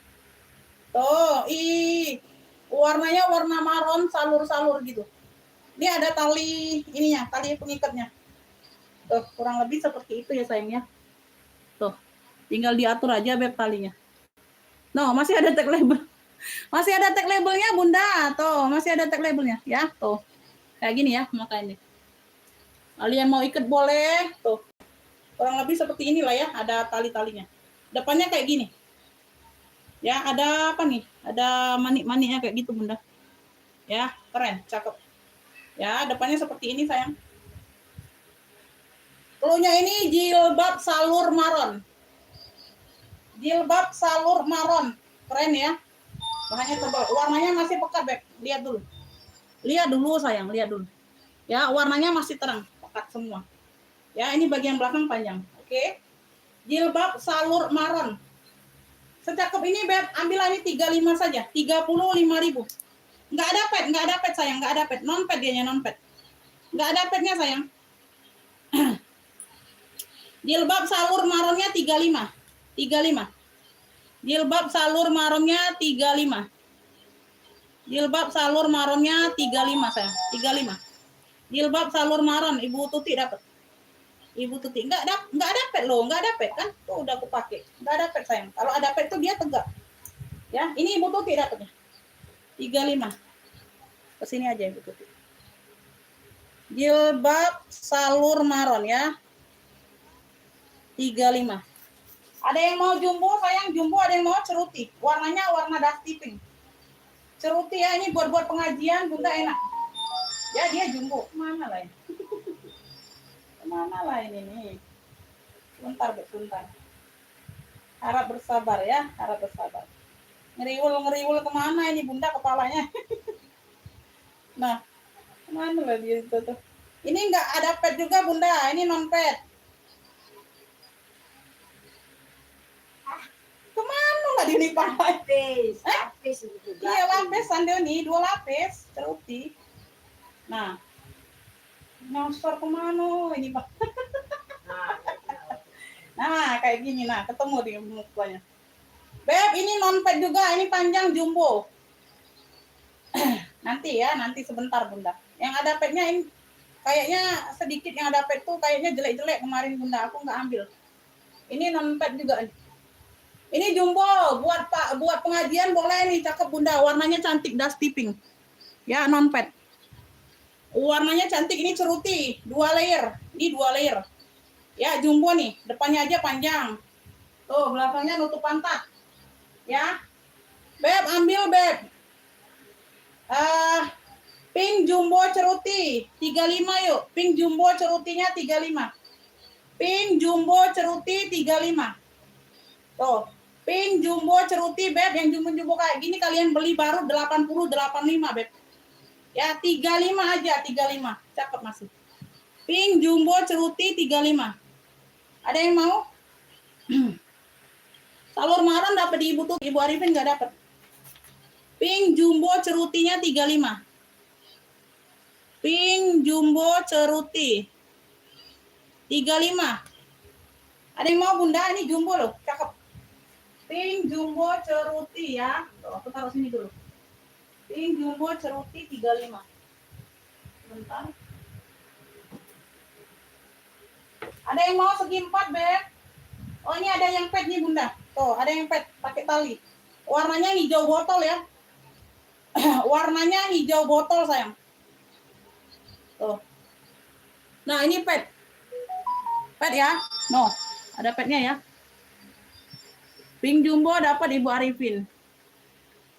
Tuh, warnanya warna maron salur-salur gitu. Ini ada tali ininya, tali pengikatnya. Tuh, kurang lebih seperti itu ya sayangnya. Tuh, tinggal diatur aja, Beb, talinya. No, masih ada tag label. Masih ada tag labelnya, Bunda. Tuh, masih ada tag labelnya ya. Tuh. Kayak gini ya, makanya. Kalian mau ikat boleh. Tuh. Kurang lebih seperti inilah ya, ada tali-talinya. Depannya kayak gini. Ya, ada apa nih? Ada manik-maniknya kayak gitu, Bunda. Ya, keren, cakep. Ya, depannya seperti ini, sayang. Cluenya ini jilbab salur maron. Jilbab salur maron. Keren ya. Bahannya tebal. Warnanya masih pekat, Beb. Lihat dulu. Lihat dulu, sayang. Lihat dulu. Ya, warnanya masih terang. Pekat semua. Ya, ini bagian belakang panjang. Oke. Jilbab salur maron. Secakep ini, Beb. Ambil ini 35 saja. 35.000. Nggak ada pet, sayang. Nggak ada pet. Non-pet dianya, non-pet. Nggak ada petnya, sayang. Jilbab salur maronnya 35. 35. Jilbab salur maronnya 35. Jilbab salur maronnya 35, sayang. 35. Jilbab salur maron Ibu Tuti dapat. Ibu Tuti enggak ada pet loh, enggak ada pet kan? Tuh udah aku pakai. Enggak ada pet, sayang. Kalau ada pet tuh dia tegak. Ya, ini Ibu Tuti dapatnya. 35. Kesini aja Ibu Tuti. Jilbab salur maron ya. 35. Ada yang mau jumbo, sayang? Jumbo, ada yang mau ceruti. Warnanya warna dusty pink. Ceruti ya, ini buat pengajian, Bunda enak. Ya, dia jumbo. Kemana lah ini? Kemana lah ini? Bentar, bentar. Harap bersabar ya, harap bersabar. Ngeriwul kemana ini, Bunda, kepalanya? Nah, kemana lah dia itu tuh? Ini enggak ada pet juga, Bunda. Ini non pet. Kemana nggak dilipat? Lapis itu. Iya, lapis Sandioni, 2 lapis ceruti. Nah, nyosor kemana ini, Pak? Nah, kayak gini, nah, ketemu di mukanya. Beb, ini non pet juga, ini panjang jumbo. Nanti ya, nanti sebentar, Bunda. Yang ada petnya ini kayaknya sedikit yang ada pet tuh kayaknya jelek-jelek kemarin, Bunda. Aku nggak ambil. Ini non pet juga. Ini jumbo buat pengajian boleh nih, cakep, Bunda. Warnanya cantik, dusty pink. Ya, non pet. Warnanya cantik, ini ceruti, 2 layer. Ini 2 layer. Ya, jumbo nih, depannya aja panjang. Tuh, belakangnya nutup pantat. Ya. Beb, ambil, Beb. Pink jumbo ceruti 35 yuk. Pink jumbo cerutinya 35. Pink jumbo ceruti 35. Tuh. Pink jumbo ceruti beb, yang jumbo-jumbo kayak gini kalian beli baru 80 85 beb. Ya 35 aja 35. Cakep masih. Pink jumbo ceruti 35. Ada yang mau? Salur maron dapat di Ibu tuh, Ibu Arifin nggak dapat. Pink jumbo cerutinya 35. Pink jumbo ceruti 35. Ada yang mau Bunda? Ini jumbo loh, cakep. Pink jumbo ceruti ya. Tuh, aku taruh sini dulu. Pink jumbo ceruti 35. Bentar. Ada yang mau segi 4, Beb? Oh, ini ada yang pet nih, Bunda. Tuh, ada yang pet pakai tali. Warnanya hijau botol ya. Warnanya hijau botol, sayang. Tuh. Nah, ini pet. Pet ya. No, ada petnya ya. Pink jumbo dapat Ibu Arifin.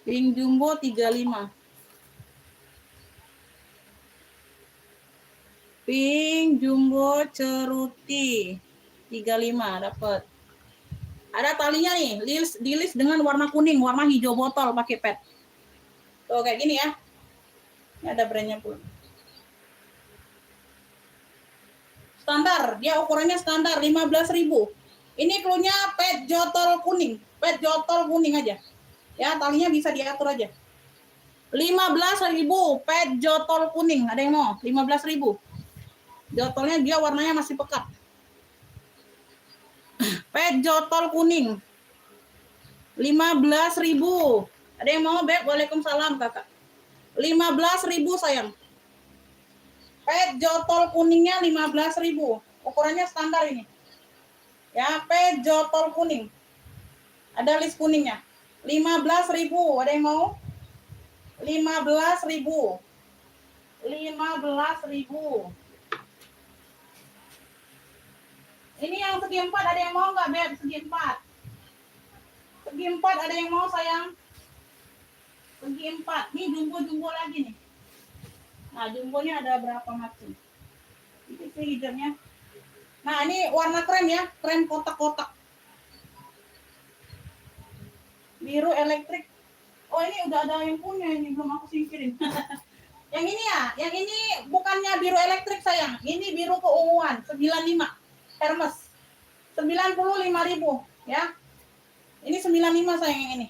Pink jumbo 35. Pink jumbo ceruti 35 dapat. Ada talinya nih, dilis dengan warna kuning, warna hijau botol pakai pet. Tuh kayak gini ya. Ini ada brandnya pun. Standar, dia ukurannya standar 15.000. Ini cluenya pet jotol kuning, pet jotol kuning aja. Ya, talinya bisa diatur aja. 15.000 pet jotol kuning. Ada yang mau? 15.000. Jotolnya dia warnanya masih pekat. Pet jotol kuning. 15.000. Ada yang mau, Beb? Waalaikumsalam, Kakak. 15.000 sayang. Pet jotol kuningnya 15.000. Ukurannya standar ini. Ya, pet jotol kuning. Ada list kuningnya. 15.000. Ada yang mau? 15.000. 15.000. Ini yang segi 4 ada yang mau nggak, Beb? Segi 4. Segi 4 ada yang mau, sayang? Segi 4. Nih jumbo-jumbo lagi nih. Nah, jumbonya ada berapa macam? Ini sih hijaunya. Nah, ini warna krem ya, krem kotak-kotak. Biru elektrik. Oh, ini udah ada yang punya, ini belum aku singkirin. Yang ini ya, yang ini bukannya biru elektrik sayang. Ini biru keunguan, 95. Hermes. 95.000 ya. Ini 95 sayang yang ini.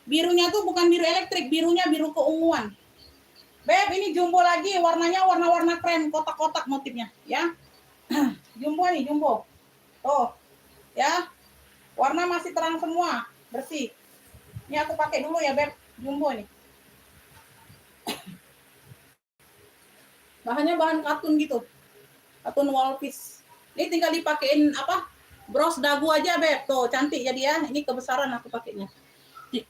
Birunya tuh bukan biru elektrik, birunya biru keunguan. Beb, ini jumbo lagi, warnanya warna-warna krem, kotak-kotak motifnya ya. Jumbo nih, jumbo. Tuh. Ya. Warna masih terang semua, bersih. Ini aku pakai dulu ya, Beb. Jumbo nih. Bahannya bahan katun gitu. Katun wall piece. Ini tinggal dipakein apa? Bros dagu aja, Beb. Tuh, cantik jadi ya. Ini kebesaran aku pakainya.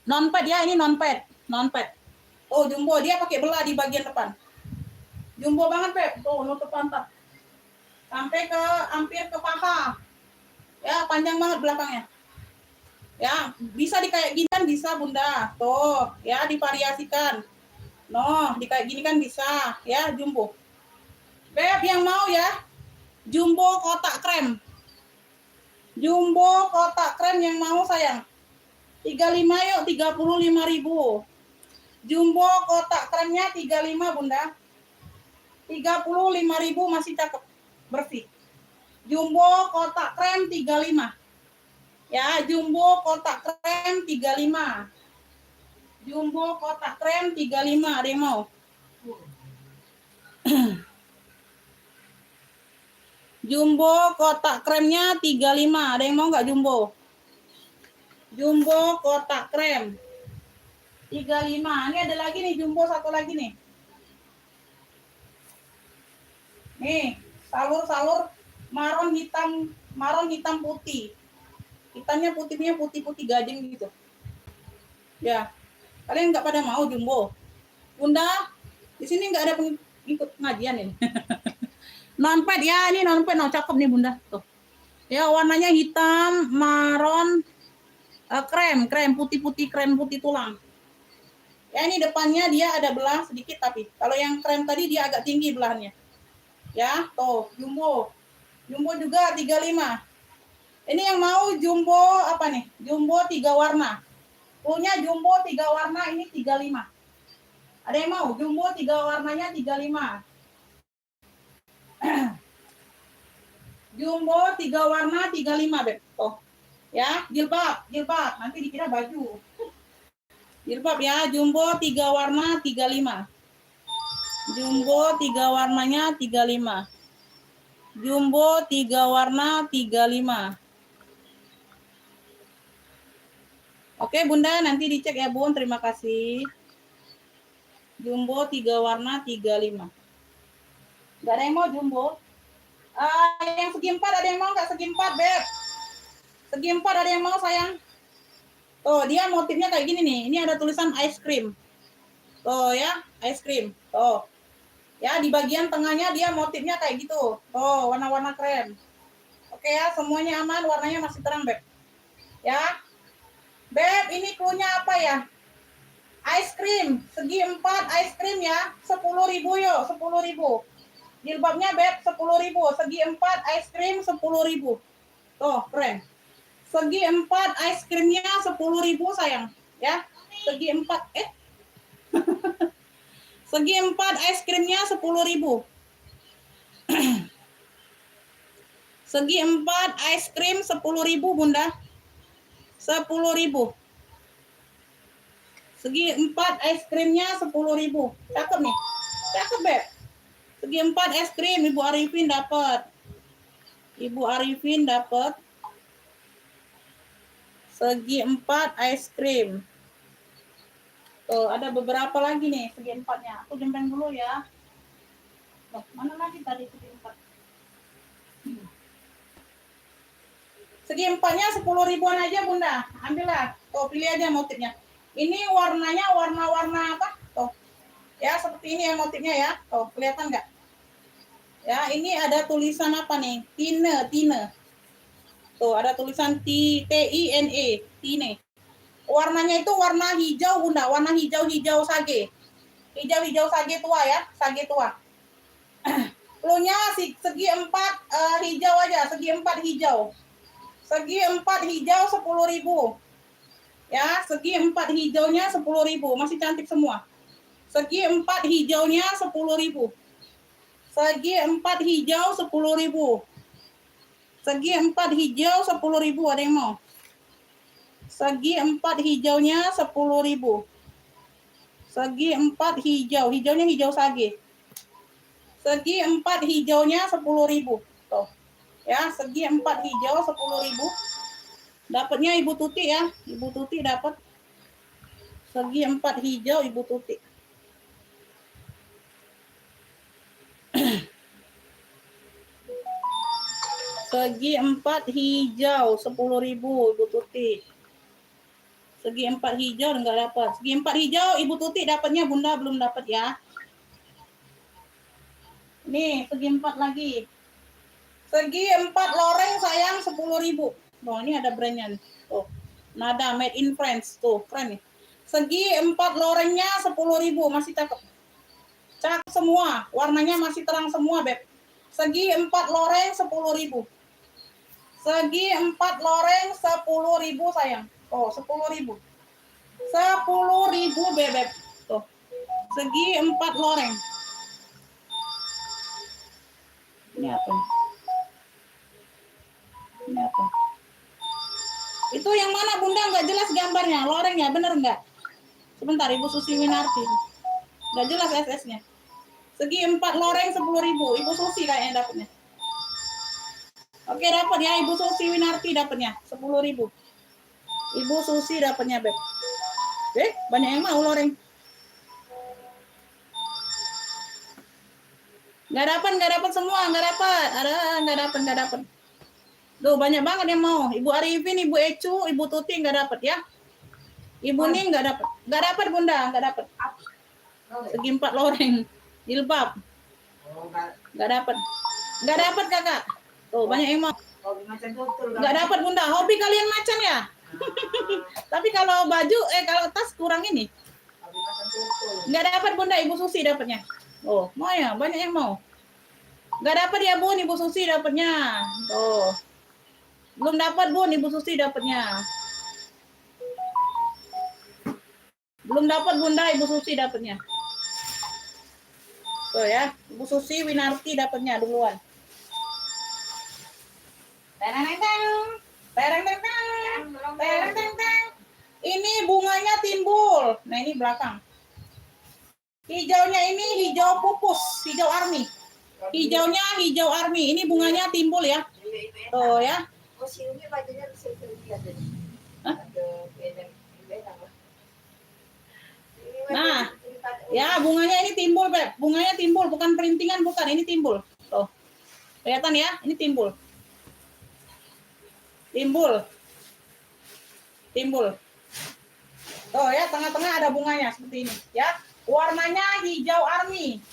Non pad ya, ini non pad. Non pad. Oh, jumbo dia pakai belah di bagian depan. Jumbo banget, Beb. Tuh, nutup pantat. Sampai ke hampir ke paha. Ya, panjang banget belakangnya. Ya, bisa di kayak gini kan bisa, Bunda. Tuh, ya divariasikan. No, di kayak gini kan bisa, ya, jumbo. Beb yang mau ya? Jumbo kotak krem. Jumbo kotak krem yang mau sayang. 35 yuk, 35.000. Jumbo kotak kremnya 35, Bunda. 35.000 masih cakep. Bersih. Jumbo kotak krem 35. Ya, jumbo kotak krem 35. Jumbo kotak krem 35. Ada yang mau? Jumbo kotak kremnya 35. Ada yang mau nggak jumbo? Jumbo kotak krem 35. Ini ada lagi nih, jumbo satu lagi nih. Nih, salur-salur maron hitam putih. Hitamnya putihnya putih-putih gading gitu. Ya. Kalian nggak pada mau jumbo? Bunda, di sini nggak ada ikut pengajian ini. Non-pad ya, ini non-pad, no, cakep nih Bunda. Tuh. Ya, warnanya hitam, maron, krem putih-putih, krem putih tulang. Ya ini depannya dia ada belah sedikit, tapi kalau yang krem tadi dia agak tinggi belahnya. Ya, tuh jumbo. Jumbo juga 35. Ini yang mau jumbo apa nih? Jumbo 3 warna. Punya jumbo 3 warna ini 35. Ada yang mau? Jumbo 3 warnanya 35. Jumbo 3 warna 35, Beb. Tuh. Ya, jilbab. Nanti dikira baju. Jilbab ya, jumbo 3 warna 35. Jumbo 3 warnanya 35. Jumbo 3 warna 35. Oke, Bunda, nanti dicek ya, Bun. Terima kasih. Jumbo 3 warna 35. Gak ada yang mau jumbo? Yang segi 4 ada yang mau nggak segi 4, Beb? Segi 4 ada yang mau, sayang? Tuh, dia motifnya kayak gini nih. Ini ada tulisan ice cream. Tuh ya, ice cream. Tuh. Ya, di bagian tengahnya dia motifnya kayak gitu. Tuh, warna-warna krem. Oke ya, semuanya aman, warnanya masih terang, Beb. Ya. Beb, ini cluenya apa ya? Ice cream, segi 4 ice cream ya. 10.000 yuk, 10.000. Jilbabnya, Beb, 10.000. Segi 4 ice cream 10.000. Tuh, keren. Segi 4 ice creamnya 10.000, sayang. Ya, segi 4. Segi 4 ice creamnya 10.000. Segi 4 ice cream 10.000, Bunda. 10.000. Segi 4 ice creamnya 10.000. Cakep nih. Cakep, Beb. Segi 4 es krim Ibu Arifin dapat. Ibu Arifin dapat segi 4 es krim. Tuh, ada beberapa lagi nih segi 4-nya. Aku jempeng dulu ya. Loh, mana lagi tadi segi 4? Segi 4-nya 10.000-an aja, Bunda. Ambillah. Tuh, pilih aja motifnya. Ini warnanya warna-warna apa? Tuh. Ya, seperti ini ya motifnya ya. Tuh, kelihatan nggak? Ya, ini ada tulisan apa nih? Tine. Tuh, ada tulisan TINE, Tine. Warnanya itu warna hijau, Bunda. Warna hijau sage. Hijau sage tua ya, sage tua. Cluenya segi 4 hijau aja, segi 4 hijau. Segi 4 hijau 10.000. Ya, segi 4 hijaunya 10.000, masih cantik semua. Segi 4 hijaunya 10.000. Segi 4 hijau 10.000. Segi 4 hijau 10.000, ada yang mau? Segi 4 hijaunya 10.000. Segi 4 hijau, hijaunya hijau sage. Segi 4 hijaunya 10.000. Tuh. Ya, segi 4 hijau 10.000. Dapatnya Ibu Tuti ya. Ibu Tuti dapat segi 4 hijau Ibu Tuti. Segi 4 hijau 10.000 Ibu Tuti. Segi 4 hijau enggak dapat. Segi 4 hijau Ibu Tuti dapatnya, Bunda belum dapat ya. Nih, segi 4 lagi. Segi 4 loreng sayang 10.000. Oh, ini ada brandnya nih. Tuh. Nada made in France. Tuh, keren nih. Segi 4 lorengnya 10.000, masih cakep. Cakep semua, warnanya masih terang semua, Beb. Segi 4 loreng 10.000. Segi 4 loreng 10.000 sayang. Oh, 10.000. 10.000 Bebek. Tuh. Segi 4 loreng. Ini apa? Ini apa? Itu yang mana, Bunda? Nggak jelas gambarnya, lorengnya, bener nggak? Sebentar, Ibu Susi Winarti. Nggak jelas SS-nya. Segi 4 loreng 10.000. Ibu Susi kayaknya dapatnya. Oke, dapat ya, Ibu Susi Winarti dapatnya 10.000. Ibu Susi dapatnya, Beb. Banyak yang mau loreng. Nggak dapat semua, nggak dapat. Nggak dapat. Duh, banyak banget yang mau. Ibu Arifin, Ibu Ecu, Ibu Tuti nggak dapat ya. Ibu Ning nggak dapat. Nggak dapat, Bunda, nggak dapat. Segi 4 loreng. Jilbab. Nggak dapat. Nggak dapat, Kakak. Tuh, banyak yang mau. Nggak dapat, Bunda. Hobi kalian macan ya? Tapi kalau baju, kalau tas kurang ini. Nggak dapat Bunda, Ibu Susi dapatnya. Oh, mau ya? Banyak yang mau. Nggak dapat ya Bun, Ibu Susi dapatnya. Oh, belum dapat Bun, Ibu Susi dapatnya. Belum dapat Bunda, Ibu Susi dapatnya. Tuh ya, Ibu Susi Winarti dapatnya duluan. Tereng-tereng, tereng-tereng, tereng-tereng. Ini bunganya timbul. Nah ini belakang. Hijaunya ini hijau pupus, hijau army. Hijaunya hijau army. Ini bunganya timbul ya. Tuh ya. Oh, si Umi bajunya bisa lihat deh. Hah? Ada bedang lah. Nah, ya bunganya ini timbul, Beb. Bunganya timbul, bukan perintingan, bukan. Ini timbul. Tuh. Kelihatan ya? Ini timbul. Timbul. Timbul. Tuh ya, tengah-tengah ada bunganya seperti ini, ya. Warnanya hijau army.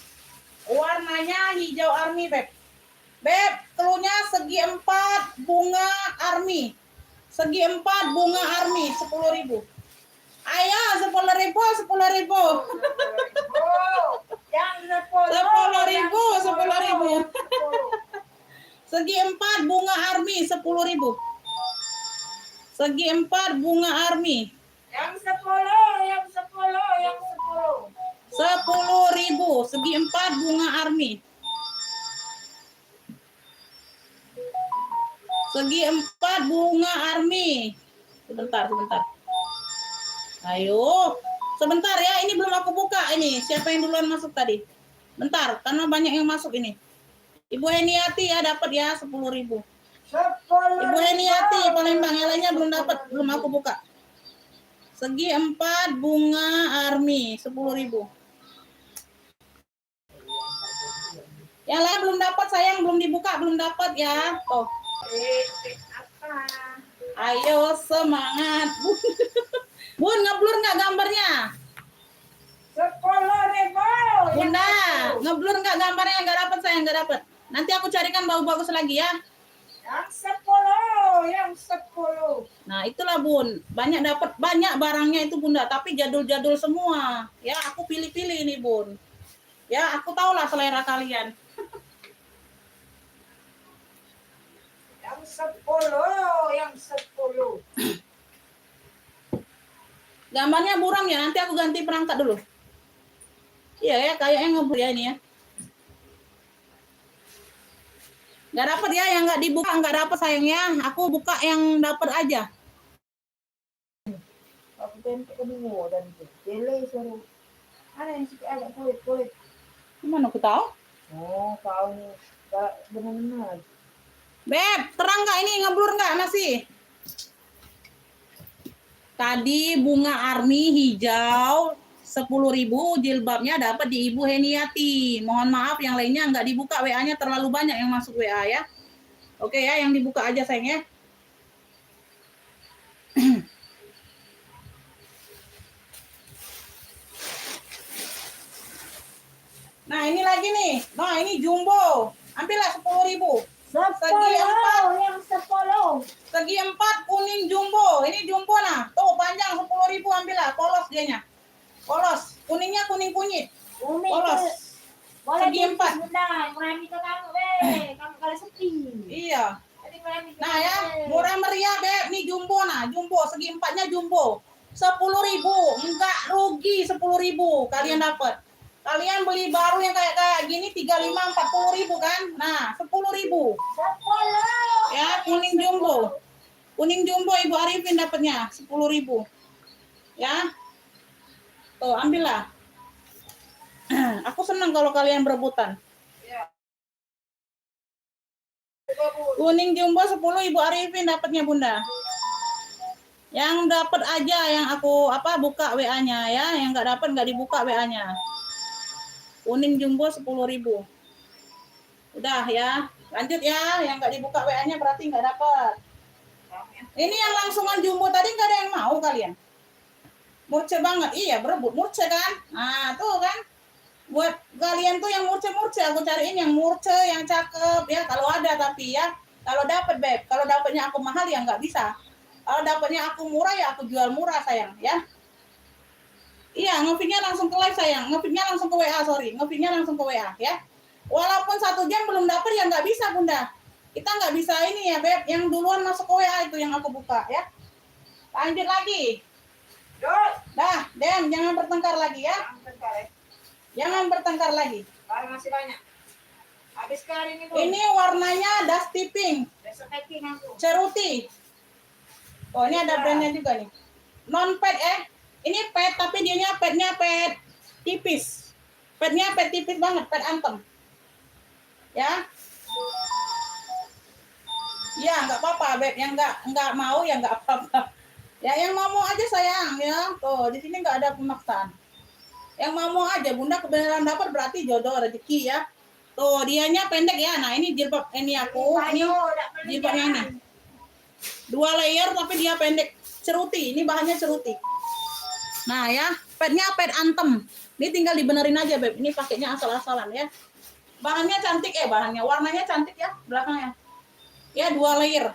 Warnanya hijau army, Beb. Beb, telunya segi 4 bunga army. Segi 4 bunga army 10.000. Ayo 10.000, 10.000. Yang 10.000, 10.000. Segi 4 bunga army 10.000. Segi 4 bunga army. Yang 10, yang 10, yang 10. 10.000 segi 4 bunga army. Segi 4 bunga army. Sebentar. Ayo. Sebentar ya, ini belum aku buka ini. Siapa yang duluan masuk tadi? Bentar, karena banyak yang masuk ini. Ibu Heniati ya dapat ya 10.000. Ibu Heniati Palembang, yang lainnya belum dapat, belum aku buka. Segi 4 bunga army 10.000. Yang lain belum dapat sayang, belum dibuka, belum dapat ya. Tuh. Ayo semangat. Bun, ngeblur nggak gambarnya? 10.000. Bunda, ngeblur nggak gambarnya? Nggak dapat sayang, nggak dapat. Nanti aku carikan bau bagus lagi ya. Yang 10, yang 10. Nah itulah Bun, banyak dapat, banyak barangnya itu Bunda, tapi jadul-jadul semua. Ya aku pilih-pilih ini Bun. Ya aku tahulah selera kalian. Yang 10, yang 10. Gambarnya buram ya, nanti aku ganti perangkat dulu. Iya ya, kayaknya ngebur ya ini ya. Nggak dapat ya, yang nggak dibuka nggak dapat sayangnya. Aku buka yang dapat aja. Aku tempe kedua dan tele suruh. Ada yang suka agak kulit. Gimana aku tahu? Oh, tahu nih. Benar-benar. Beb, terang nggak ini, ngeblur nggak masih? Tadi bunga army hijau 10.000, jilbabnya dapat di Ibu Heniati. Mohon maaf yang lainnya nggak dibuka, WA-nya terlalu banyak yang masuk WA ya. Oke ya, yang dibuka aja sayang ya. Nah ini lagi nih, nah ini jumbo, ambillah 10.000. Segi 4, yang 10. segi 4 kuning jumbo, ini jumbo nah, tuh panjang 10.000 ambillah, polos dianya. Polos, kuningnya kuning kunyit. Umi Polos. boleh Segi 4. Bunda, murah itu kamu, weh. Kamu kalau sepi. Iya. Jadi murah itu. Nah ya, murah meriah Beb, nih jumbo nah, jumbo segi 4-nya jumbo. 10.000, enggak rugi 10.000 kalian dapat. Kalian beli baru yang kayak gini 35 40.000 kan? Nah, 10.000. 10. Ya, kuning jumbo. Kuning jumbo Ibu Arifin dapatnya 10.000. Ya. Tuh, ambillah. Aku senang kalau kalian berebutan. Kuning jumbo 10 Ibu Arifin dapatnya Bunda. Yang dapat aja yang aku buka WA-nya ya, yang nggak dapat nggak dibuka WA-nya. Kuning jumbo 10.000. Udah ya, lanjut ya, yang nggak dibuka WA-nya berarti nggak dapat. Ini yang langsungan jumbo tadi nggak ada yang mau kalian. Murce banget, iya berebut murce kan? Nah tuh kan, buat kalian tuh yang murce aku cariin yang murce, yang cakep ya. Kalau ada tapi ya, kalau dapat Beb, kalau dapatnya aku mahal ya nggak bisa. Kalau dapatnya aku murah ya aku jual murah sayang ya. Iya, nge-feed-nya langsung ke live sayang. Nge-feed-nya langsung ke WA, sorry. Nge-feed-nya langsung ke WA ya. Walaupun 1 jam belum dapat ya nggak bisa Bunda. Kita nggak bisa ini ya Beb. Yang duluan masuk ke WA itu yang aku buka ya. Lanjut lagi. Yuk. Dah, Dem, jangan bertengkar lagi ya. Bentar ya. Jangan bertengkar lagi. Barang masih banyak. Habis kali ini tuh. Ini warnanya dusty pink, Besok packing aku. ceruti. Oh, ini ada brandnya juga nih. Non pad Ini pad tapi dianya padnya pad tipis. Padnya pad tipis banget, pad antem. Ya. Ya, nggak apa-apa, Beb. Yang nggak mau ya nggak apa-apa. Ya, yang mau aja sayang ya. Tuh, di sini nggak ada pemaksaan. Yang mau aja, Bunda kebenaran dapat berarti jodoh rezeki ya. Tuh, dianya pendek ya. Nah, ini jilbab ini aku. Ini jilbabnya ini. 2 layer tapi dia pendek. Ceruti, ini bahannya ceruti. Nah, ya, padnya pad antem. Ini tinggal dibenerin aja, Beb. Ini pakainya asal-asalan ya. Bahannya cantik bahannya. Warnanya cantik ya belakangnya. Ya, 2 layer.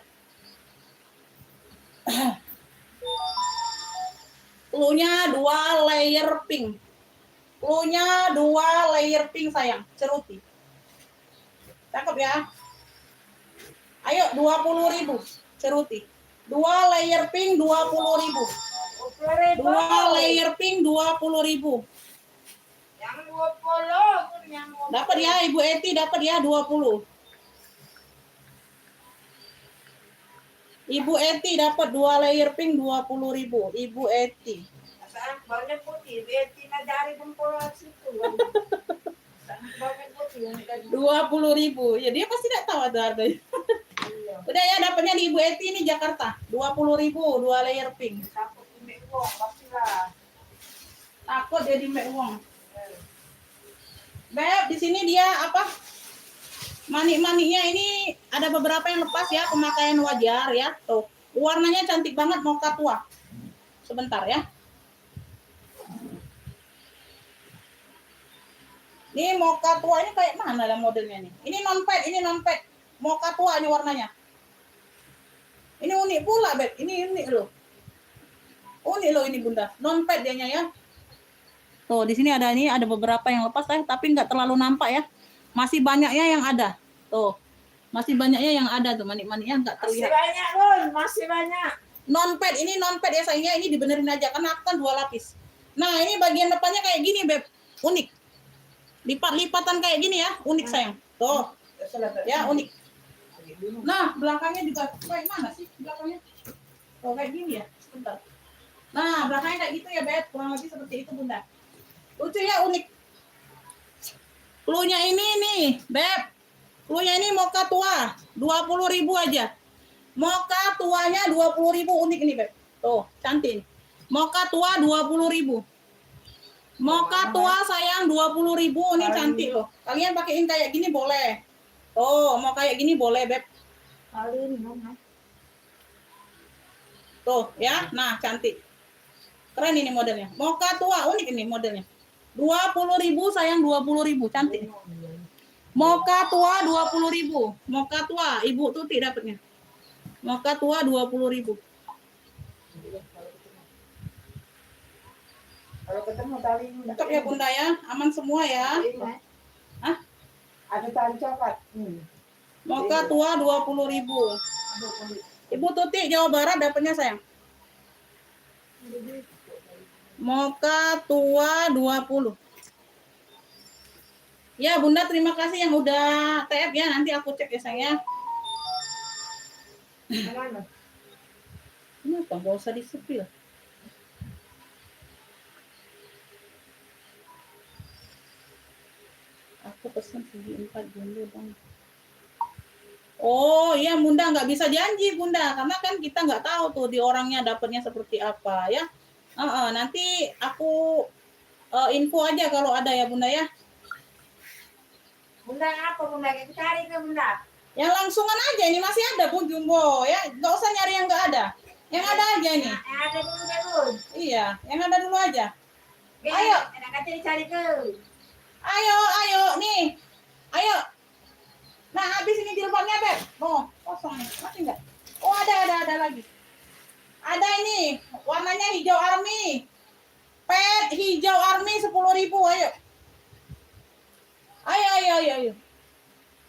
Cluenya 2 layer pink. Cluenya 2 layer pink sayang, ceruti. Cakep ya. Ayo 20.000 ceruti. 2 layer pink 20.000. 2 layer pink 20.000. Yang 20. Yang 20. Dapat ya Ibu Eti, dapat ya 20. Ibu Eti dapat 2 layer pink 20.000. Ibu Eti. Saan banyak putih. Beti na dari kumpul situ. Saan banyak putih. 20.000. Ya dia pasti tidak tahu ada harganya. Iya. Udah ya dapatnya di Ibu Eti ini Jakarta. 20.000 2 layer pink. Takut ini uang pastilah. Takut jadi Mbak Wong. Beb, di sini dia apa? Manik-maniknya ini ada beberapa yang lepas ya, pemakaian wajar ya. Tuh, warnanya cantik banget mocha tua. Sebentar ya. Ini mocha tua ini kayak mana lah modelnya nih? Ini non pad, mocha tua ini warnanya. Ini unik pula, Beb. Ini unik loh. Unik loh ini Bunda. Non pad dianya ya. Tuh, di sini ada beberapa yang lepas tapi nggak terlalu nampak ya. Masih banyaknya yang ada. Tuh. Masih banyaknya yang ada tuh, manik-maniknya nggak Masih terlihat. banyak Lun, masih banyak. Non pad ya sayangnya, ini dibenerin aja karena aku kan 2 lapis. Nah, ini bagian depannya kayak gini, Beb. Unik. Lipat-lipatan kayak gini ya, unik sayang. Tuh. Ya, unik. Nah, belakangnya juga kayak mana sih belakangnya? Tuh, kayak gini ya. Sebentar. Nah, belakangnya kayak gitu ya, Beb. Kurang lebih seperti itu, Bunda. Lucu ya, unik. Cluenya ini nih, Beb. Cluenya ini mocha tua, 20.000 aja. Mocha tuanya 20.000, unik ini, Beb. Tuh, cantik. Mocha tua 20.000. Mocha tua sayang 20.000, ini cantik loh. Kalian pakein kayak gini boleh. Tuh, mau kayak gini boleh, Beb. Tuh, ya. Nah, cantik. Keren ini modelnya. Mocha tua, unik ini modelnya. 20.000 sayang, 20.000, cantik. Mocha tua 20.000. Mocha tua, Ibu Tuti dapatnya. Mocha tua 20.000. Kalau ketemu tali ini Cakep ya Bunda ya, aman semua ya. Hah? Ada tali coklat. Mocha tua 20.000. Ibu Tuti Jawa Barat dapatnya sayang. Mocha tua 20. Ya Bunda, terima kasih yang udah TF ya. Nanti aku cek ya sayang. Mana? Kenapa gak usah disepil? Aku pesen segi 4 dulu dong. Oh iya Bunda, nggak bisa janji Bunda, karena kan kita nggak tahu tuh di orangnya dapatnya seperti apa ya. Nanti aku info aja kalau ada ya Bunda ya. Bunda apa Bunda? Kita cari ke Bunda. Yang langsungan aja, ini masih ada pun jumbo ya, nggak usah nyari yang nggak ada. Yang ada aja nih. Yang ada dulu dulu. Iya, yang ada dulu aja. Ayo. Ayo. Enak kata dicari ke. Ayo, nih. Ayo. Nah, habis ini jilbabnya, Beb. Oh, kosong nih. Masih enggak? Oh, ada lagi. Ada ini, warnanya hijau army. Pet hijau ayo.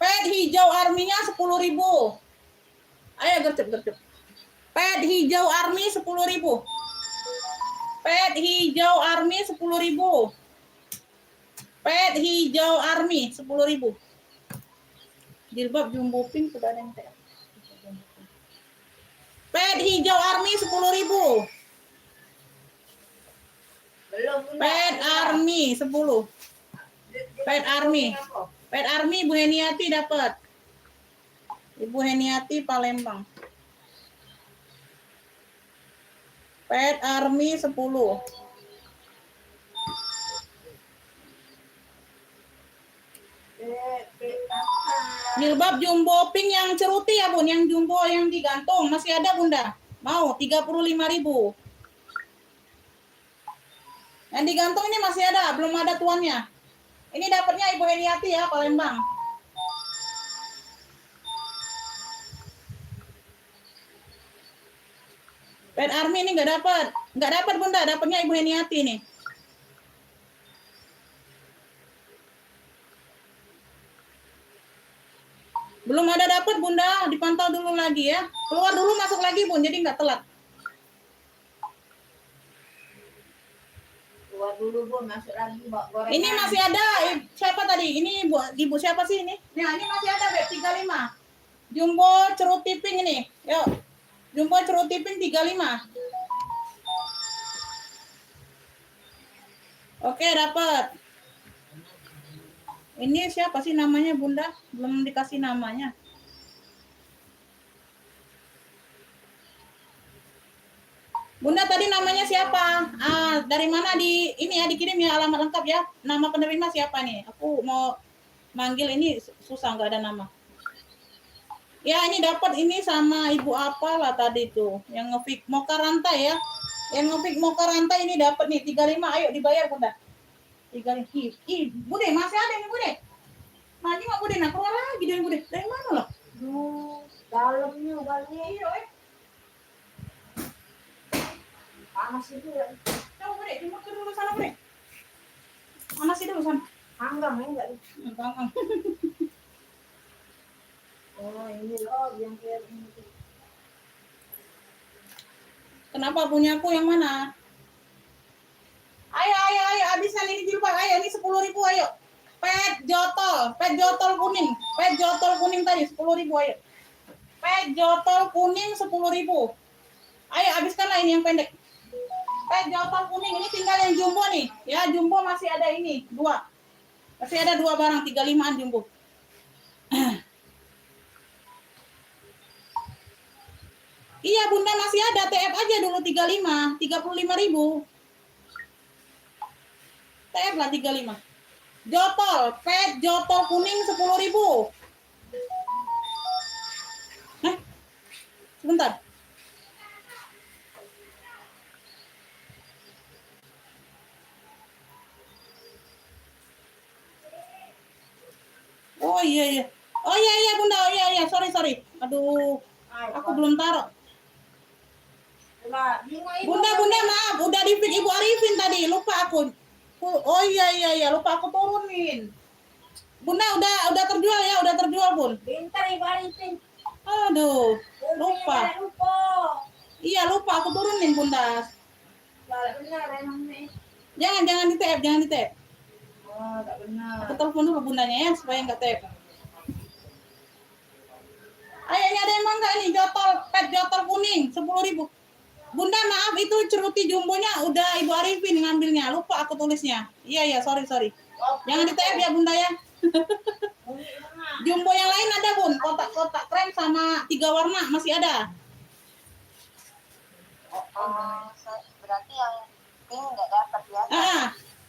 Pet hijau arminya 10.000. Ayo gercep. Pet hijau army 10.000. Pet hijau army 10.000. Pet hijau army 10.000. Jilbab jumbo pink sudah ada yang teh. Pet hijau army 10.000. Belum. Pet army 10. Pet army. Pet army Ibu Heniati dapat. Ibu Heniati Palembang. Pet army 10. Jilbab jumbo pink yang ceruti ya Bun, yang jumbo yang digantung masih ada Bunda. Mau 35.000. Yang digantung ini masih ada, belum ada tuannya. Ini dapatnya Ibu Heniati ya, Palembang. Pet Army ini nggak dapat Bunda, dapatnya Ibu Heniati nih. Belum ada dapat Bunda, dipantau dulu lagi ya. Keluar dulu masuk lagi Bun, jadi nggak telat. Keluar dulu Bun, masuk lagi bawa gorengan. Ini masih ada, siapa tadi? Ini ibu siapa sih ini? Nah ini masih ada Beb, 35. Jumbo ceruti pink ini, yuk. Jumbo ceruti pink 35. Oke dapat. Ini siapa sih namanya Bunda? Belum dikasih namanya. Bunda tadi namanya siapa? Dari mana ini ya dikirim ya alamat lengkap ya. Nama penerima siapa nih? Aku mau manggil ini susah nggak ada nama. Ya ini dapat ini sama ibu apalah tadi tuh yang ngefik Moka Rantai ya. Yang ngefik Moka Rantai ini dapat nih 35. Ayo dibayar Bunda. 35. Bude masih ada nih Bude. Maju nggak Bude? Nah keluar lagi dari Bude. Dari mana loh? Dalamnya balik. Panas itu ya. Coba Bude, timur ke dulu sana Bude. Panas itu dulu sana. Hanggang ya enggak? Gampang. Oh ini loh yang kayak ini. Kenapa punyaku yang mana? Ayo, habisan ini jilbab. Ayo, ini 10.000 ayo. Pet jotol kuning tadi 10.000 ayo. Pet jotol kuning 10.000. Ayo, habiskanlah ini yang pendek. Pet jotol kuning ini tinggal yang jumbo nih. Ya, jumbo masih ada ini 2. Masih ada 2 barang 35-an jumbo. Iya, Bunda masih ada TF aja dulu 35, 35.000. TF lah 35. Jotol, pet jotol kuning 10.000. Sebentar. Oh iya. Oh iya Bunda, oh iya. Sorry. Aduh, aku belum taruh. Bunda maaf, udah di feed Ibu Arifin tadi, lupa aku. Oh iya, lupa aku turunin. Bunda udah terjual Bun. Pintar Ibu Arifin. Aduh, lupa. Iya lupa aku turunin Bunda. Benar emang nih. Jangan di tap. Oh, tak benar. Aku telepon dulu Bundanya ya supaya nggak tap. Ayo ini ada yang mau nggak nih pet jotol kuning 10.000. Bunda maaf itu ceruti jumbonya udah Ibu Arifin ngambilnya, lupa aku tulisnya. Iya sorry. Jangan di tap ya Bunda ya. Jumbo yang lain ada Bun, kotak-kotak krem sama 3 warna masih ada. Berarti yang pink nggak dapat ya?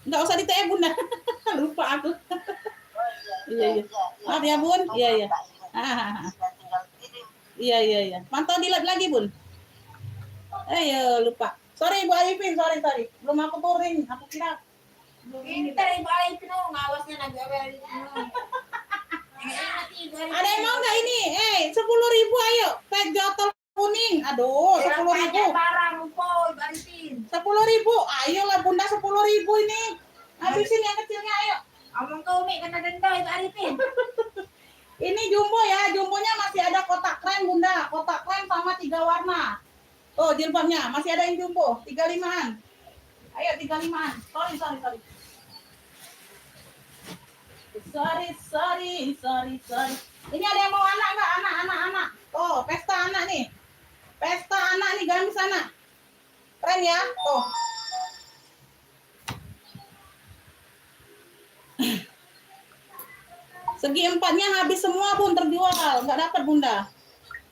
Nggak usah di tap Bunda. Lupa aku. Iya. Maaf ya Bun. Iya. Iya. Pantau di lab lagi Bun. Ayo lupa. Sorry Ibu Arifin, sorry. Belum aku turunin. Aku kira Pintar Ibu Arifin ngawasnya Nabi Arifin. Ada yang mau nggak ini? 10.000 ayo. Pet jotol kuning. Aduh, 10.000. Barang Ibu Arifin. 10.000. Ayo lah Bunda 10.000 ini. Habisin yang kecilnya ayo. Omong kau Umi kena denda Ibu Arifin. Ini jumbo ya, jumbonya masih ada kotak krem bunda, kotak krem sama 3 warna. Oh jilbabnya masih ada yang jumbo, 35-an. Ayo 35-an. Sorry. Sorry. Ini ada yang mau anak nggak? Anak. Oh pesta anak nih. Pesta anak nih, gamis anak. Keren ya, tuh. Segi empatnya habis semua bun, terjual, nggak dapat bunda.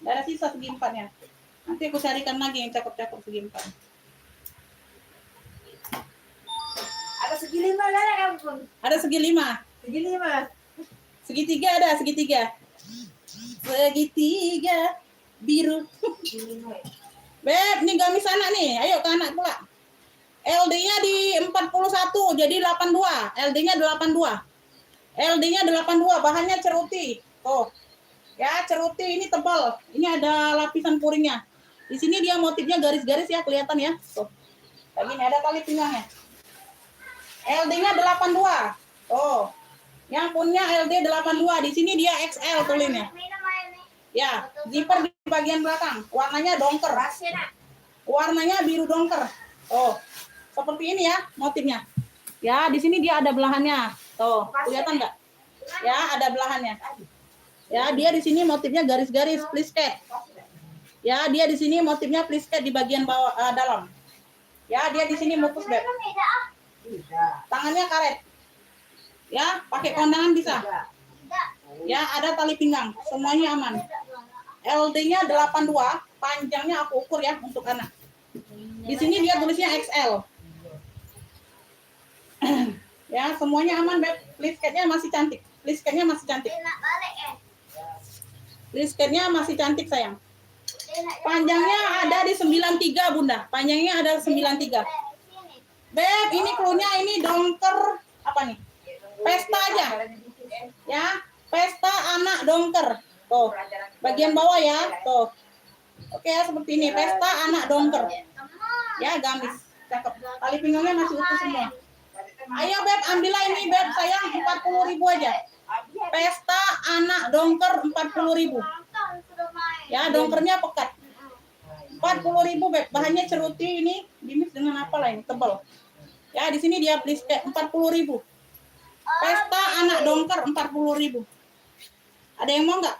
Nggak ada sisa segi empatnya. Nanti aku carikan lagi yang cakep-cakep segi empat. Ada segi 5 lah kamu pun. Ada segi 5. Segi 5. Segitiga ada, segitiga. Segitiga biru. Segi 5. Beb, nih gamis anak nih. Ayo ke anak pula. LD-nya di 41, jadi 82. LD-nya 82. LD-nya 82, bahannya ceruti. Tuh. Ya, ceruti ini tebal. Ini ada lapisan puringnya. Di sini dia motifnya garis-garis ya, kelihatan ya. Tuh. Kayak gini ada tali pinggangnya. LD-nya 82. Tuh. Yang punya LD 82. Di sini dia XL tulisnya. Ya, zipper di bagian belakang. Warnanya dongker. Warnanya biru dongker. Oh, seperti ini ya motifnya. Ya, di sini dia ada belahannya. Tuh, kelihatan nggak? Ya, ada belahannya. Ya, dia di sini motifnya garis-garis plisket. Ya, dia di sini motifnya plisket di bagian bawah dalam. Ya, dia di sini mutus beb. Tangannya karet. Ya, pakai kondangan bisa. Ya, ada tali pinggang. Semuanya aman. LD-nya 82, panjangnya aku ukur ya untuk anak. Di sini dia tulisnya XL. Ya, semuanya aman, beb. Plisket-nya masih cantik. Plisket-nya masih cantik. Plisket-nya masih cantik, sayang. Panjangnya ada di 93, Bunda. Panjangnya ada 93. Beb, ini klunya ini dongker apa nih? Pesta aja. Ya, pesta anak dongker. Tuh. Bagian bawah ya, tuh. Oke ya, seperti ini. Pesta anak dongker. Ya, gamis. Cakep. Tali pinggangnya masih utuh semua. Ayo beb, ambillah ini beb, sayang 40.000 aja. Pesta anak dongker 40.000. Ya, dongkernya pekat. 40.000 beb, bahannya ceruti ini, dimix dengan apa lah ini, tebal. Ya, di sini dia plisket 40.000. Pesta anak dongker 40.000. Ada yang mau nggak?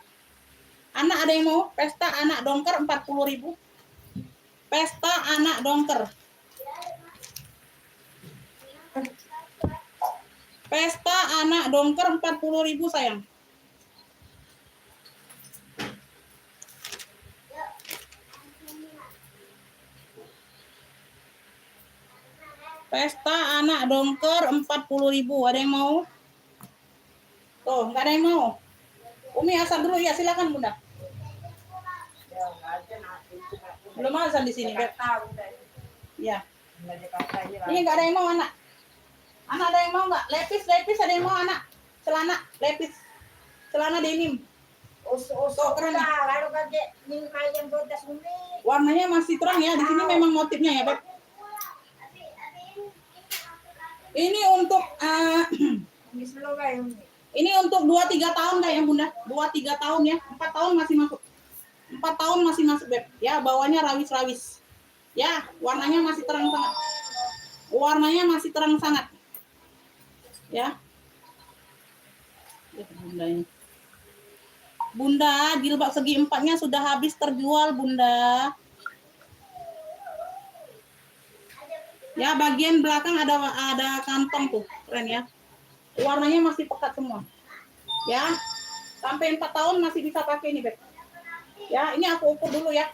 Anak ada yang mau? Pesta anak dongker 40.000. Pesta anak dongker. Pesta anak dongker 40.000 sayang. Pesta anak dongker 40.000. Ada yang mau? Tuh, nggak ada yang mau. Umi asal dulu ya, silakan Bunda. Belum asal di sini, Beb. Ya. Ini nggak ada yang mau anak. Anak ada yang mau nggak? Lepis ada yang mau anak? Celana lepis, celana denim. Tuh keren. Warnanya masih terang ya. Di sini memang motifnya ya, Beb. Ini untuk ini untuk 2-3 tahun kayak Bunda. 2-3 tahun ya. 4 tahun masih masuk. 4 tahun masih masuk, Beb. Ya, bawahnya rawis-rawis. Ya, warnanya masih terang sangat. Warnanya masih terang sangat. Ya. Bunda ini. Bunda, jilbab segi 4-nya sudah habis terjual, Bunda. Ya, bagian belakang ada kantong tuh, keren ya. Warnanya masih pekat semua. Ya. Sampai 4 tahun masih bisa pakai ini, Beb. Ya, ini aku ukur dulu ya.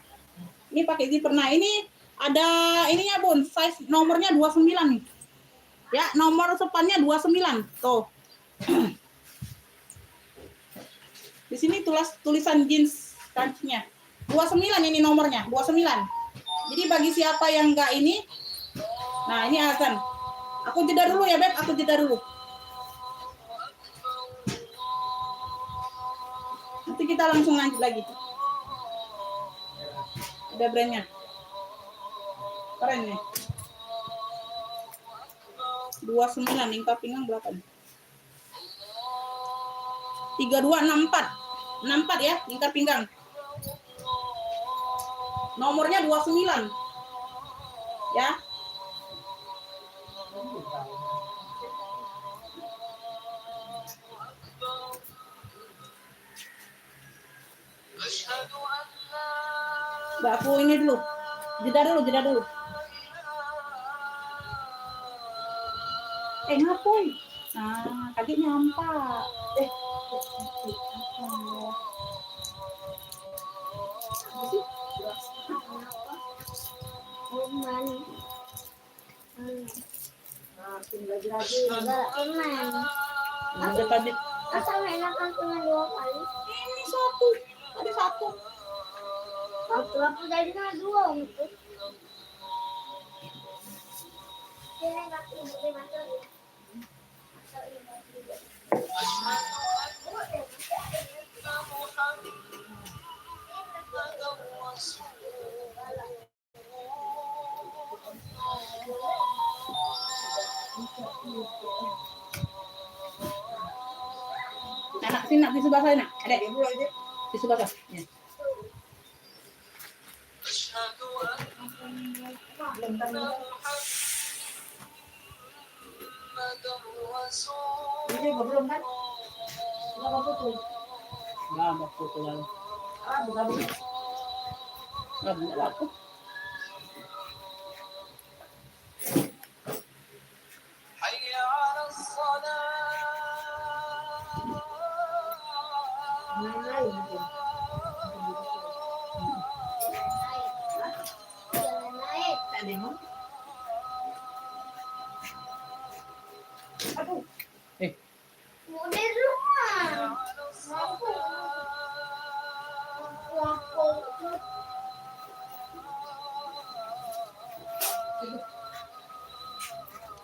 Ini pakai zipper. Nah, ini ada ininya, Bun. Size nomornya 29 nih. Ya, nomor sepannya 29. Tuh. Di sini tulisan jeans kancingnya. 29 ini nomornya, 29. Jadi bagi siapa yang enggak ini, nah ini azan. Aku jeda dulu ya, Beb, aku jeda dulu. Nanti kita langsung lanjut lagi. Ada brandnya. Keren nih. 29 lingkar pinggang berapa nih? 6264 ya, lingkar pinggang. Nomornya 29 ya. Mbak, aku ini dulu. Jeda dulu. Ngapain? Nah, kaki nyampak. Oman. Lagi-lagi. Enggak, Oman. Udah tadi. Asal enakan cuma 2 kali. Ini satu. Tadi satu. Aku dari 2 untuk. Ini enggak boleh masuk. Nak, sini nak, di sebelah sana, nak. Adek, di sebelah sana. Ya. Ini belum kan? Enggak foto. Enggak foto lalu. Bukan. Enggak laku. Aduh. Mau di rumah. Aku.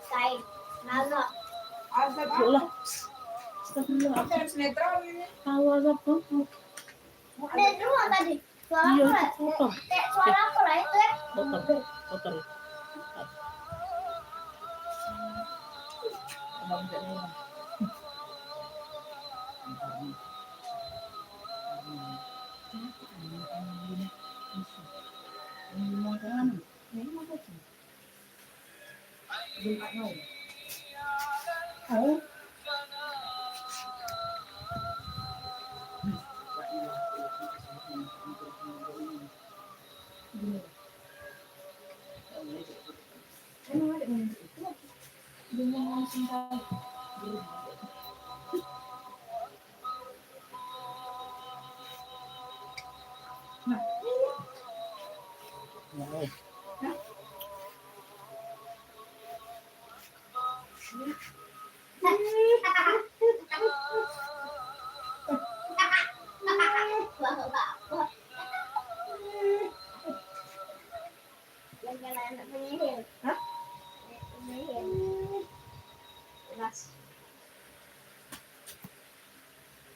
Kain. Naga. Azab. Allah. Astagfirullah. Apa yang sinetron ini? Tahu azab tuh. Di rumah tadi. Suara Iya, apa lah? itu kotor. Suara apa lah itu ya? Kotor. Oh. Jalan-jalan penyihir. Hah? Penyihir.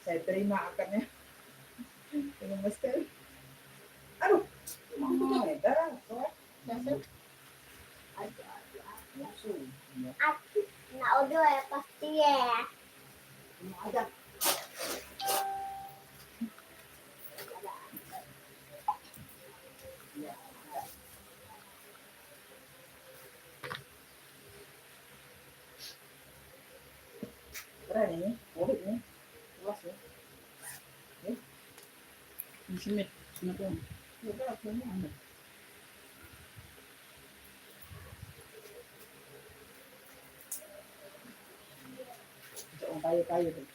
Saya terima akarnya. Dengan mesti. Aduh. Mama, darah. Nak udah ya pasti ya. Ada. Keren ini, COVID ini. Luas ya. Simit. Kenapa? Ya, berat ini. Jangan kayu-kayu tuh.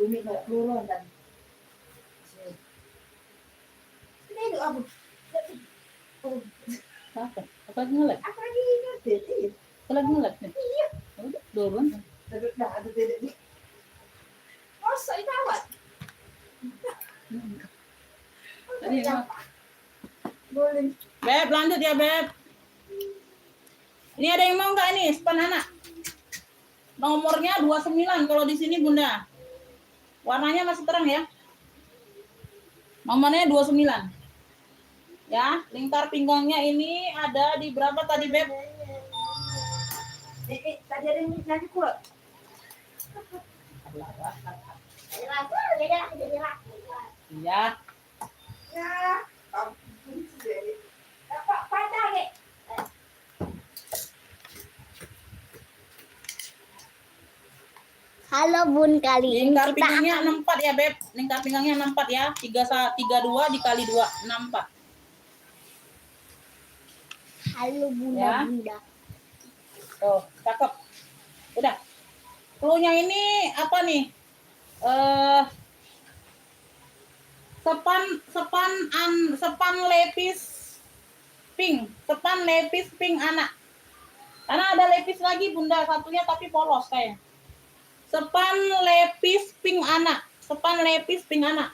Umi nggak turun dan ini apa? Apa? Apa lagi ngelek? Apa lagi ngerti? Apa lagi ngelek nih? Iya. Udah, turun. Ada tidak nih. Masa ini awat? Tadi yang Boleh. Beb, lanjut ya, Beb. Ini ada yang mau nggak ini, span anak? Nomornya 29 kalau di sini, Bunda. Warnanya masih terang ya. Nomornya 29. Ya, lingkar pinggangnya ini ada di berapa tadi, Beb? Tadi ada yang nyanyi kuat. Iya. Ya, ampun sih. Dapat pandang ya. Halo Bun, kali ini Lingkar kita pinggangnya akan 64 ya, Beb. Lingkar pinggangnya 64 ya. 32 dikali 2, 64. halo Ya. bunda-bunda. Tuh, cakep. Udah. Cluenya ini apa nih? Sepan lepis pink anak. Karena ada lepis lagi Bunda, satunya tapi polos kayak. Sepan lepis pink anak.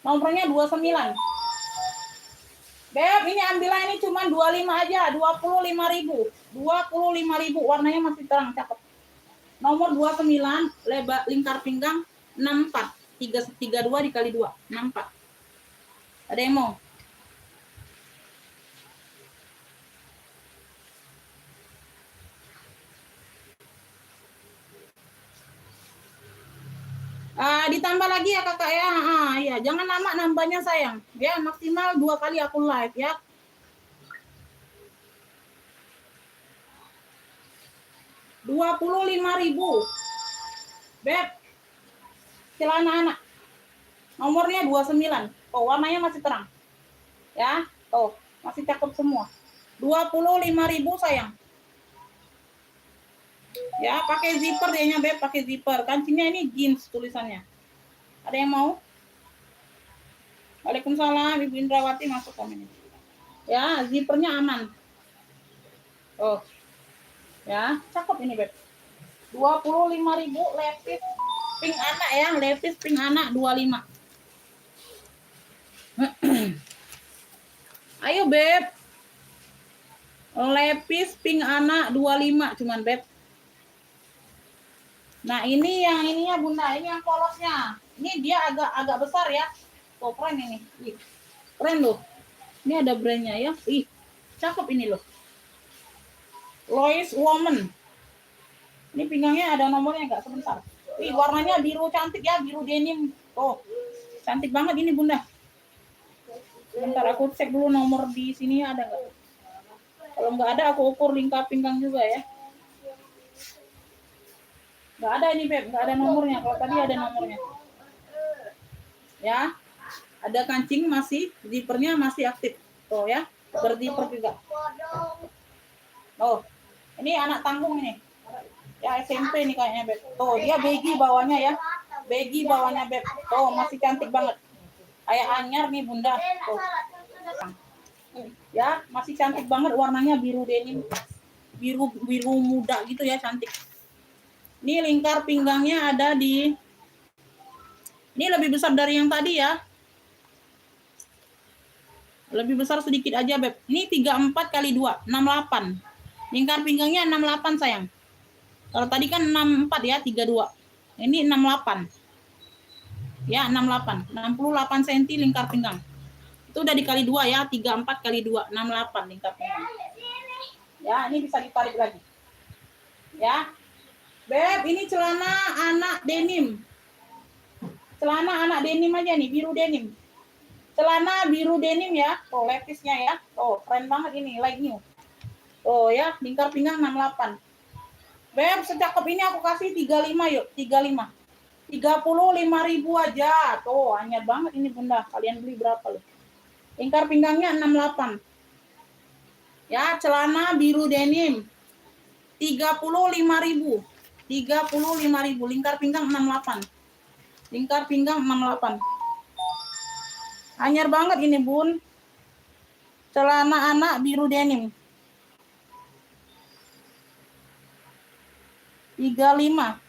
Nomornya 29. Beb, ini ambillah, ini cuma 25 aja, 25.000. 25.000, warnanya masih terang, cakep. Nomor 29, lebar lingkar pinggang 64. 32 dikali 2, 64. Ada yang mau? Ditambah lagi ya kakak ya. Iya, jangan lama nambahnya sayang. Ya, maksimal 2 kali aku live ya. Rp25.000. Beb, celana anak. Nomornya 29. Oh, warnanya masih terang. Ya, oh, masih cakep semua. 25.000 sayang. Ya, pakai zipper dia Beb, pakai zipper. Kancingnya ini jeans tulisannya. Ada yang mau? Waalaikumsalam, Ibu Indrawati, masuk komen. Ya, zippernya aman. Oh. Ya, cakep ini, Beb. 25.000 lepis pink anak ya, lepis pink anak 25. Ayo, Beb. Lepis pink anak 25 cuman, Beb. Nah, ini yang ininya Bunda, ini yang polosnya. Ini dia agak besar ya. Tuh, keren ini. Ih, keren loh. Ini ada brandnya ya. Ih, cakep ini loh. Lois Woman. Ini pinggangnya ada nomornya enggak, sebentar. Ih, warnanya biru cantik ya, biru denim. Oh, cantik banget ini Bunda. Sebentar aku cek dulu nomor di sini ada enggak. Kalau enggak ada aku ukur lingkar pinggang juga ya. Enggak ada ini Beb, enggak ada nomornya. Kalau tadi ada nomornya. Ya. Ada kancing masih, zippernya masih aktif. Tuh ya, berzipper juga. Oh, ini anak tanggung ini. Ya SMP nih kayaknya Beb. Tuh, dia baggy bawahnya ya. Baggy bawahnya Beb. Tuh, masih cantik banget. Kayak anyar nih Bunda. Tuh. Ya, masih cantik banget, warnanya biru denim. Biru muda gitu ya, cantik. Ini lingkar pinggangnya ada di, ini lebih besar dari yang tadi ya. Lebih besar sedikit aja, Beb. Ini 34 kali 2, 68. Lingkar pinggangnya 68 sayang. Kalau tadi kan 64 ya, 32. Ini 68. Ya, 68. 68 cm lingkar pinggang. Itu udah dikali 2 ya, 34 kali 2, 68 lingkar pinggang. Ya, ini bisa ditarik lagi. Ya. Beb, ini celana anak denim. Celana anak denim aja nih, biru denim. Celana biru denim ya. Oh, levisnya ya. Oh, keren banget ini, like new. Oh ya, lingkar pinggang 68. Beb, secakep ini aku kasih 35 yuk, 35. 35.000 aja. Tuh, anyar banget ini Bunda. Kalian beli berapa loh? Lingkar pinggangnya 68. Ya, celana biru denim. 35.000. 35.000. Lingkar pinggang 68. Lingkar pinggang 68. Anyar banget ini, Bun. Celana anak biru denim. 35.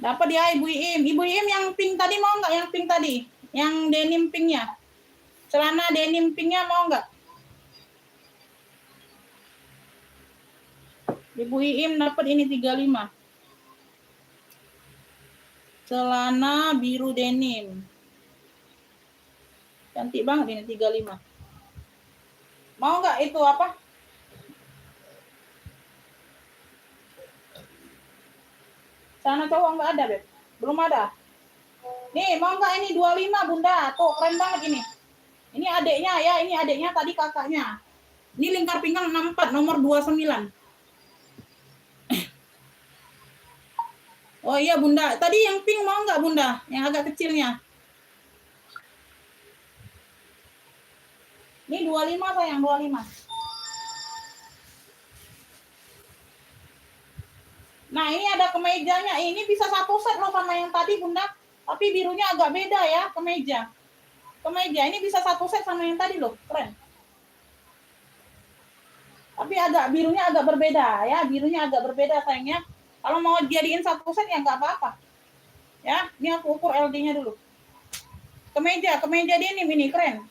Dapat ya Ibu Iim. Ibu Iim yang pink tadi mau nggak? Yang pink tadi. Yang denim pinknya. Celana denim pinknya mau nggak? Ibu Iim dapat ini 35. Celana biru denim. Cantik banget ini 35. Mau nggak itu apa? Celana cowok nggak ada, Beb? Belum ada. Nih, mau nggak ini 25, Bunda? Tuh, keren banget ini. Ini adeknya ya, ini adeknya tadi kakaknya. Ini lingkar pinggang 64, nomor 29. Oh iya, Bunda. Tadi yang pink mau nggak, Bunda? Yang agak kecilnya. Ini 25 sayang, 25. Nah, ini ada kemejanya. Ini bisa satu set loh sama yang tadi, Bunda. Tapi birunya agak beda ya, kemeja. Kemeja ini bisa satu set sama yang tadi loh, keren. Tapi birunya agak berbeda ya, birunya agak berbeda sayangnya. Kalau mau jadiin satu set ya nggak apa-apa. Ya, ini aku ukur LD-nya dulu. Kemeja denim ini keren.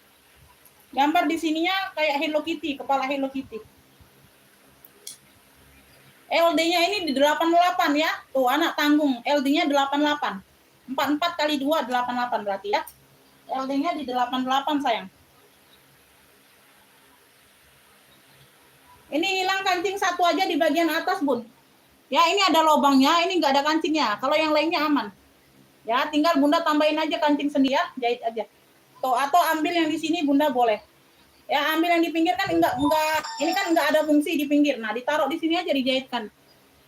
Gambar di sininya kayak Hello Kitty, kepala Hello Kitty. LD-nya ini di 88 ya. Tuh anak tanggung, LD-nya 88. 44 kali 2 88 berarti ya. LD-nya di 88 sayang. Ini hilang kancing satu aja di bagian atas, Bun. Ya, ini ada lubangnya, ini nggak ada kancingnya. Kalau yang lainnya aman. Ya, tinggal Bunda tambahin aja kancing sendiri ya, jahit aja. Tuh, atau ambil yang di sini Bunda boleh. Ya, ambil yang di pinggir kan enggak ini kan enggak ada fungsi di pinggir. Nah, ditaruh di sini aja dijahitkan.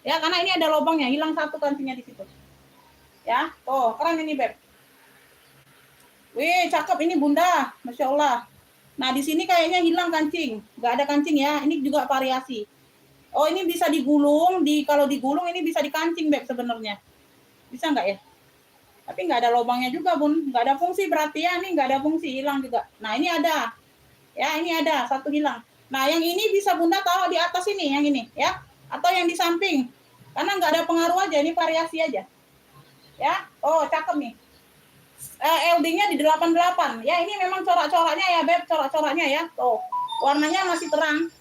Ya, karena ini ada lubangnya, hilang satu kancingnya di situ. Ya, tuh, keren ini, Beb. Wih, cakep ini Bunda. Masya Allah. Nah, di sini kayaknya hilang kancing. Enggak ada kancing ya, ini juga variasi. Oh, ini bisa digulung, kalau digulung ini bisa dikancing, Beb, sebenarnya. Bisa enggak ya? Tapi nggak ada lubangnya juga, Bun. Nggak ada fungsi berarti ya, ini nggak ada fungsi, hilang juga. Nah, ini ada. Ya, ini ada, satu hilang. Nah, yang ini bisa Bunda taruh di atas ini, yang ini, ya. Atau yang di samping. Karena nggak ada pengaruh aja, ini variasi aja. Ya, oh, cakep nih. LD-nya di 88. Ya, ini memang corak-coraknya ya, Beb, corak-coraknya ya. Tuh, warnanya masih terang.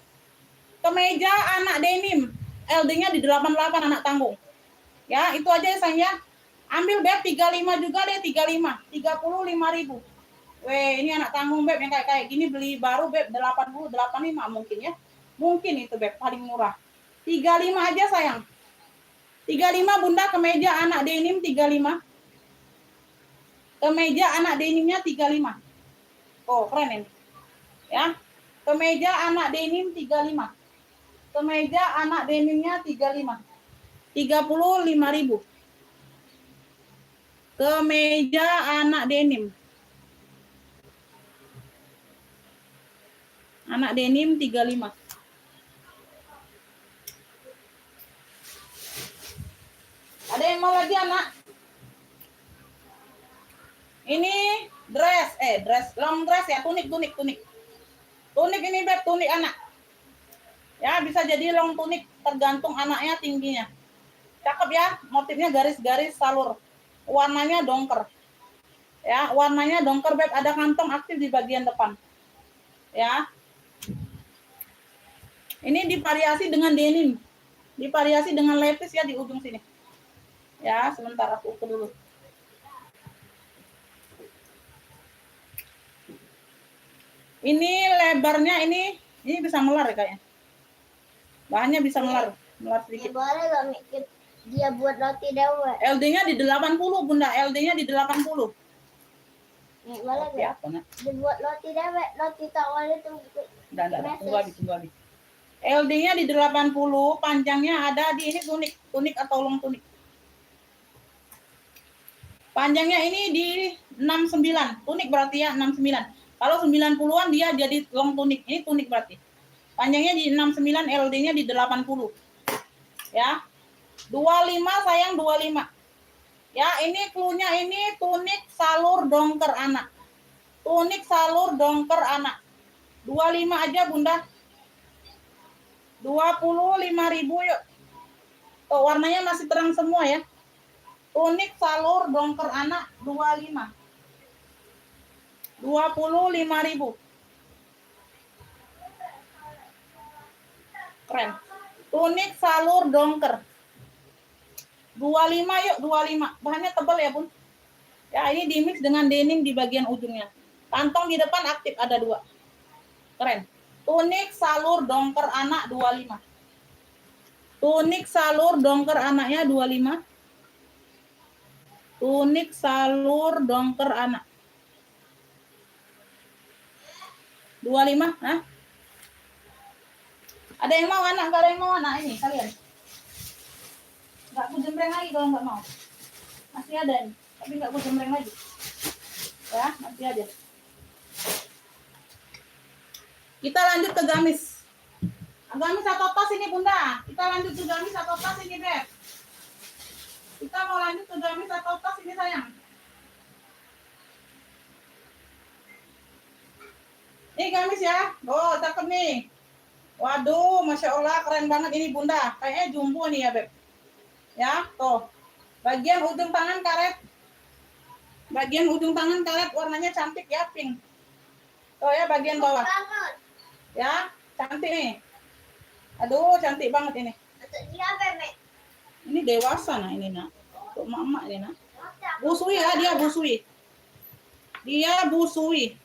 Kemeja anak denim. LD-nya di 88 anak tanggung. Ya, itu aja ya, sayang ya. Ambil, Beb, 35 juga deh, 35. 35.000. Weh, ini anak tanggung, Beb, yang kayak gini beli baru, Beb, 80, 85 mungkin ya. Mungkin itu, Beb, paling murah. 35 aja, sayang. 35 Bunda, kemeja anak denim 35. Kemeja anak denimnya 35. Oh, keren ini. Ya. Kemeja anak denim 35. Kemeja anak denimnya 35. 35.000. Kemeja anak denim. Anak denim 35. Ada yang mau lagi, anak? Ini dress, long dress ya, tunik. Tunik ini, Beb, tunik anak. Ya, bisa jadi long tunik, tergantung anaknya tingginya. Cakep ya, motifnya garis-garis salur. Warnanya dongker. Ya, warnanya dongker, Beb, ada kantong aktif di bagian depan. Ya. Ini divariasi dengan denim. Divariasi dengan levis ya di ujung sini. Ya, sebentar aku ukur dulu. Ini lebarnya ini bisa melar kayaknya. Bahannya bisa melar sedikit. Boleh gak mikir dia buat roti dewek? LD-nya di 80, Bunda. LD-nya di 80. Boleh gak? Dibuat roti dewek, roti tawar itu. Enggak, tunggu habis. LD-nya di 80, panjangnya ada di ini tunik atau long tunik. Panjangnya ini di 69, tunik berarti ya 69. Kalau 90-an dia jadi long tunik, ini tunik berarti. Panjangnya di 69, LD-nya di 80. Ya. 25 sayang, 25. Ya, ini cluenya ini tunik salur dongker anak. Tunik salur dongker anak. 25 aja, Bunda. 25.000 yuk. Tuh, warnanya masih terang semua ya. Tunik salur dongker anak 25. 25.000. Keren. Tunik salur dongker. 25 yuk, 25. Bahannya tebal ya, Bun. Ya, ini dimix dengan denim di bagian ujungnya. Kantong di depan aktif ada 2. Keren. Tunik salur dongker anak 25. Tunik salur dongker anaknya 25. Tunik salur dongker anak. 25, hah? Ada yang mau anak, enggak ada yang mau anak ini kalian? Enggak aku jembreng lagi kalau enggak mau. Masih ada nih, tapi enggak aku jembreng lagi. Ya, nanti aja. Kita lanjut ke gamis. Gamis atau tas ini, Bunda? Kita lanjut ke gamis atau tas ini, Beb? Kita mau lanjut ke gamis atau tas ini, sayang? Ini gamis ya. Oh, cakep nih. Waduh, Masya Allah, keren banget ini, Bunda. Kayaknya jumbo nih ya, Beb. Ya, tuh. Bagian ujung tangan karet. Bagian ujung tangan karet warnanya cantik ya, pink. Tuh ya, bagian bawah. Banget. Ya, cantik nih. Aduh, cantik banget ini. Untuk dia bebek. Ini dewasa nah ini, nak. Untuk emak-emak ini, nak. Busui ya, dia busui. Dia busui.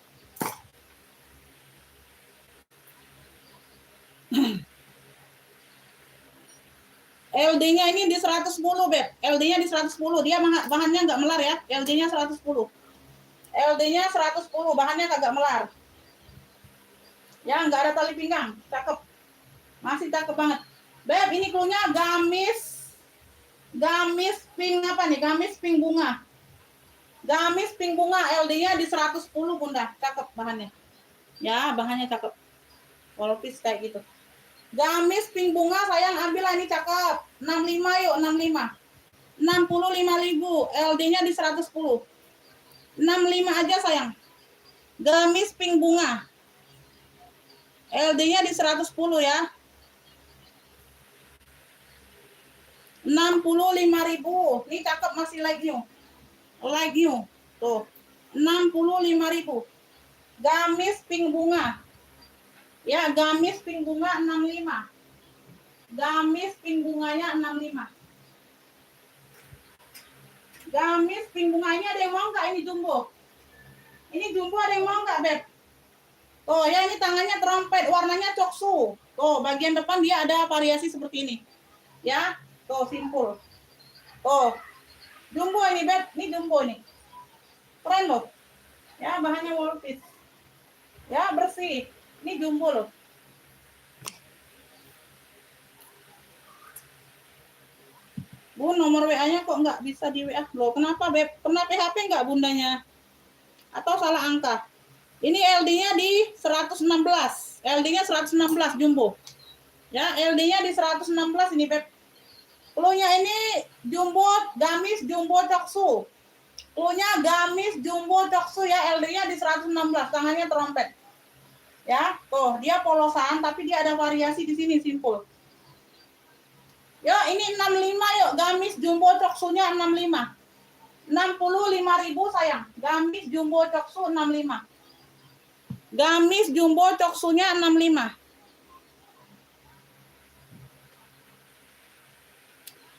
LD-nya ini di 110, Beb. LD-nya di 110. Dia bahannya nggak melar ya. LD-nya 110. LD-nya 110, bahannya kagak melar. Ya, nggak ada tali pinggang. Cakep. Masih cakep banget. Beb, ini cluenya gamis pink apa nih? Gamis pink bunga. Gamis pink bunga, LD-nya di 110, Bunda. Cakep bahannya. Ya, bahannya cakep. Wallpiece kayak gitu. Gamis pink bunga, sayang ambil ini cakep. 65 yuk, 65. 65.000, LD-nya di 110. 65 aja, sayang. Gamis pink bunga. LD-nya di 110 ya. 65.000. Ini cakep, masih like new. Like new. Tuh. 65.000. Gamis pink bunga. Ya, gamis pink bunga 65. Gamis pink bunganya 65. Gamis pink bunga ini ada yang mau nggak ini jumbo? Ini jumbo ada yang mau nggak, Beb? Oh ya, ini tangannya trompet, warnanya coksu. Tuh, bagian depan dia ada variasi seperti ini. Ya, tuh simpul. Tuh. Jumbo ini, Beb. Ini jumbo nih. Keren loh. Ya, bahannya wallpiece. Ya, bersih. Ini jumbo loh. Bu, nomor WA-nya kok nggak bisa di WA? Loh, kenapa, Beb? Pernah PHP nggak bundanya? Atau salah angka? Ini LD-nya di 116. LD-nya 116 jumbo. Ya, LD-nya di 116 ini, Beb. Cluenya ini jumbo, gamis, jumbo, coksu. Cluenya gamis, jumbo, coksu ya. LD-nya di 116. Tangannya trompet. Ya, tuh dia polosan tapi dia ada variasi di sini simpul. Ya, ini 65 yuk, gamis jumbo coksunya 65. 65.000 sayang. Gamis jumbo coksu 65. Gamis jumbo coksunya 65.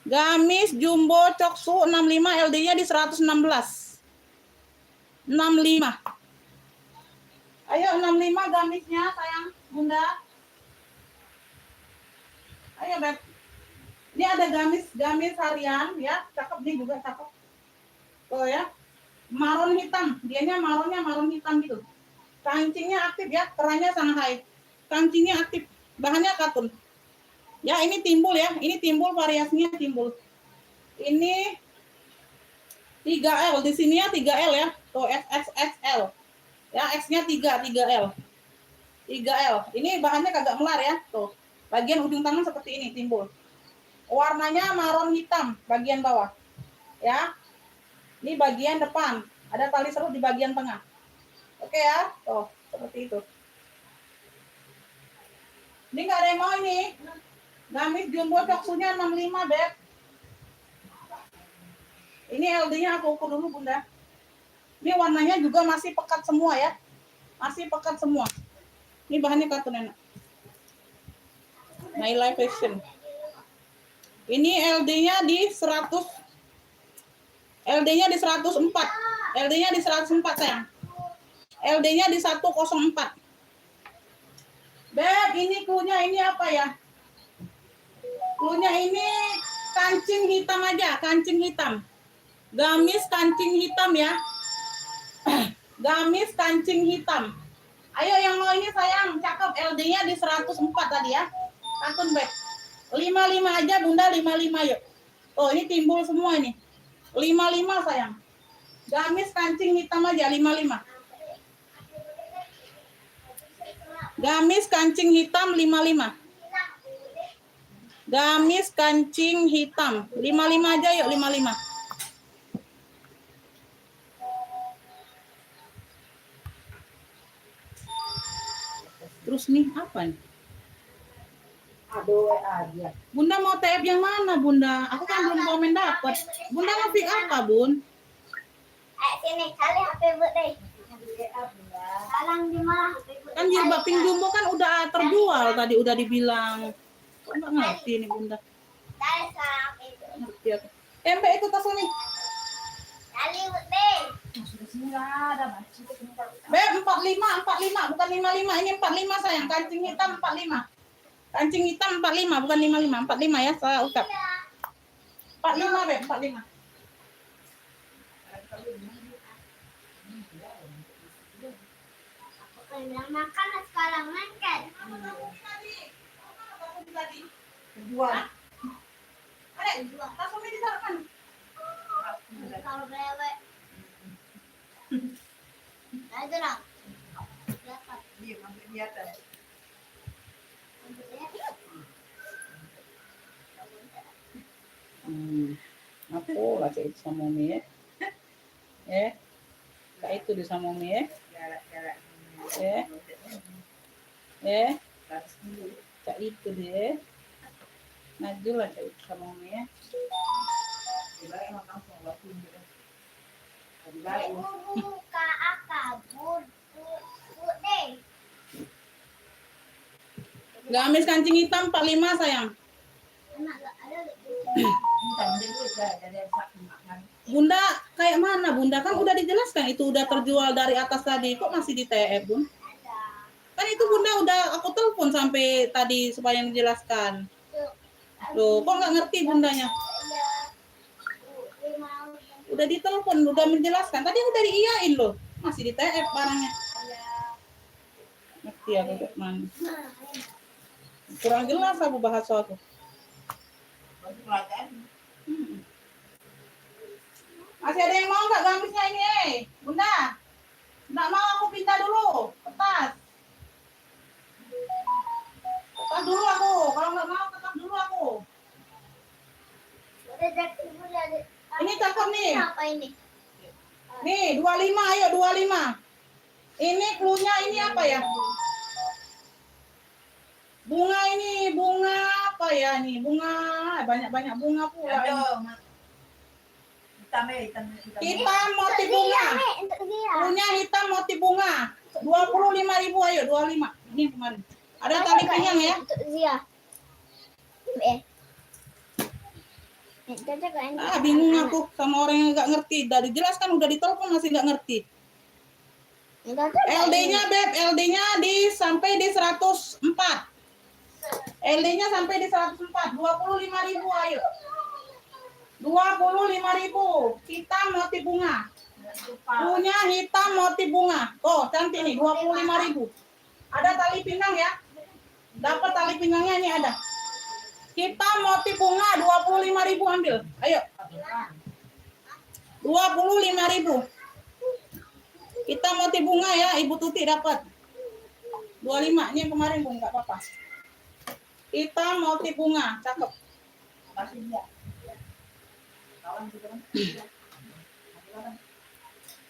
Gamis jumbo coksu 65, LD-nya di 116. 65. Ayo 65 gamisnya sayang, Bunda. Ayo, Beb. Ini ada gamis harian ya, cakep nih juga cakep. Tuh ya. Marun hitam, dianya maron hitam gitu. Kancingnya aktif ya, kerannya Shanghai. Kancingnya aktif, bahannya katun. Ya, ini timbul ya, ini timbul variasinya timbul. Ini 3L, di sini ya 3L ya. Tuh XXL. Ya, X-nya 3L. 3L. Ini bahannya kagak melar ya, tuh. Bagian ujung tangan seperti ini timbul. Warnanya maron hitam bagian bawah. Ya. Ini bagian depan, ada tali serut di bagian tengah. Oke ya, tuh seperti itu. Ini nggak ada yang mau ini. Gamis jumbo coksunya 65, Beb. Ini LD-nya aku ukur dulu, Bunda. Ini warnanya juga masih pekat semua ya. Masih pekat semua. Ini bahannya katun enak. My Life Fashion. Ini LD-nya di 100. LD-nya di 104. LD-nya di 104 sayang. LD-nya di 104. Beb, ini cluenya ini apa ya? Cluenya ini kancing hitam aja, kancing hitam. Gamis kancing hitam ya. Gamis kancing hitam. Ayo yang mau ini sayang, cakep. LD-nya di 104 tadi ya. Kantun Beb. 55 aja Bunda, 55 yuk. Oh, ini timbul semua ini. 55 sayang. Gamis kancing hitam aja 55. Gamis kancing hitam 55. Gamis kancing hitam 55 aja yuk 55. Terus nih apa nih? Aduh, aja. Bunda mau TF yang mana Bunda? Aku kan belum komen dapat. Bunda mau pick apa Bun? Sini, kali HP birthday. Salam di mana? Kan jilbab pink jumbo kan udah terjual tadi udah dibilang. Kok nggak ngerti nih Bunda? Dari salam itu. Ngerti aku. Mbak itu tas ini. Kali birthday. Sudah sini lah, ada masih kita. Beb 45 bukan 55. Ini 45 sayang. Kancing hitam 45. Kancing hitam 45 bukan 55. 45 ya saya ucap. 45 Beb 45. Bilang makan sekarang makan. Jual. Ada tas ini ditaruh kan? Kalau lewat. Ada orang. Dapat. Iya, ambil di atas. Aku lah cek itu sama Umi ya. Kayak itu di sama Umi ya. Cak itu deh. Najul lah cak itu sama Umi ya. Buka akabur. Deh. Gamis kancing hitam 45 sayang. Anak enggak ada. Bunda kayak mana Bunda? Kan udah dijelaskan itu udah terjual dari atas tadi. Kok masih di TF Bun? Kan itu Bunda udah aku telepon sampai tadi supaya dijelaskan. Loh, kok nggak ngerti Bundanya? Udah ditelepon, udah menjelaskan. Tadi udah diiyain loh. Masih di TF barangnya. Ngerti aku kayak mana? Kurang jelas aku bahasa aku. Masih ada yang mau nggak gamisnya ini, Bunda? Nggak mau aku pindah dulu, kertas. Kertas dulu aku, kalau nggak mau kertas dulu aku. Ini cakep nih. Apa ini? Nih, 25, ayo 25. Ini cluenya ini apa ya? Bunga ini, bunga apa ya nih? Bunga, banyak-banyak bunga pula. Hitam motif bunga. Cluenya hitam motif bunga. 25.000 ayo 25. Ini kemarin. Ada tali pinggang ya? Untuk Zia. Bingung aku sama orang yang nggak ngerti. Dari jelas kan udah ditelepon masih nggak ngerti. LD-nya Beb, LD-nya sampai di 104. LD-nya sampai di 104. 25.000 ayo. 25.000. Hitam motif bunga. Punya hitam motif bunga. Oh, cantik nih 25.000. Ada tali pinggang ya? Dapat tali pinggangnya ini ada. Hitam motif bunga 25.000 ambil. Ayo. 25.000. Kita motif bunga ya, Ibu Tuti dapat. 25 ini kemarin Bung, enggak apa-apa. Kita motif bunga, cakep.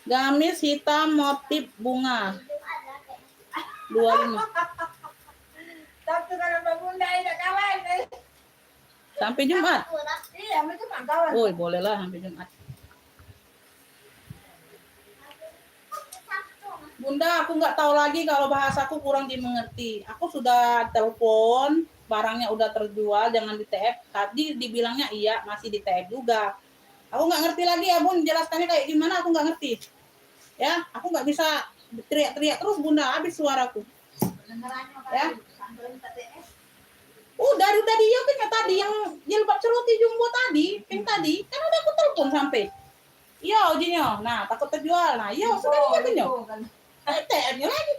Gamis hitam motif bunga. 25. Tapi kalau Mbak Bunda tidak kawan. Sampai Jumat. Iya, itu Pak kawan. Oh, bolehlah sampai Jumat. Bunda, aku nggak tahu lagi kalau bahasaku kurang dimengerti. Aku sudah telepon barangnya udah terjual jangan di TF. Tadi dibilangnya iya masih di TF juga. Aku nggak ngerti lagi ya Bun, jelaskannya kayak gimana aku nggak ngerti. Ya, aku nggak bisa teriak-teriak terus Bunda, habis suaraku. Ya. Dari tadi ya kan tadi yang jilbab ceroti jumbo tadi, pink tadi, kan udah aku telepon sampai. Iya ujinya, nah takut terjual, nah iya sudah dikatanya. TF-nya lagi.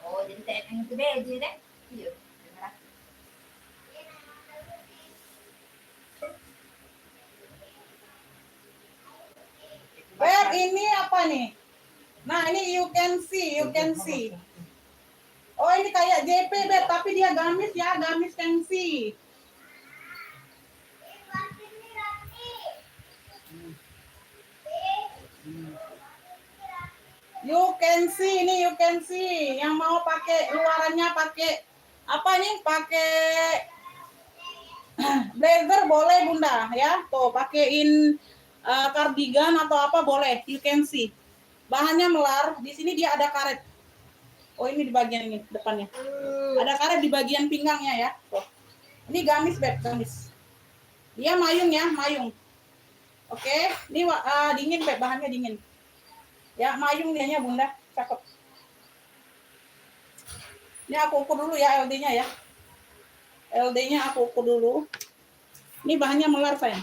Oh, jadi TF yang gede aja deh. Iya. Beb, ini apa nih? Nah, ini you can see. Oh, ini kayak JP, Beb, tapi dia gamis ya, gamis fancy. You can see, ini you can see. Yang mau pakai luarannya pakai apa nih? Pakai blazer boleh Bunda ya. Tuh, pakein cardigan atau apa boleh. You can see. Bahannya melar. Di sini dia ada karet. Oh, ini di bagian ini depannya. Ada karet di bagian pinggangnya ya. Tuh. Ini gamis, Beb, gamis. Dia mayung ya, mayung. Oke, ini dingin, Beb, bahannya dingin. Ya, mayung dianya Bunda, cakep. Ini aku ukur dulu ya LD-nya ya. LD-nya aku ukur dulu. Ini bahannya melar sayang.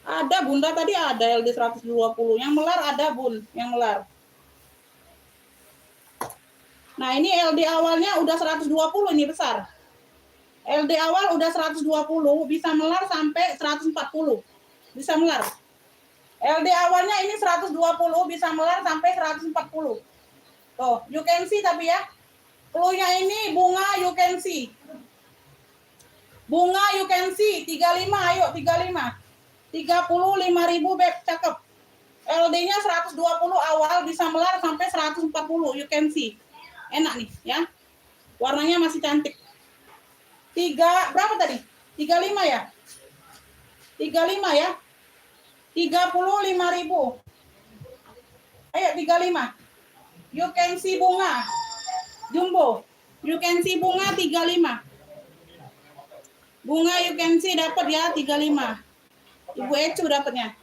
Ada Bunda tadi ada LD 120. Yang melar ada Bun, yang melar. Nah, ini LD awalnya udah 120 ini besar. LD awal udah 120, bisa melar sampai 140. Bisa melar. LD awalnya ini 120, bisa melar sampai 140. Tuh, you can see tapi ya. Clue-nya ini bunga you can see. Bunga you can see 35, ayo 35. 35.000 Beb, cakep. LD-nya 120 awal bisa melar sampai 140, you can see. Enak nih ya. Warnanya masih cantik. Berapa tadi? 35 ya? 35 ya? 35.000. Ayo 35. You can see bunga. Jumbo. You can see bunga 35. Bunga you can see dapat ya 35. Ibu Ecu dapatnya.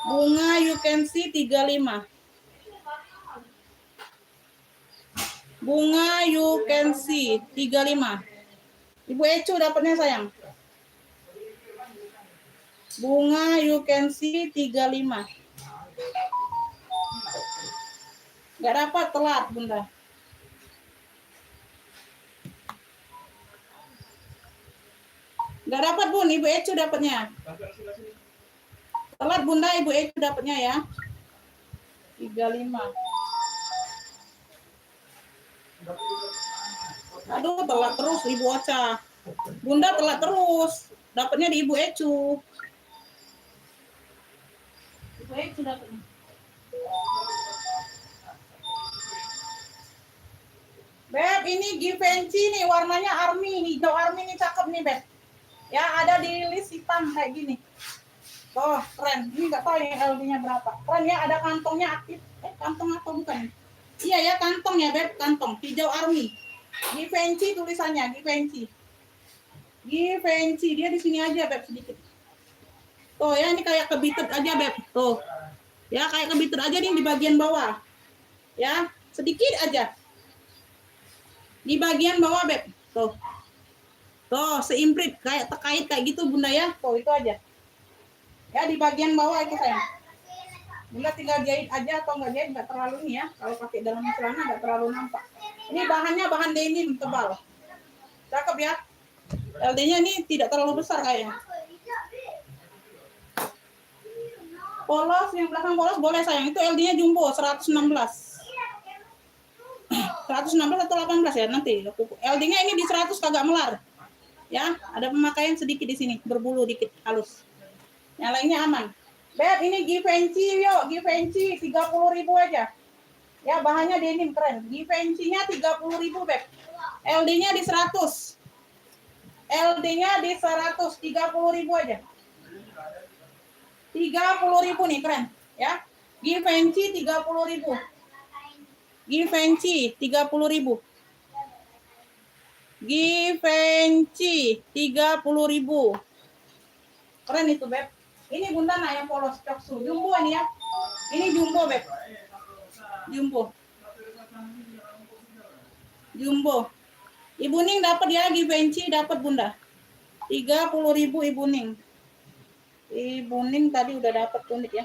Bunga you can see 35. Bunga you can see 35. Ibu Ecu dapatnya sayang. Bunga you can see 35. Gak dapat, telat Bunda. Gak dapat Bun, Ibu Ecu dapatnya. Telat Bunda, Ibu Ecu dapatnya ya. 35. Aduh, telat terus Ibu Ocha. Bunda telat terus. Dapatnya di Ibu Ecu. Ibu Ecu dapatnya. Beb, ini Givenchy nih, warnanya army, hijau army nih, cakep nih Beb. Ya, ada di list hitam kayak gini. Oh, keren. Ini nggak tahu yang LD-nya berapa. Keren ya, ada kantongnya aktif. Kantong atau bukan? Iya ya, kantong ya Beb, kantong. Hijau army. Givenchy tulisannya, Givenchy. Givenchy, dia di sini aja Beb sedikit. Tuh ya, ini kayak kebitet aja Beb. Tuh. Ya, kayak kebitet aja nih di bagian bawah. Ya, sedikit aja. Di bagian bawah Beb. Tuh. Tuh, seimprit kayak terkait kayak gitu Bunda ya. Tuh, itu aja. Ya, di bagian bawah itu sayang. Bunda tinggal jahit aja atau enggak jahit, enggak terlalu ini ya. Kalau pakai dalam celana enggak terlalu nampak. Ini bahannya bahan denim tebal. Cakep ya. LD-nya ini tidak terlalu besar kayaknya. Polos, yang belakang polos boleh sayang. Itu LD-nya jumbo 116. 116 atau 18 ya nanti. LD-nya ini di 100 kagak melar. Ya, ada pemakaian sedikit di sini, berbulu dikit, halus. Yang lainnya aman. Beb, ini Givenchy yuk, Givenchy 30.000 aja. Ya, bahannya denim keren. Givenchy-nya 30.000 Beb. LD-nya di 100. LD-nya di 100, 30.000 aja. 30.000 nih, keren. Ya. Givenchy 30.000. Givenchy 30.000. Givenchy 30.000. Keren itu, Beb. Ini Bunda nah yang polos coksu. Jumbo ini ya. Ini jumbo, Beb. Jumbo. Jumbo. Ibu Ning dapat ya, Givenchy dapat Bunda. 30.000 Ibu Ning. Ibu Ning tadi udah dapat unik ya.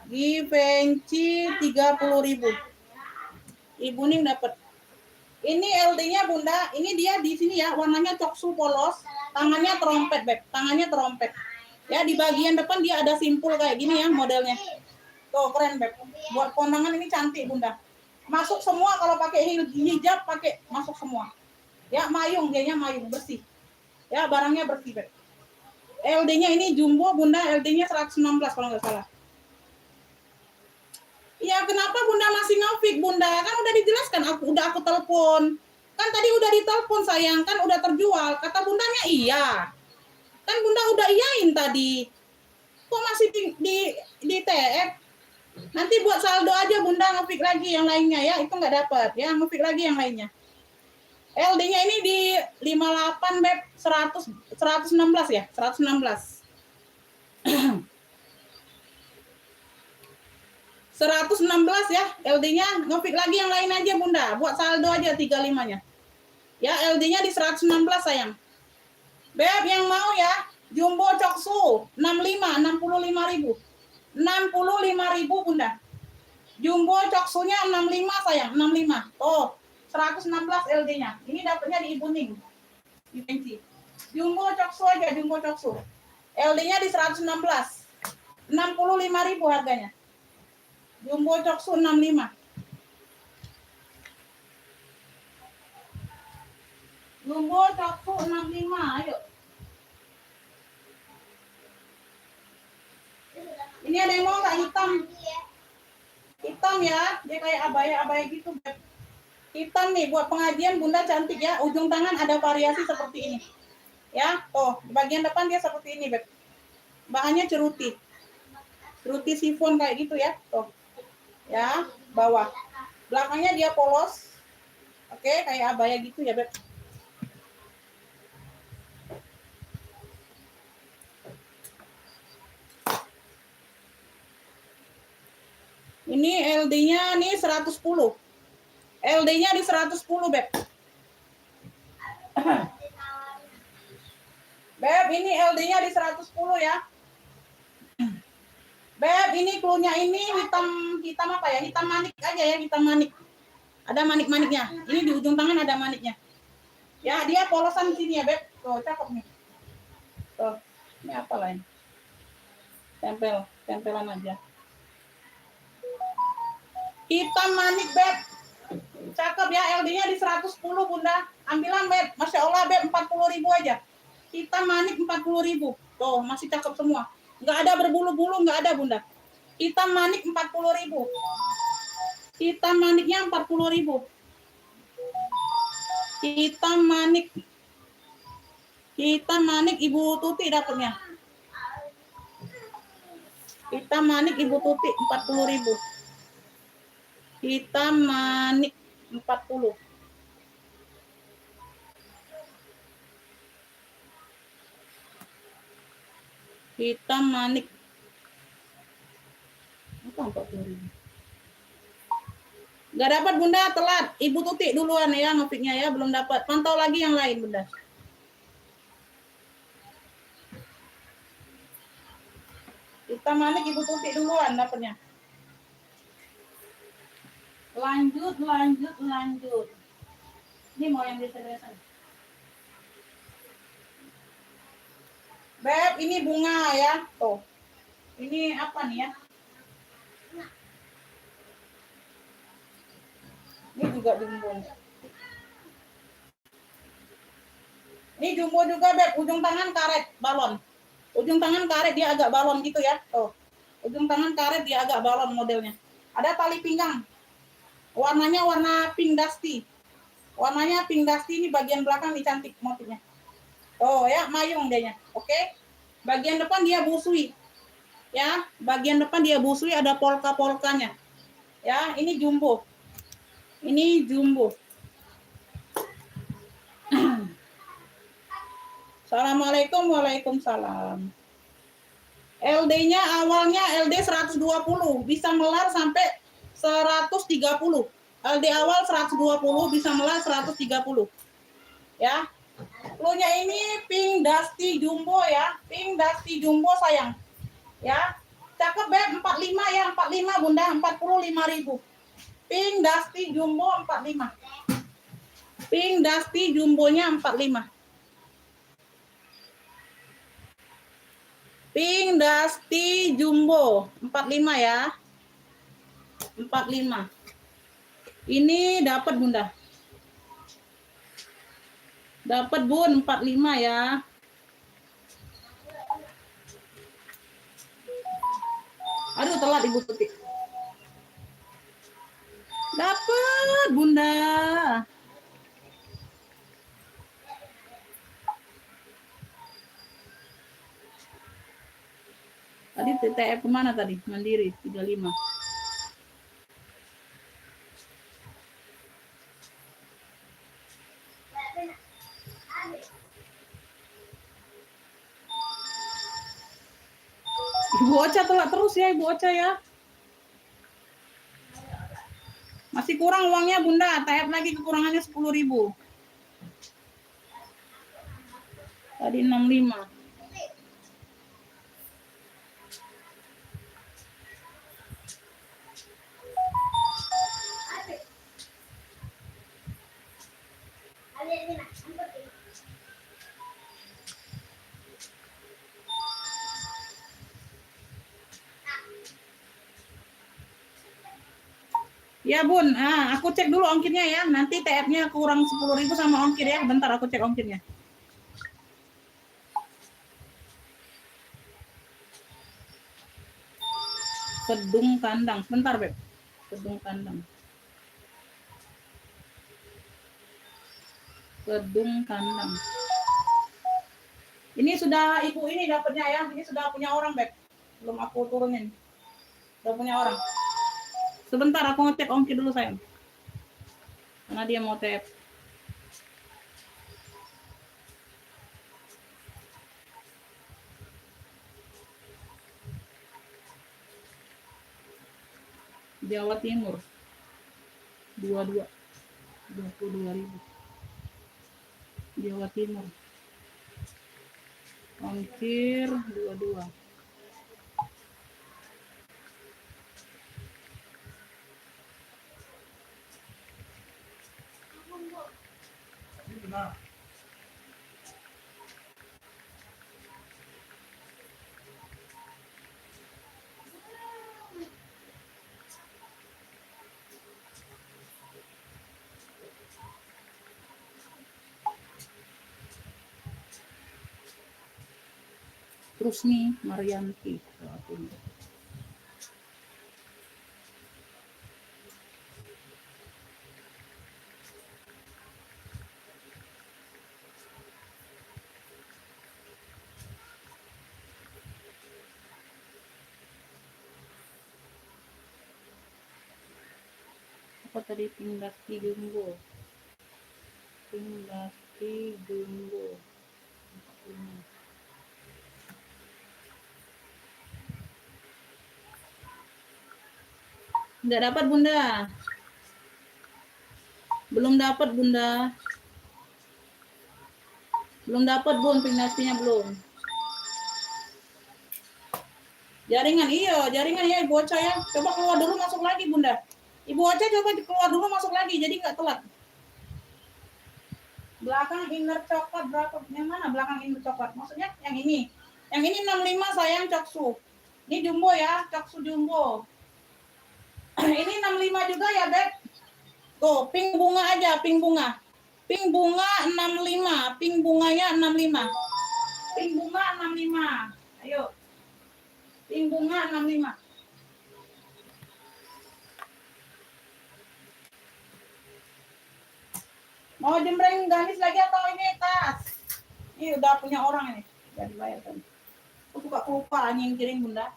Givenchy 30.000. Ibu Ning dapat. Ini LD-nya Bunda, ini dia di sini ya, warnanya coksu polos, tangannya trompet, Beb. Tangannya trompet. Ya, di bagian depan dia ada simpul kayak gini ya modelnya. Tuh, keren, Beb. Buat kondangan ini cantik, Bunda. Masuk semua kalau pakai hijab, pakai masuk semua. Ya, mayung, dianya mayung, bersih. Ya, barangnya bersih, Beb. LD-nya ini jumbo, Bunda, LD-nya 116 kalau nggak salah. Ya, kenapa Bunda masih ngefik, Bunda? Kan udah dijelaskan, aku telepon. Kan tadi udah ditelepon, sayang, kan udah terjual. Kata Bundanya iya. Kan Bunda udah iyain tadi. Kok masih di TF? Nanti buat saldo aja Bunda ngefik lagi yang lainnya ya. Itu nggak dapat ya, ngefik lagi yang lainnya. LD-nya ini di 58 Beb 116 ya, 116. 116 ya, LD-nya ngefik lagi yang lain aja Bunda, buat saldo aja 35-nya. Ya, LD-nya di 116 sayang. Beb yang mau ya, jumbo coksu 65.000. 65.000 Bunda. Jumbo coksunya 65 sayang, 65. Oh, 116 LD-nya. Ini dapatnya di Ibu Ning. Givenchy. Jumbo coksu aja, jumbo coksu. LD-nya di 116. 65.000 harganya. Jumbo coksu 65. Jumbo coksu 65, ayo. Ini ada yang mau nggak hitam? Hitam ya, dia kayak abaya-abaya gitu, Beb. Hitam nih, buat pengajian Bunda cantik ya. Ujung tangan ada variasi seperti ini. Ya, oh, di bagian depan dia seperti ini, Beb. Bahannya ceruti. Ceruti sifon kayak gitu ya, tuh. Ya, bawah. Belakangnya dia polos. Oke, kayak abaya gitu ya, Beb. Ini LD-nya nih 110. LD-nya di 110, Beb. Beb, ini LD-nya di 110 ya. Beb, ini cluenya ini hitam apa ya? Hitam manik aja ya, hitam manik. Ada manik-maniknya. Ini di ujung tangan ada maniknya. Ya, dia polosan sini ya, Beb. Tuh, cakep nih. Tuh, ini apa lain? Tempelan aja. Hitam manik, Beb. Cakep ya, LD-nya di 110, Bunda. Ambilan, Beb. Masya Allah, Beb, 40.000 aja. Hitam manik 40.000. Tuh, masih cakep semua. Nggak ada berbulu-bulu, nggak ada, Bunda. Hitam manik 40.000. Hitam maniknya 40.000. Hitam manik. Hitam manik Ibu Tuti dapatnya. Hitam manik Ibu Tuti 40.000. Hitam manik 40. Hitam manik. Apa 40.000? Gak dapat Bunda, telat. Ibu Tuti duluan ya ngefiknya ya, belum dapat. Pantau lagi yang lain Bunda. Hitam manik Ibu Tuti duluan dapatnya. Lanjut. Ini mau yang desa-desa. Beb, ini bunga ya. Tuh. Ini apa nih ya? Ini juga jumbo. Ini jumbo juga, Beb. Ujung tangan karet balon. Ujung tangan karet dia agak balon gitu ya. Tuh. Ujung tangan karet dia agak balon modelnya. Ada tali pinggang. Warnanya warna pink dusty. Warnanya pink dusty, ini bagian belakang nih cantik motifnya. Oh ya, mayung dianya. Oke. Bagian depan dia busui. Ya, bagian depan dia busui ada polka-polkanya. Ya, ini jumbo. Ini jumbo. Assalamualaikum, waalaikumsalam. LD-nya awalnya LD 120, bisa melar sampai 130. LD awal 120, bisa melar 130. Ya. Cluenya ini Pink Dusty Jumbo ya. Pink Dusty Jumbo sayang. Ya. Cakep Beb, 45 ya, 45 Bunda, 45.000. Pink Dusty Jumbo 45. Pink Dusty Jumbonya 45. Pink Dusty Jumbo 45 ya. 45. Ini dapat Bunda. Dapat Bun 45 ya. Aduh telat Ibu Tuti. Dapat Bunda. Tadi TTF kemana tadi? Mandiri 35. Ibu Ocha telat terus ya Ibu Ocha ya. Masih kurang uangnya Bunda, TF lagi kekurangannya 10.000. Tadi 65. Ya Bun, aku cek dulu ongkirnya ya. Nanti TF-nya kurang 10.000 sama ongkir ya. Bentar aku cek ongkirnya. Kedung kandang. Bentar Beb. Kedung kandang. Kedung kandang. Ini sudah ibu ini dapatnya ya. Ini sudah punya orang Beb. Belum aku turunin. Sudah punya orang. Sebentar aku ngecek ongkir dulu sayang. Karena dia mau TF. Jawa Timur 22 22.000. Jawa Timur ongkir 22. Terus nih Marianti. Apa tadi Pindasti Jumbo? Pindasti Jumbo. Enggak dapat Bunda. Belum dapat Bunda. Belum dapat Bun, Pindastinya belum. Jaringan ya Ibu Ocha ya. Coba keluar dulu masuk lagi Bunda. Ibu Ocha coba keluar dulu masuk lagi jadi nggak telat. Belakang inner coklat berapa? Yang mana belakang inner coklat? Maksudnya yang ini. Yang ini 65 sayang Coksu. Ini jumbo ya, Coksu jumbo. Ini 65 juga ya, Beb. Tuh, pink bunga aja, pink bunga. Pink bunga 65, pink bunganya 65. Pink bunga 65. Ayo. Pink bunga 65. Mau jembreng gamis lagi atau ini tas? Ini udah punya orang ini. Udah dibayar kan. Aku suka lupa nyingkirin Bunda.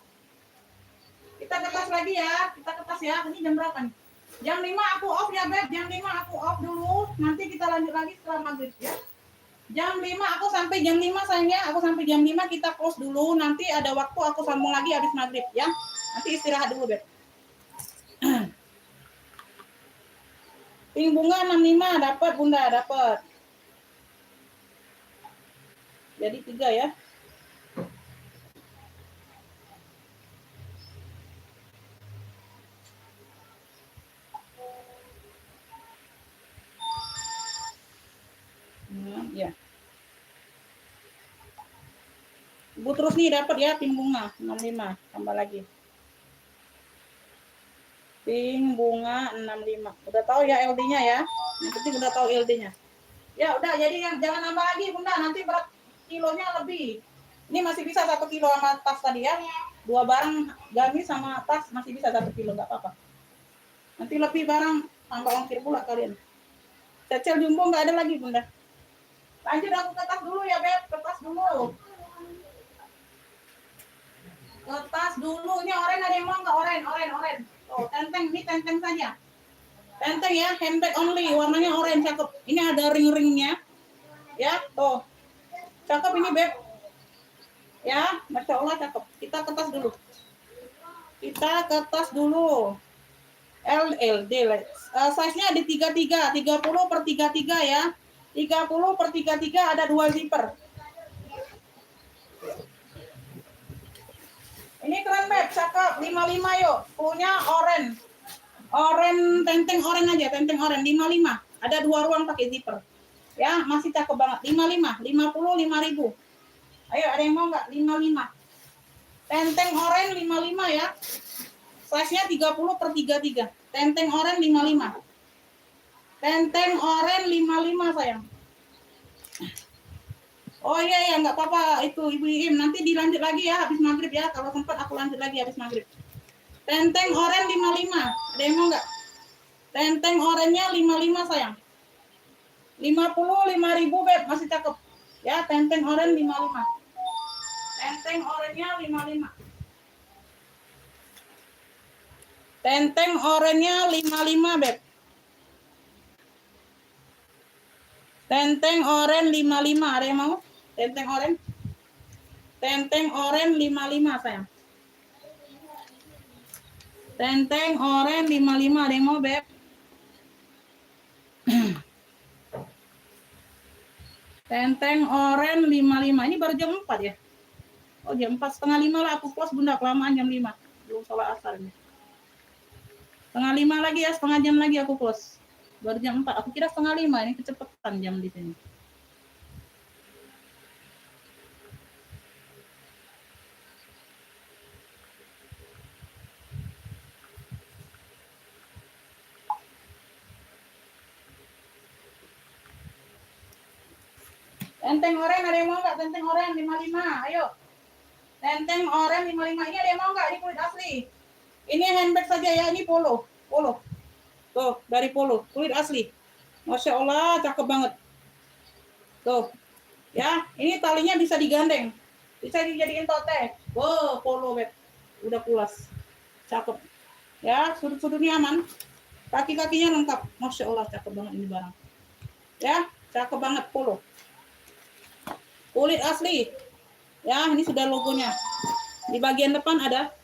Kita kertas lagi ya. Kita kertas ya. Ini jam berapa nih? Jam 5 aku off ya, Beb. Jam 5 aku off dulu. Nanti kita lanjut lagi setelah maghrib ya. Jam 5 aku sampai jam 5 sayangnya. Aku sampai jam 5 kita close dulu. Nanti ada waktu aku sambung lagi habis maghrib ya. Nanti istirahat dulu, Beb. Pink bunga 65 dapat Bunda, dapat. Jadi 3 ya. Ya. Ibu terus nih dapat ya pink bunga 65 tambah lagi. Pink bunga 65. Udah tahu ya LD-nya ya. Yang penting udah tahu LD-nya. Ya udah jadi yang jangan nambah lagi Bunda, nanti berat kilonya lebih. Ini masih bisa 1 kilo sama tas tadi ya. 2 barang gamis sama tas masih bisa 1 kilo, nggak apa-apa. Nanti lebih barang tambah ongkir pula kalian. Cecil jumbo nggak ada lagi Bunda. Lanjut aku kertas dulu ya Beb, kertas dulu. Kertas dulu, ini oren ada yang mau nggak oren. Oh tenteng, ini tenteng saja. Tenteng ya, handbag only, warnanya oren cakep. Ini ada ring-ringnya, ya tuh, cakep ini Beb. Ya, masya Allah cakep. Kita kertas dulu. LD, size-nya ada 33, 30 per 33 ya. 30 per 33 ada 2 zipper. Ini keren Beb, cakep. 55 yuk. Punya oren. Tenteng oren aja, tenteng oren 55. Ada 2 ruang pakai zipper. Ya, masih cakep banget. 55, 50, 5.000. Ayo, ada yang mau nggak? 55. Tenteng oren 55 ya. Size-nya 30 per 33. Tenteng oren 55. Tenteng oren 55 sayang. Oh iya ya, nggak apa-apa itu Ibu Iim. Nanti dilanjut lagi ya habis maghrib ya. Kalau sempat aku lanjut lagi habis maghrib. Tenteng oren 55. Ada yang mau nggak? Tenteng orennya 55 sayang. 50, 5.000 Beb, masih cakep. Ya, tenteng oren 55. Tenteng orennya 55. Tenteng orennya 55 Beb. Tenteng oren 55. Ada yang mau? Tenteng oren? Tenteng oren 55 sayang. Tenteng oren 55. Ada yang mau Beb? Tenteng oren 55. Ini baru jam 4 ya? Oh jam 4, setengah 5 lah aku close Bunda, kelamaan jam 5. Belum sholat asar ini. Setengah 5 lagi ya, setengah jam lagi aku close. Baru jam 4, aku kira setengah 5, ini kecepatan jam di sini. Tenteng oren ada yang mau nggak? Tenteng oren 55, ayo. Tenteng oren 55, ini ada yang mau nggak? Ini kulit asli. Ini handbag saja ya, ini polo. Tuh, dari polo, kulit asli. Masya Allah, cakep banget. Tuh, ya, ini talinya bisa digandeng. Bisa dijadiin tote. Wow, polo Beb. Udah pulas. Cakep. Ya, sudut-sudutnya aman. Kaki-kakinya lengkap. Masya Allah, cakep banget ini barang. Ya, cakep banget polo. Kulit asli. Ya, ini sudah logonya. Di bagian depan ada.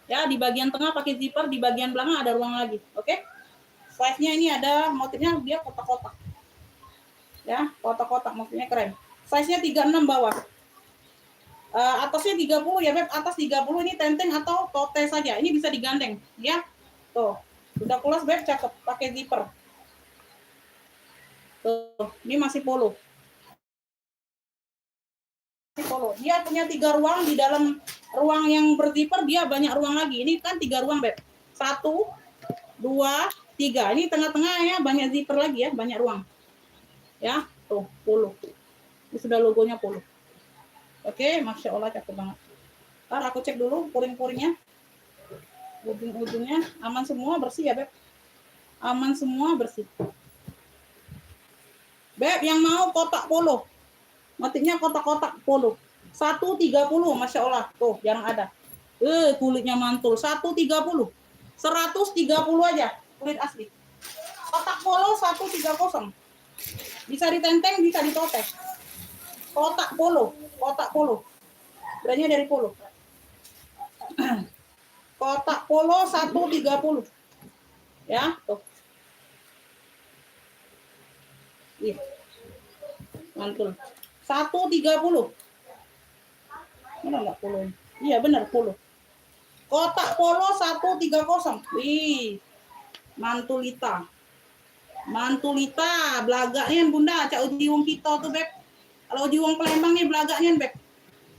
Ya, di bagian tengah pakai zipper, di bagian belakang ada ruang lagi. Oke? Size-nya ini ada, motifnya dia kotak-kotak. Ya, kotak-kotak, motifnya keren. Size-nya 36 bawah. Atasnya 30 ya, Beb. Atas 30 ini tenteng atau tote saja. Ini bisa digandeng, ya. Tuh. Udah pulas, Beb, cakep. Pakai zipper. Tuh, ini masih polo. Dia punya 3 ruang, di dalam ruang yang berzipper dia banyak ruang lagi. Ini kan 3 ruang Beb. 1, 2, 3. Ini tengah-tengahnya banyak zipper lagi ya, banyak ruang. Ya, tuh polo. Ini sudah logonya polo. Oke, Masya Allah cakep banget. Ntar aku cek dulu puring-puringnya. Ujung-ujungnya aman semua, bersih ya Beb. Aman semua, bersih. Beb yang mau kotak polo. Motifnya kotak-kotak polo. 130, Masya Allah. Tuh, jarang ada. Kulitnya mantul 130. 130 aja kulit asli. Kotak polo 130. Bisa ditenteng, bisa ditoteh. Kotak polo. Brandnya dari polo. Kotak polo 130. Ya, tuh. Ih. Mantul. 130. Mana enggak polo? Iya benar polo. Kotak polo 130. Wih. Mantulita. Belagaknya Bunda, cak uji wong kita tuh, Beb. Kalau uji wong Palembang nih belagaknya, Beb.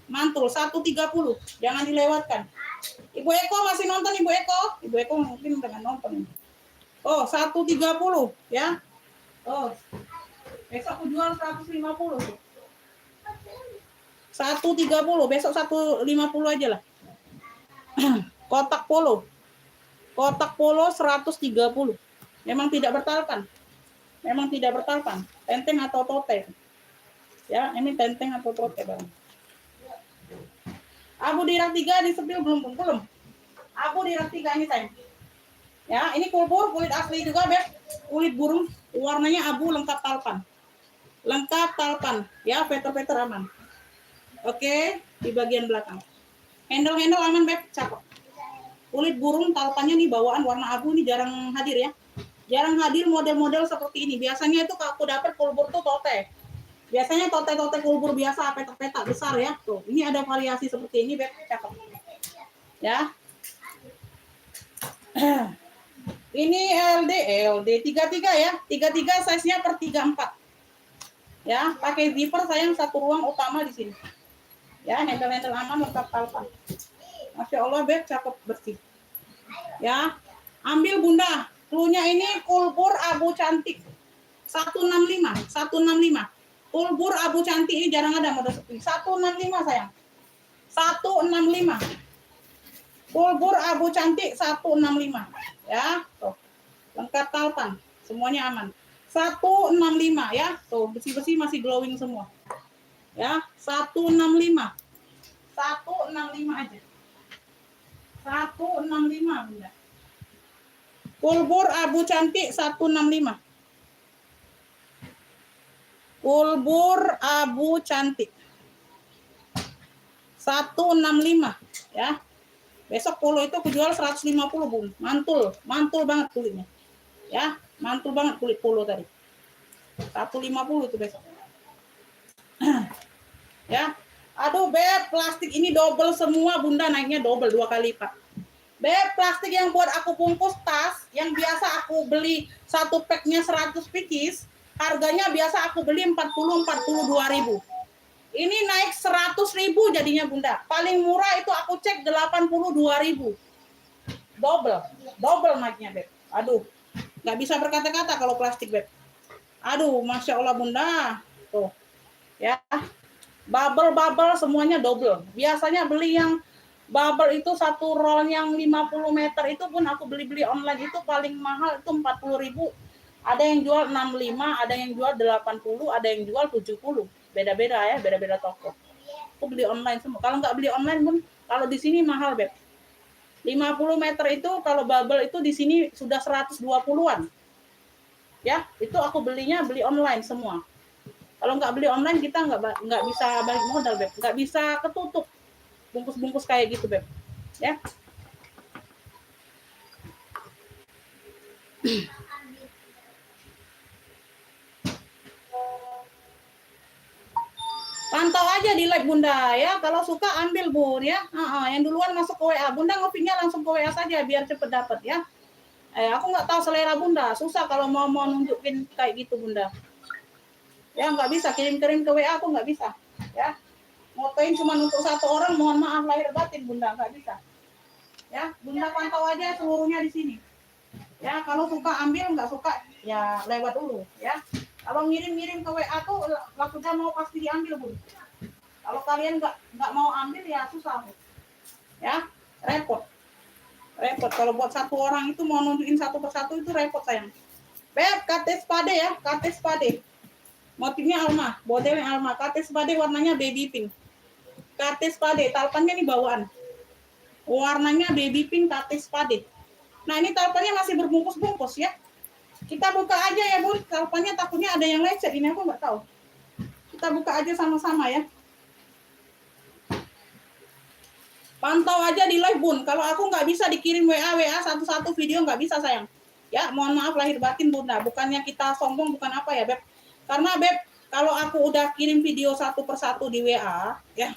Mantul 130. Jangan dilewatkan. Ibu Eko masih nonton, Ibu Eko? Ibu Eko mungkin dengan nonton. Oh, 130 ya. Oh. Besok aku jual 150 tuh. 130, besok 150 aja lah. Kotak polo 130. Memang tidak bertalkan. Tenteng atau tote. Ya, ini tenteng atau tote, Bang. Abu di rak 3 disepil belum. Abu di rak 3 ini, sayang. Ya, ini kulbur, kulit asli juga, Beb. Kulit burung, warnanya abu lengkap talpan. Ya, veter aman. Oke, di bagian belakang. Handle aman, Beb, cakep. Kulit burung talpannya nih bawaan warna abu nih jarang hadir ya. Jarang hadir model-model seperti ini. Biasanya itu aku dapat kulbur tuh tote. Biasanya tote kulbur biasa, petak-petak besar ya. Tuh, ini ada variasi seperti ini, Beb, cakep. Ya. Ini LD 33 ya. 33 size-nya per 34. Ya, pakai zipper sayang, satu ruang utama di sini. Ya, handle aman lengkap talpan. Masya Allah, Beb, cakep bersih. Ya, ambil Bunda. Cluenya ini kulbur abu cantik 165. Kulbur abu cantik ini jarang ada model seperti 165 sayang. 165. Kulbur abu cantik 165. Ya, tuh. Lengkap talpan, semuanya aman. 165 ya. Tuh, besi-besi masih glowing semua. Ya, 165. 165 aja. 165 Bunda. Kulbur abu cantik 165. Kulbur abu cantik 165 ya. Besok polo itu aku jual 150, Bun. Mantul banget kulitnya. Ya, mantul banget kulit polo tadi. 150 tuh besok. Ya. Aduh, Beb, plastik ini double semua, Bunda, naiknya double 2 kali lipat. Beb, plastik yang buat aku bungkus tas, yang biasa aku beli satu packnya 100 pieces, harganya biasa aku beli 42.000. Ini naik 100.000 jadinya, Bunda. Paling murah itu aku cek 82.000. Double naiknya, Beb. Aduh, nggak bisa berkata-kata kalau plastik, Beb. Aduh, Masya Allah, Bunda. Tuh, ya. Bubble semuanya double. Biasanya beli yang bubble itu satu roll yang 50 meter itu pun aku beli online itu paling mahal itu 40.000. Ada yang jual 65, ada yang jual 80, ada yang jual 70. Beda-beda ya, beda-beda toko. Aku beli online semua. Kalau nggak beli online pun, kalau di sini mahal, Beb. 50 meter itu kalau bubble itu di sini sudah 120-an. Ya, itu aku beli online semua. Kalau nggak beli online kita nggak bisa balik modal, Beb. Nggak bisa ketutup bungkus-bungkus kayak gitu, Beb. Ya. Pantau aja di live Bunda ya. Kalau suka ambil, Bun ya. Yang duluan masuk ke WA. Bunda ngopinya langsung ke WA saja biar cepet dapat ya. Aku nggak tahu selera Bunda. Susah kalau mau nunjukin kayak gitu, Bunda. Ya nggak bisa kirim-kirim ke WA, aku nggak bisa. Ya. Motoin cuma untuk satu orang, mohon maaf lahir batin, Bunda, nggak bisa. Ya, Bunda pantau aja seluruhnya di sini. Ya, kalau suka ambil, nggak suka ya lewat dulu ya. Kalau ngirim-ngirim ke WA tuh maksudnya mau pasti diambil, Bun. Kalau kalian nggak mau ambil ya susah, Bun. Ya, repot. Kalau buat satu orang itu mau nunjukin satu persatu itu repot, sayang. Beb, kate spade ya, kate spade. Motifnya Alma, modelnya Alma. Kate spade warnanya baby pink. Kate spade, talpannya nih bawaan. Warnanya baby pink tatis pade. Nah, ini talpannya masih berbungkus-bungkus ya. Kita buka aja ya, Bun. Talpannya takutnya ada yang lecet. Ini aku nggak tahu. Kita buka aja sama-sama ya. Pantau aja di live, Bun. Kalau aku nggak bisa dikirim WA satu-satu video nggak bisa, sayang. Ya, mohon maaf lahir batin, Bunda. Bukannya kita sombong, bukan apa ya, Beb. Karena, Beb, kalau aku udah kirim video satu persatu di WA, ya,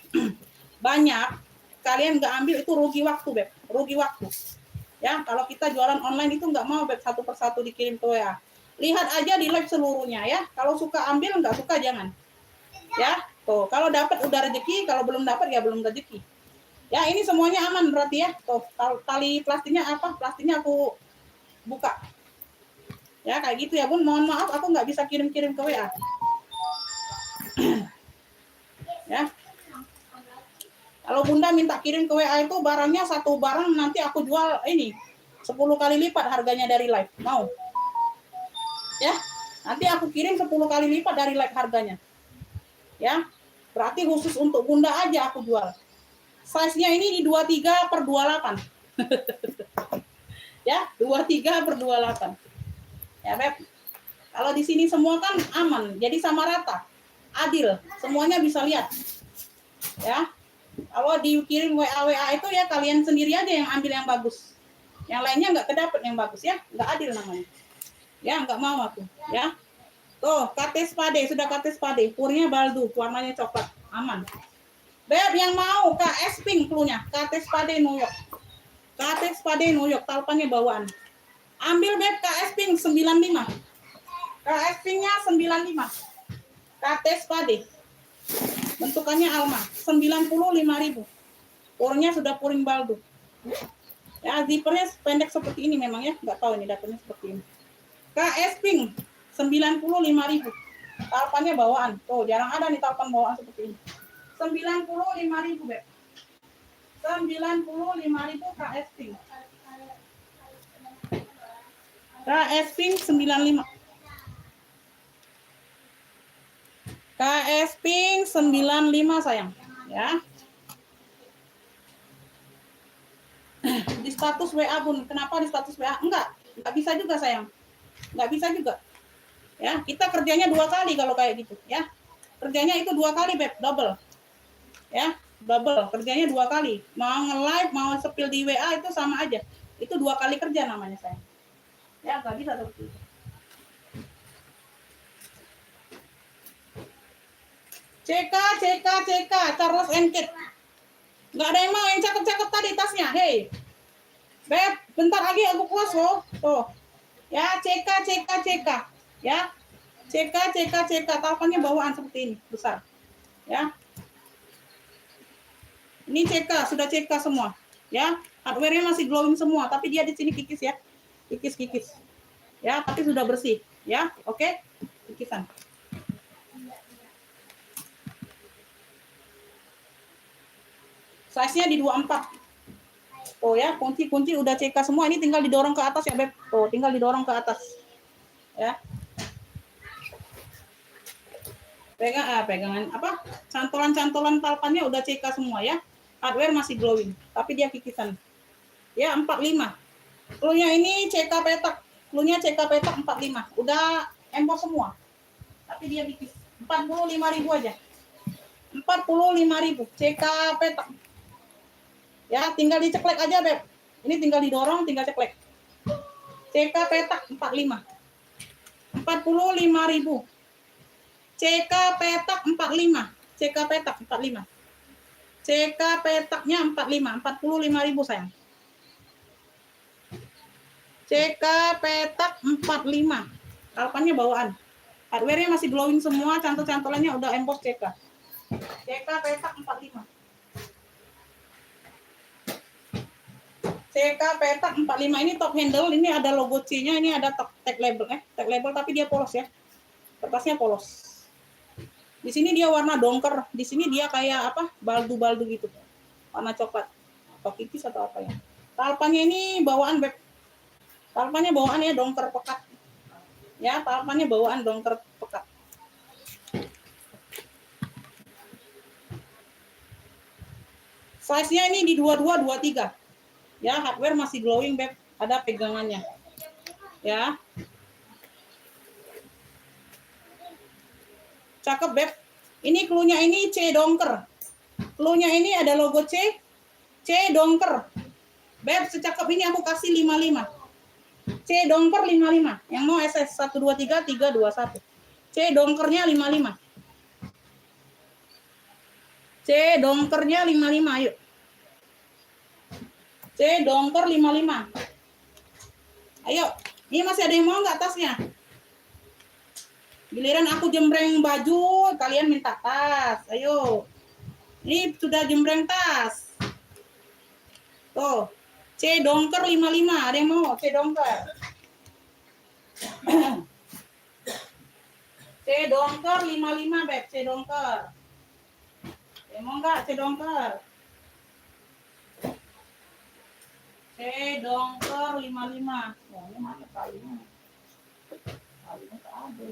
banyak, kalian nggak ambil itu rugi waktu, Beb. Rugi waktu. Ya, kalau kita jualan online itu nggak mau, Beb, satu persatu dikirim ke WA. Lihat aja di live seluruhnya ya. Kalau suka ambil, nggak suka jangan. Ya, tuh. Kalau dapat udah rezeki, kalau belum dapat ya belum rezeki. Ya, ini semuanya aman berarti ya. Tuh, tali plastiknya apa? Plastiknya aku buka. Ya, kayak gitu ya, Bun. Mohon maaf aku nggak bisa kirim-kirim ke WA. Ya. Kalau Bunda minta kirim ke WA itu barangnya satu barang nanti aku jual ini 10 kali lipat harganya dari live. Mau? Ya. Nanti aku kirim 10 kali lipat dari live harganya. Ya. Berarti khusus untuk Bunda aja aku jual. Size-nya ini di 23/28. Ya, 23/28. Ya, Beb. Kalau di sini semua kan aman, jadi sama rata. Adil, semuanya bisa lihat. Ya. Kalau dikirim WA itu ya kalian sendiri aja yang ambil yang bagus. Yang lainnya nggak kedapet yang bagus ya, nggak adil namanya. Ya, nggak mau aku. Ya. Tuh, kates pade, sudah kates pade. Purnya baldu, warnanya coklat, aman. Beb, yang mau KS pink cluenya, kates pade New York. Kates pade New York, talpannya bawaan. Ambil, Beb, KS pink 95. KS pinknya 95. Kates pade. Bentukannya alma, 95.000. Purnya sudah puring baldu. Ya, zippernya pendek seperti ini memang ya, nggak tahu ini dapatnya seperti ini. KS pink 95.000. Talpannya bawaan. Tuh, jarang ada nih talpan bawaan seperti ini. 95.000, Beb. 95.000 KS pink. KS pink 95. KS pink 95 sayang, ya. Di status WA, Bun. Kenapa di status WA? Enggak bisa juga sayang. Enggak bisa juga. Ya, kita kerjanya 2 kali kalau kayak gitu, ya. Kerjanya itu 2 kali, Beb, double. Ya, double. Kerjanya 2 kali. Mau nge-live, mau spill di WA itu sama aja. Itu 2 kali kerja namanya sayang. Ya, enggak bisa seperti itu. CK, Charles and Kate. Nggak ada yang mau yang cakep-cakep tadi tasnya. Hei, Beb, bentar lagi aku close loh. Tuh, ya CK. Ya, CK. Talpannya bawaan seperti ini, besar. Ya, ini CK, sudah CK semua. Ya, hardware-nya masih glowing semua, tapi dia di sini kikis ya, kikis. Ya, tapi sudah bersih. Ya, oke, kikisan. Size-nya di 24. Oh ya, kunci udah CK semua. Ini tinggal didorong ke atas ya, Beb. Tuh, tinggal didorong ke atas. Ya. Pegangan apa? Cantolan talpannya udah CK semua ya. Hardware masih glowing, tapi dia kikisan. Ya, 45. Cluenya ini CK petak. Cluenya CK petak 45. Udah emboss semua. Tapi dia kikis. 45.000 aja. 45.000 CK petak. Ya, tinggal diceklek aja, Beb. Ini tinggal didorong, tinggal ceklek. CK petak 45. 45.000. CK petak 45. CK petak 45. CK petaknya 45. 45.000 sayang. CK petak 45. Talpannya bawaan. Hardware-nya masih glowing semua, cantol-cantolannya udah emboss CK. CK petak 45. CK petak 45 ini top handle, ini ada logo C-nya, ini ada tag label tag label tapi dia polos ya. Kertasnya polos. Di sini dia warna dongker, di sini dia kayak apa? Baldu-baldu gitu. Warna coklat. Atau kikis atau apa ya. Talpannya ini bawaan, Beb. Talpannya bawaan ya, dongker pekat. Ya, talpannya bawaan dongker pekat. Size-nya ini di 22, 23. Ya, hardware masih glowing, Beb. Ada pegangannya. Ya. Cakep, Beb. Ini cluenya ini C dongker. Cluenya ini ada logo C dongker. Beb, secakep ini aku kasih 55. C dongker 55. Yang mau SS 123 321. C dongkernya 55. C dongkernya 55, ayo. C dongker 55. Ayo, ini masih ada yang mau nggak tasnya? Giliran aku jembreng baju, kalian minta tas. Ayo. Ini sudah jembreng tas. Tuh. C dongker 55. Ada yang mau C dongker? C dongker 55, Beb. C dongker. Mau nggak C dongker? C dongker 55. Oh, ini mana kalinya? Kalinya tak ada.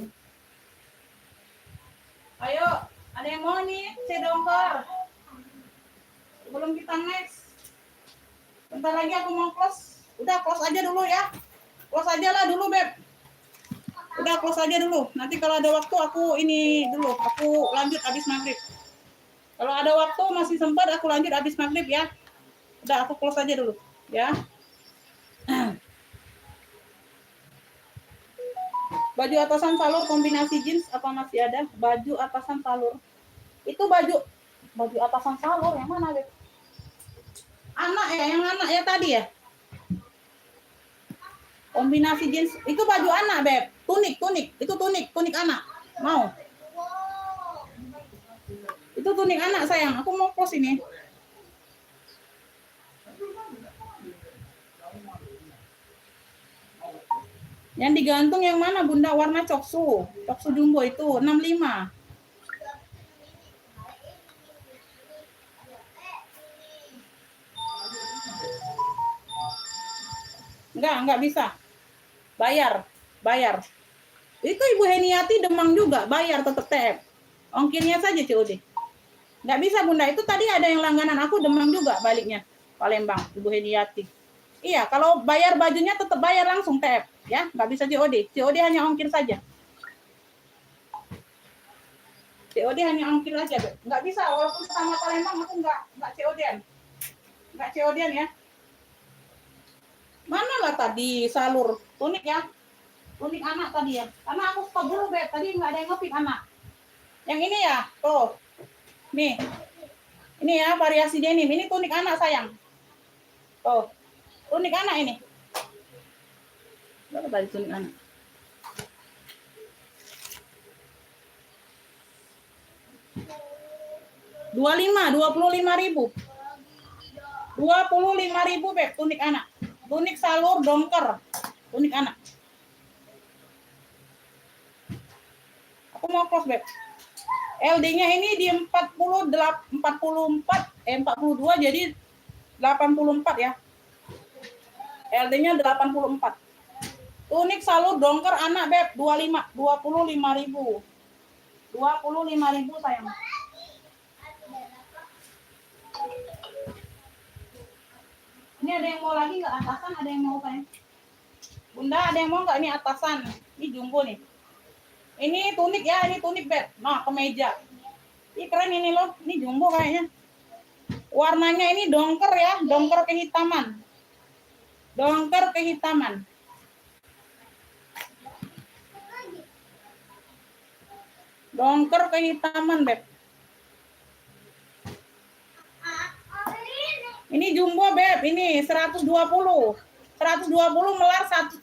Ayo, ada yang mau nih C dongker? Sebelum kita next. Bentar lagi aku mau close. Udah close aja dulu ya. Close aja lah dulu, Beb. Udah close aja dulu. Nanti kalau ada waktu aku ini dulu. Aku lanjut habis maghrib. Kalau ada waktu masih sempat aku lanjut habis maghrib ya. Udah aku close aja dulu ya. Baju atasan salur kombinasi jeans apa masih ada? Baju atasan salur. Itu baju atasan salur yang mana, Beb? Anak ya, yang anak ya tadi ya. Kombinasi jeans itu baju anak, Beb. Tunik. Itu tunik anak. Mau? Itu tunik anak sayang. Aku mau post ini. Yang digantung yang mana, Bunda? Warna coksu. Coksu jumbo itu 65. Enggak bisa. Bayar. Itu Ibu Heniati Demang juga, bayar tetap TF. Ongkirnya saja COD. Enggak bisa, Bunda. Itu tadi ada yang langganan aku Demang juga baliknya. Palembang, Ibu Heniati. Iya, kalau bayar bajunya tetap bayar langsung TF, ya. Enggak bisa COD. COD hanya ongkir saja. COD hanya ongkir aja, enggak bisa walaupun sama Palembang aku enggak COD-an. Enggak COD-an ya. Mana lah tadi salur tunik ya, tunik anak tadi ya, karena aku stop dulu, Beb, tadi nggak ada yang ngepik anak. Yang ini ya, tuh, nih, ini ya variasi denim, ini tunik anak sayang, tuh, tunik anak ini, berapa tadi tunik anak? $25.000, Beb, tunik anak. Tunik salur dongker, tunik anak. Aku mau close, Beb. LD-nya ini di 42 jadi 84 ya. LD-nya 84. Tunik salur dongker anak, Beb, 25.000. 25.000 sayang. Ini ada yang mau lagi nggak atasan? Ada yang mau sayang? Bunda, ada yang mau nggak ini atasan? Ini jumbo nih. Ini tunik ya, ini tunik, Beb. Nah, kemeja. Ini keren ini loh. Ini jumbo kayaknya. Warnanya ini dongker ya, dongker kehitaman. Dongker kehitaman. Dongker kehitaman, Beb. Ini jumbo, Beb. Ini 120. 120 melar 130.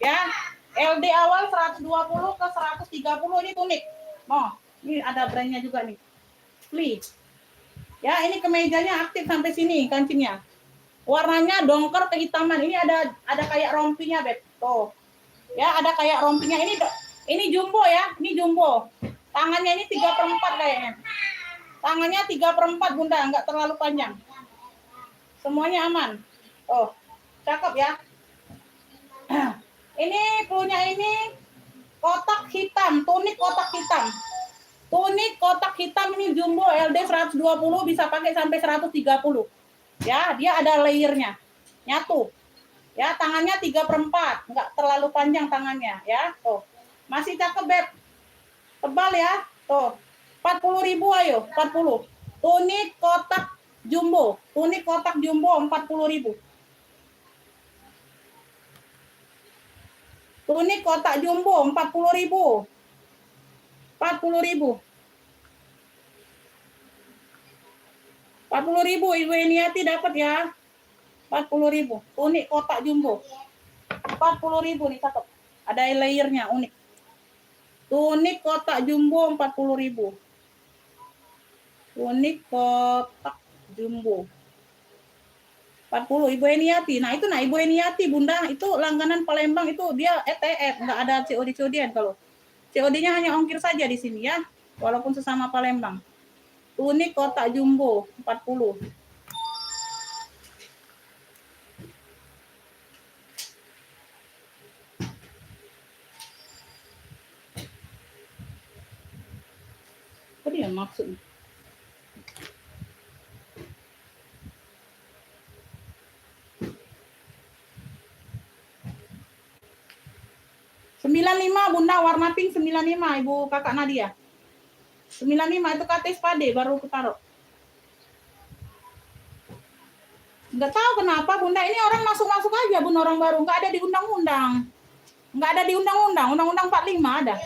Ya. LD awal 120 ke 130 ini tunik. Oh, ini ada brandnya juga nih. Please. Ya, ini kemejanya aktif sampai sini kancingnya. Warnanya dongker kehitaman. Ini ada kayak rompinya, Beb. Tuh. Ya, ada kayak rompinya. Ini jumbo ya. Ini jumbo. Tangannya ini 3/4 kayaknya. Tangannya 3/4, Bunda, enggak terlalu panjang. Semuanya aman. Oh, cakep ya. Ini cluenya ini kotak hitam, tunik kotak hitam. Tunik kotak hitam ini jumbo LD 120 bisa pakai sampai 130. Ya, dia ada layernya. Nyatu. Ya, tangannya 3/4, nggak terlalu panjang tangannya, ya. Tuh. Masih cakep, Beb. Tebal ya. Tuh. 40.000 ayo, 40. Tunik kotak jumbo. Tunik kotak jumbo 40.000. Tunik kotak jumbo 40.000. 40.000. 40.000 Ibu Eniati dapat ya. 40.000. Unik kotak jumbo. 40.000 nih cakep. Ada layernya unik. Tunik kotak jumbo 40.000. Tunik kotak jumbo. 40 Ibu Eniati. Nah, itu Ibu Eniati Bunda, itu langganan Palembang itu dia ETF, enggak ada COD-COD-an kalau. COD-nya hanya ongkir saja di sini ya, walaupun sesama Palembang. Tunik kotak jumbo 40. Apa dia maksudnya? Lima Bunda, warna pink 95 Ibu Kakak Nadia. 95 itu KT Spade baru ketaruh. Enggak tahu kenapa Bunda, ini orang masuk-masuk aja Bunda, orang baru, enggak ada di undang-undang. Enggak ada di undang-undang, undang-undang 45 ada.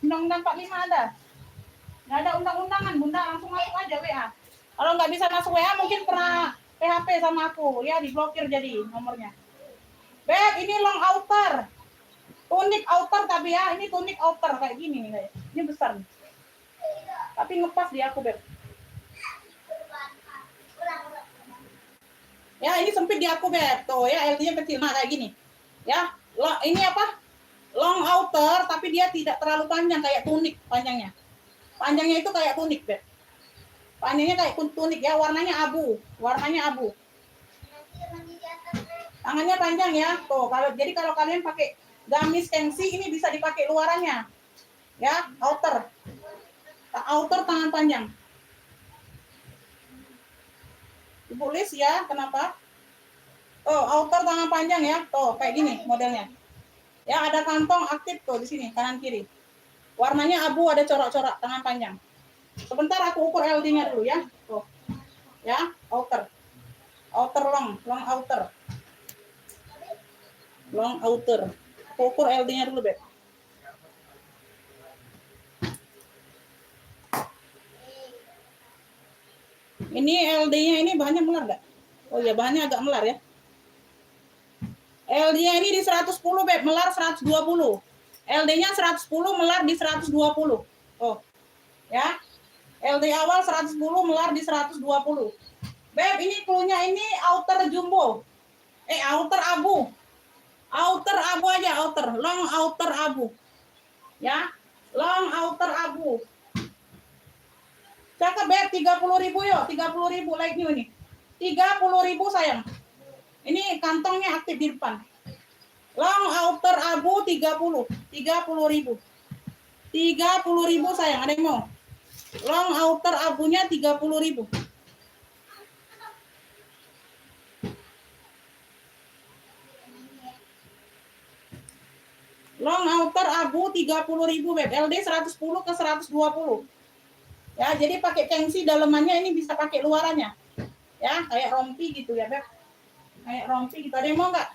Undang-undang 45 ada. Enggak ada undang-undangan Bunda, langsung masuk aja WA. Kalau nggak bisa masuk WA mungkin pernah PHP sama aku, ya diblokir jadi nomornya. Beb, ini long outer. Tunik outer tapi ya, ini tunik outer kayak gini nih kayak. Ini besar nih. Tapi ngepas di aku, Beb. Ya, ini sempit di aku, Beb. Tuh ya, LT-nya kecil. Nah, kayak gini. Ya, ini apa? Long outer tapi dia tidak terlalu panjang kayak tunik panjangnya. Panjangnya itu kayak tunik, Beb. Panjangnya kayak tunik ya, warnanya abu. Warnanya abu. Tangannya panjang ya. Tuh, kalau kalian pakai gamis gengsi ini bisa dipakai luarannya. Ya, outer. Outer tangan panjang. Ibu Lis ya, kenapa? Oh, outer tangan panjang ya. Tuh, kayak gini modelnya. Ya, ada kantong aktif tuh di sini kanan kiri. Warnanya abu, ada corak-corak tangan panjang. Sebentar aku ukur LD-nya dulu ya. Tuh. Ya, outer. Outer long outer. Long outer. Aku ukur LD-nya dulu, Beb. Ini LD-nya ini bahannya melar nggak? Oh iya, bahannya agak melar ya. LD-nya ini di 110, Beb, melar 120. LD-nya 110, melar di 120. Oh. Ya. LD awal 110, melar di 120. Beb, ini cluenya ini outer jumbo. Outer abu. Outer abu aja, outer. Long outer abu. Ya. Long outer abu. Cakep, Beb, 30.000 yuk. 30.000 like new ini. 30.000 sayang. Ini kantongnya aktif di depan. Long outer abu 30. 30.000. 30.000 sayang, ada yang mau? Long outer abunya 30.000. Long outer abu 30.000, Beb. LD 110 ke 120. Ya, jadi pakai gengsi dalemannya ini bisa pakai luarannya. Ya, kayak rompi gitu ya, Beb. Kayak rompi gitu. Ada yang mau nggak?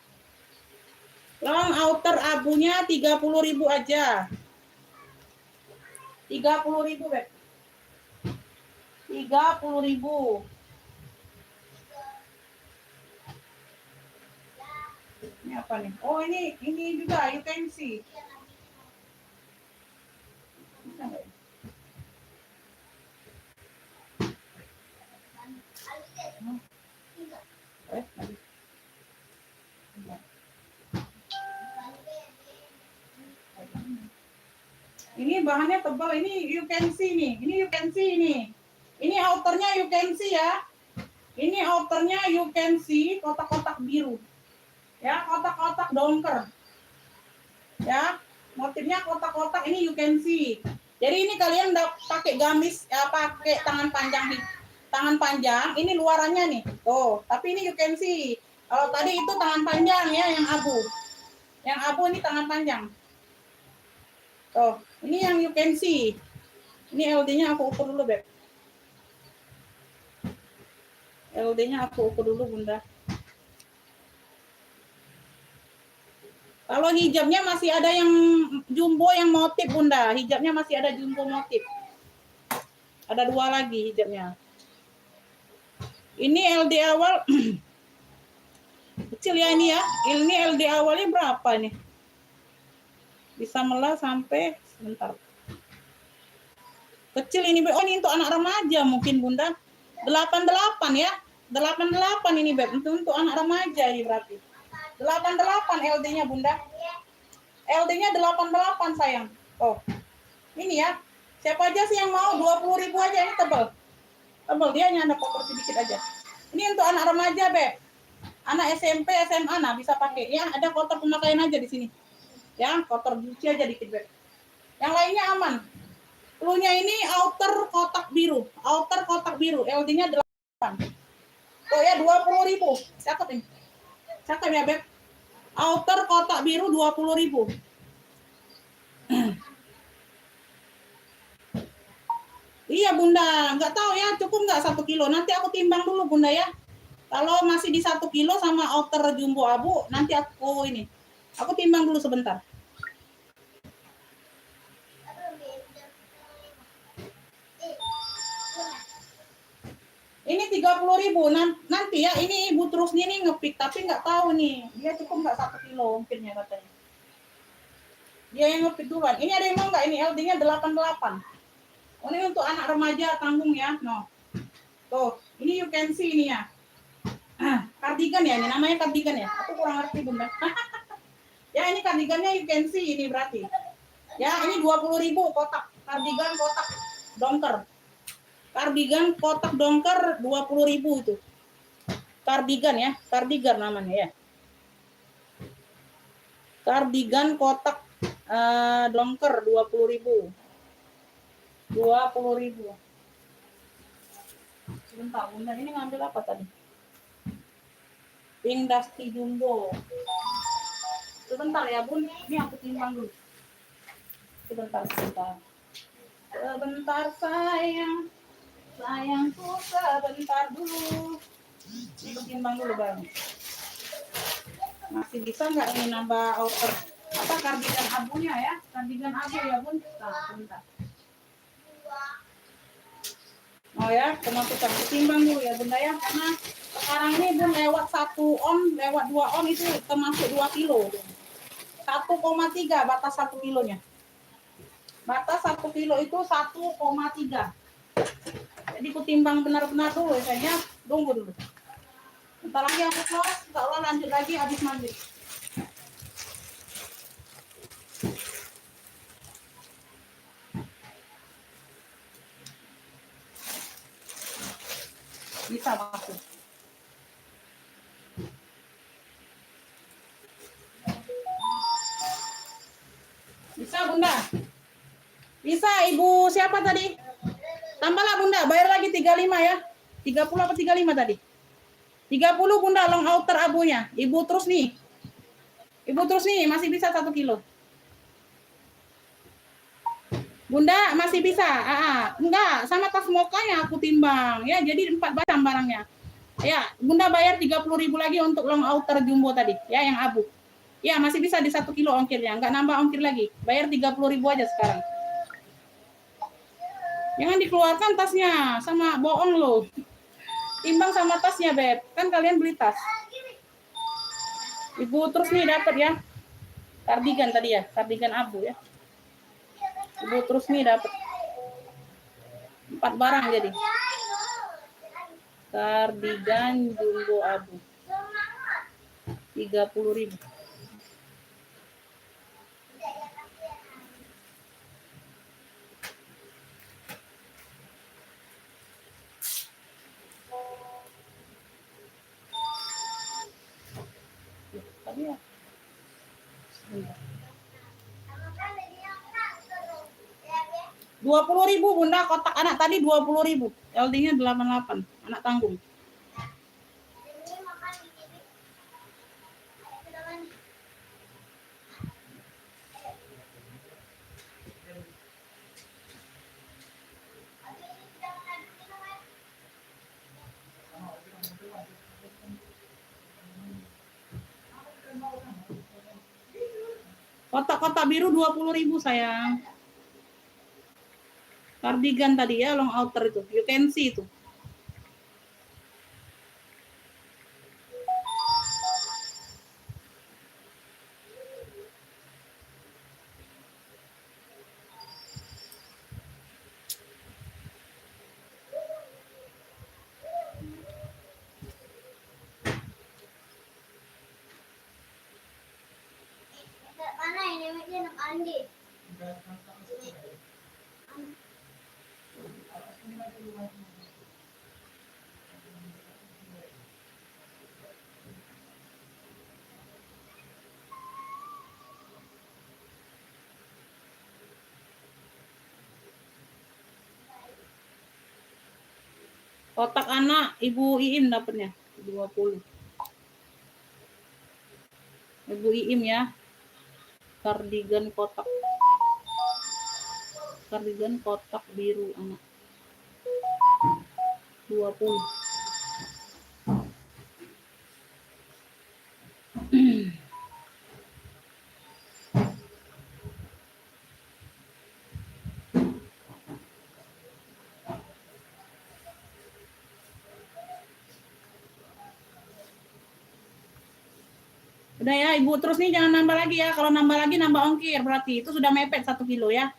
Long outer abunya 30.000 aja. 30.000, Beb. 30.000. Ini apa nih? Oh, ini juga you can see. Bisa nggak ya? Ini bahannya tebal, ini you can see nih. Ini you can see ini. Ini outernya you can see ya. Ini outernya you can see kotak-kotak biru. Ya, kotak-kotak donker. Ya, motifnya kotak-kotak ini you can see. Jadi ini kalian pakai gamis ya, pakai tangan panjang nih. tangan panjang, ini luarannya nih. Tuh, tapi ini you can see. Kalau tadi itu tangan panjang ya, yang abu. Yang abu ini tangan panjang. Tuh, ini yang you can see. Ini LD-nya aku ukur dulu, Beb. LD-nya aku ukur dulu, Bunda. Kalau hijabnya masih ada yang jumbo yang motif, Bunda. Hijabnya masih ada jumbo motif. Ada 2 lagi hijabnya. Ini LD awal kecil ya ini ya. Ini LD awalnya berapa nih? Bisa melah sampai sebentar. Kecil ini, oh ini untuk anak remaja mungkin, Bunda. 88 ya. 88 ini, Beb. Untuk anak remaja ini berarti. 88 LD-nya, Bunda. LD-nya 88 sayang. Oh. Ini ya. Siapa aja sih yang mau 20.000 aja, ini tebal. Tebal, dia hanya ada kotor sedikit aja. Ini untuk anak remaja, Beb. Anak SMP, SMA nah bisa pakai. Ya, ada kotor pemakaian aja di sini. Ya, kotor cuci aja dikit, Beb. Yang lainnya aman. Cluenya ini outer kotak biru. Outer kotak biru. LD-nya 8. Oh ya, 20.000. Cakep ini. Cakep ya, Beb. Outer kotak biru 20.000. Iya, Bunda. Nggak tahu ya, cukup nggak 1 kilo. Nanti aku timbang dulu, Bunda ya. Kalau masih di 1 kilo sama outer jumbo abu, nanti aku ini. Aku timbang dulu sebentar. Ini 30.000 nanti ya. Ini ibu terus nih ngepik, tapi nggak tahu nih dia cukup nggak 1 kilo mungkinnya katanya. Dia yang ngepik duluan. Ini ada yang mau nggak? Ini LD-nya 88. Oh, ini untuk anak remaja tanggung ya. No. Tuh, ini you can see ini ya. Kardigan ya, ini namanya kardigan ya. Aku kurang ngerti, Bunda. Ya, ini kardigannya you can see ini berarti. Ya, ini 20.000 kotak. Kardigan kotak dongker. Kardigan kotak dongker 20.000 itu. Kardigan ya, kardigan namanya ya. Kardigan kotak dongker 20.000. 20.000. Sebentar, Bunda ini ngambil apa tadi? Pink Dusty Jumbo. Sebentar ya, Bun. Ini aku timbang dulu. Sebentar. Sebentar sayang. Sayangku sebentar dulu. Ini aku timbang dulu, Bang. Masih bisa nggak ini nambah outer apa kardigan abunya ya? Kardigan abu ya, Bun. Sebentar. Oh ya, kemasukan ketimbang dulu ya, Bunda ya. Karena sekarang ini, Bun, lewat 1 on, lewat 2 on itu termasuk 2 kilo. 1,3 batas 1 kilonya. Batas 1 kilo itu 1,3. Jadi kutimbang benar-benar dulu ya, sayangnya. Tunggu dulu. Bentar lagi aku close, kalau lanjut lagi habis maghrib. Bisa masuk. Bisa, Bunda. Bisa, Ibu siapa tadi? Tambahlah, Bunda, bayar lagi 35 ya. 30 apa 35 tadi? 30, Bunda, long outer abunya. Ibu terus nih. Masih bisa 1 kilo. Bunda, masih bisa. Enggak, sama tas mokanya aku timbang. Ya, jadi 4 batang barangnya. Ya, Bunda bayar 30.000 lagi untuk long outer jumbo tadi. Ya, yang abu. Ya, masih bisa di 1 kilo ongkirnya. Enggak nambah ongkir lagi. Bayar 30.000 aja sekarang. Jangan dikeluarkan tasnya. Sama bohong loh. Timbang sama tasnya, Beb. Kan kalian beli tas. Ibu terus nih dapat ya. Kardigan tadi ya. Kardigan abu ya. Ibu terus nih dapat 4 barang jadi. Kardigan jumbo abu. 30.000. Tadi ya. Sebentar. 20.000 Bunda, kotak anak tadi 20.000. LD-nya 88, anak tanggung. Ini makan di sini. Silakan. Kotak-kotak biru 20.000 sayang. Cardigan tadi ya, long outer itu. You can see itu. Mana ini namanya anak Andi? Kotak anak Ibu Iim dapatnya 20. Ibu Iim ya. Cardigan kotak. Cardigan kotak biru anak. 20. Udah ya, Ibu terus nih jangan nambah lagi ya. Kalau nambah lagi nambah ongkir berarti itu sudah mepet 1 kilo ya.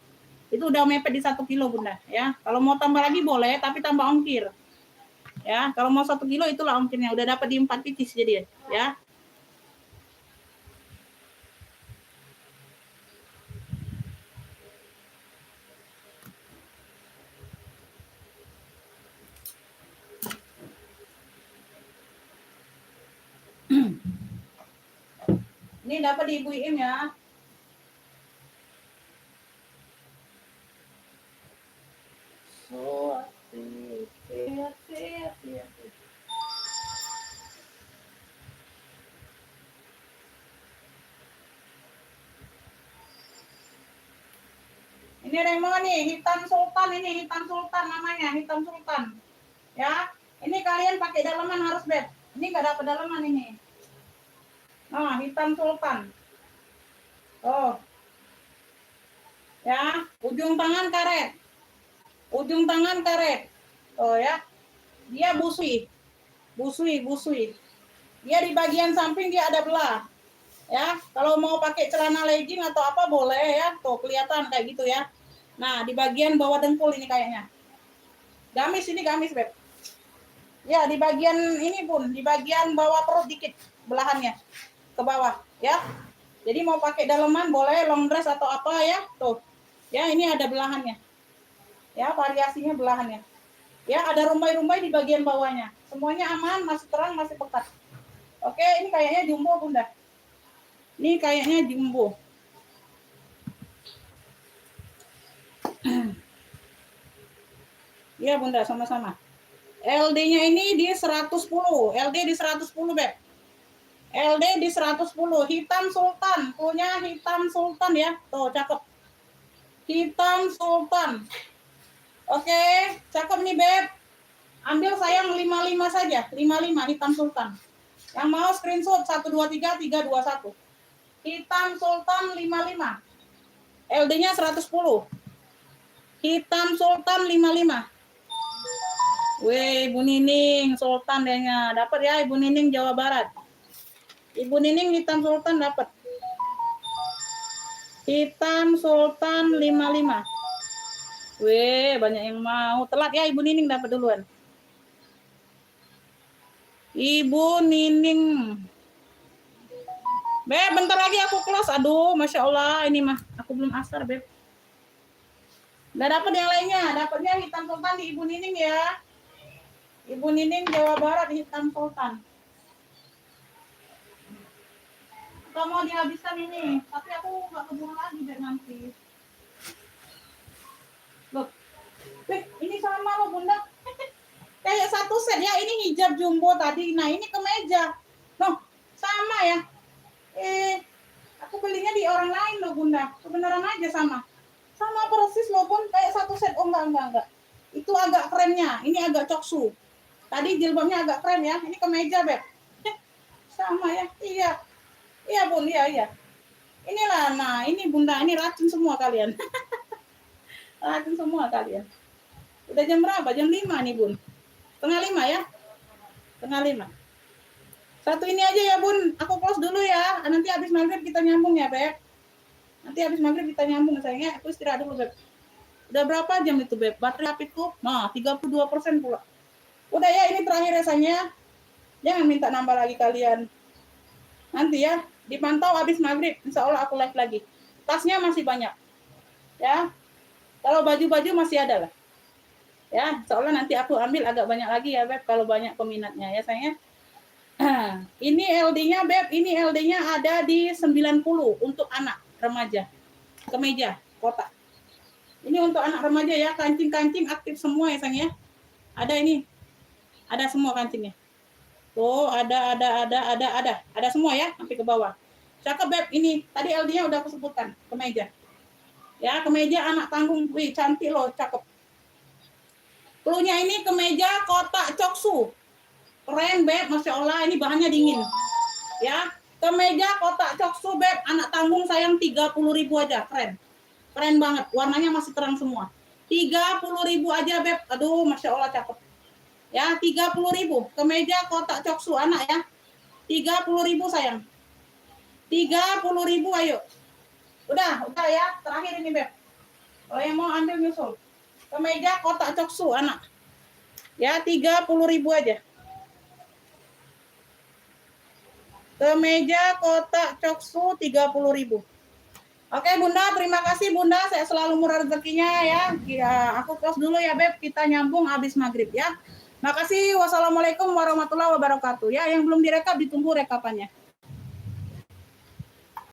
Itu udah mepet di 1 kilo Bunda ya. Kalau mau tambah lagi boleh tapi tambah ongkir. Ya, kalau mau 1 kilo itulah ongkirnya. Udah dapat di 4 picis jadi ya. Ini dapat di Ibu Iim ya. So, Ini Remo nih, hitam sultan ini, hitam sultan namanya, hitam sultan. Ya, ini kalian pakai daleman harus beb. Ini nggak dapat daleman ini. Nah, hitam sultan. Oh, ya, ujung tangan karet. Ujung tangan karet. Oh ya, dia busui. Busui. Dia di bagian samping dia ada belah. Ya, kalau mau pakai celana legging atau apa boleh ya. Tuh kelihatan kayak gitu ya. Nah, di bagian bawah dengkul ini kayaknya. Gamis ini gamis, Beb. Ya, di bagian ini pun, di bagian bawah perut dikit belahannya ke bawah, ya. Jadi mau pakai daleman boleh, long dress atau apa ya. Tuh. Ya, ini ada belahannya. Ya, variasinya belahannya. Ya, ada rumbai-rumbai di bagian bawahnya. Semuanya aman, masih terang, masih pekat. Oke, ini kayaknya jumbo, Bunda. Ini kayaknya jumbo. Iya, Bunda, sama-sama. LD-nya ini di 110. LD di 110, Beb. LD di 110. Hitam sultan. Punya hitam sultan ya. Tuh, cakep. Hitam sultan. Oke, cakep nih, Beb. Ambil sayang 55 saja. 55 hitam sultan. Yang mau screenshot 123 321. Hitam sultan 55. LD-nya 110. Hitam sultan 55. Weh, Ibu Nining sultan dehnya. Dapat ya Ibu Nining Jawa Barat. Ibu Nining hitam sultan dapat. Hitam sultan 55. Weh, banyak yang mau. Telat ya Ibu Nining dapat duluan. Ibu Nining. Beb, bentar lagi aku close. Aduh, Masya Allah. Ini mah, aku belum asar, Beb. Udah dapat yang lainnya. Dapatnya hitam sultan di Ibu Nining ya. Ibu Nining Jawa Barat hitam sultan. Kalau mau dihabiskan ini. Tapi aku nggak keburu lagi, Beb, nanti. Loh, satu set ya. Ini hijab jumbo tadi. Nah, ini kemeja. Loh, sama ya. Aku belinya di orang lain loh, Bunda. Kebenaran aja sama. Sama persis loh, Bun. Kayak satu set. Oh, enggak. Itu agak kerennya. Ini agak coksu. Tadi jilbabnya agak keren ya. Ini kemeja, Beb. Sama ya. Iya. Iya, Bun. Iya. Inilah, nah ini Bunda, ini racun semua kalian. Racun semua kalian. Udah jam berapa? Jam 5 nih, Bun. Setengah 5 ya? Setengah 5. Satu ini aja ya, Bun. Aku close dulu ya. Nanti habis maghrib kita nyambung ya, Beb. Nanti habis maghrib kita nyambung sayangnya. Aku istirahat dulu, Beb. Udah berapa jam itu, Beb? Baterai HP-ku? Nah, 32% pula. Udah ya, ini terakhir rasanya. Jangan minta nambah lagi kalian. Nanti ya. Dipantau habis maghrib, insya Allah aku live lagi. Tasnya masih banyak, ya. Kalau baju-baju masih ada lah, ya. Insya Allah nanti aku ambil agak banyak lagi ya, Beb. Kalau banyak peminatnya, ya sayangnya. Ini LD-nya, Beb. Ini LD-nya ada di 90 untuk anak remaja, kemeja kotak. Ini untuk anak remaja ya, kancing-kancing aktif semua ya, sayang ya. Ada ini, ada semua kancingnya. Tuh, ada semua ya, sampai ke bawah. Cakep, Beb. Ini tadi LD-nya udah aku sebutkan, kemeja. Ya, kemeja anak tanggung. Wih, cantik loh, cakep. Cluenya ini kemeja kotak coksu. Keren, Beb. Masya Allah, ini bahannya dingin. Ya, kemeja kotak coksu, Beb. Anak tanggung sayang 30.000 aja, keren. Keren banget, warnanya masih terang semua. 30.000 aja, Beb. Aduh, Masya Allah, cakep. Ya, 30.000. Kemeja kotak coksu anak ya. 30.000 sayang. 30.000 ayo. Udah ya. Terakhir ini, Beb. Kalau yang mau ambil nyusul. Kemeja kotak coksu anak. Ya, 30.000 aja. Kemeja kotak coksu 30.000. Oke, Bunda, terima kasih, Bunda. Saya selalu murah rezekinya ya. Aku close dulu ya, Beb. Kita nyambung habis maghrib ya. Makasih. Wassalamualaikum warahmatullahi wabarakatuh. Ya, yang belum direkap ditunggu rekapannya.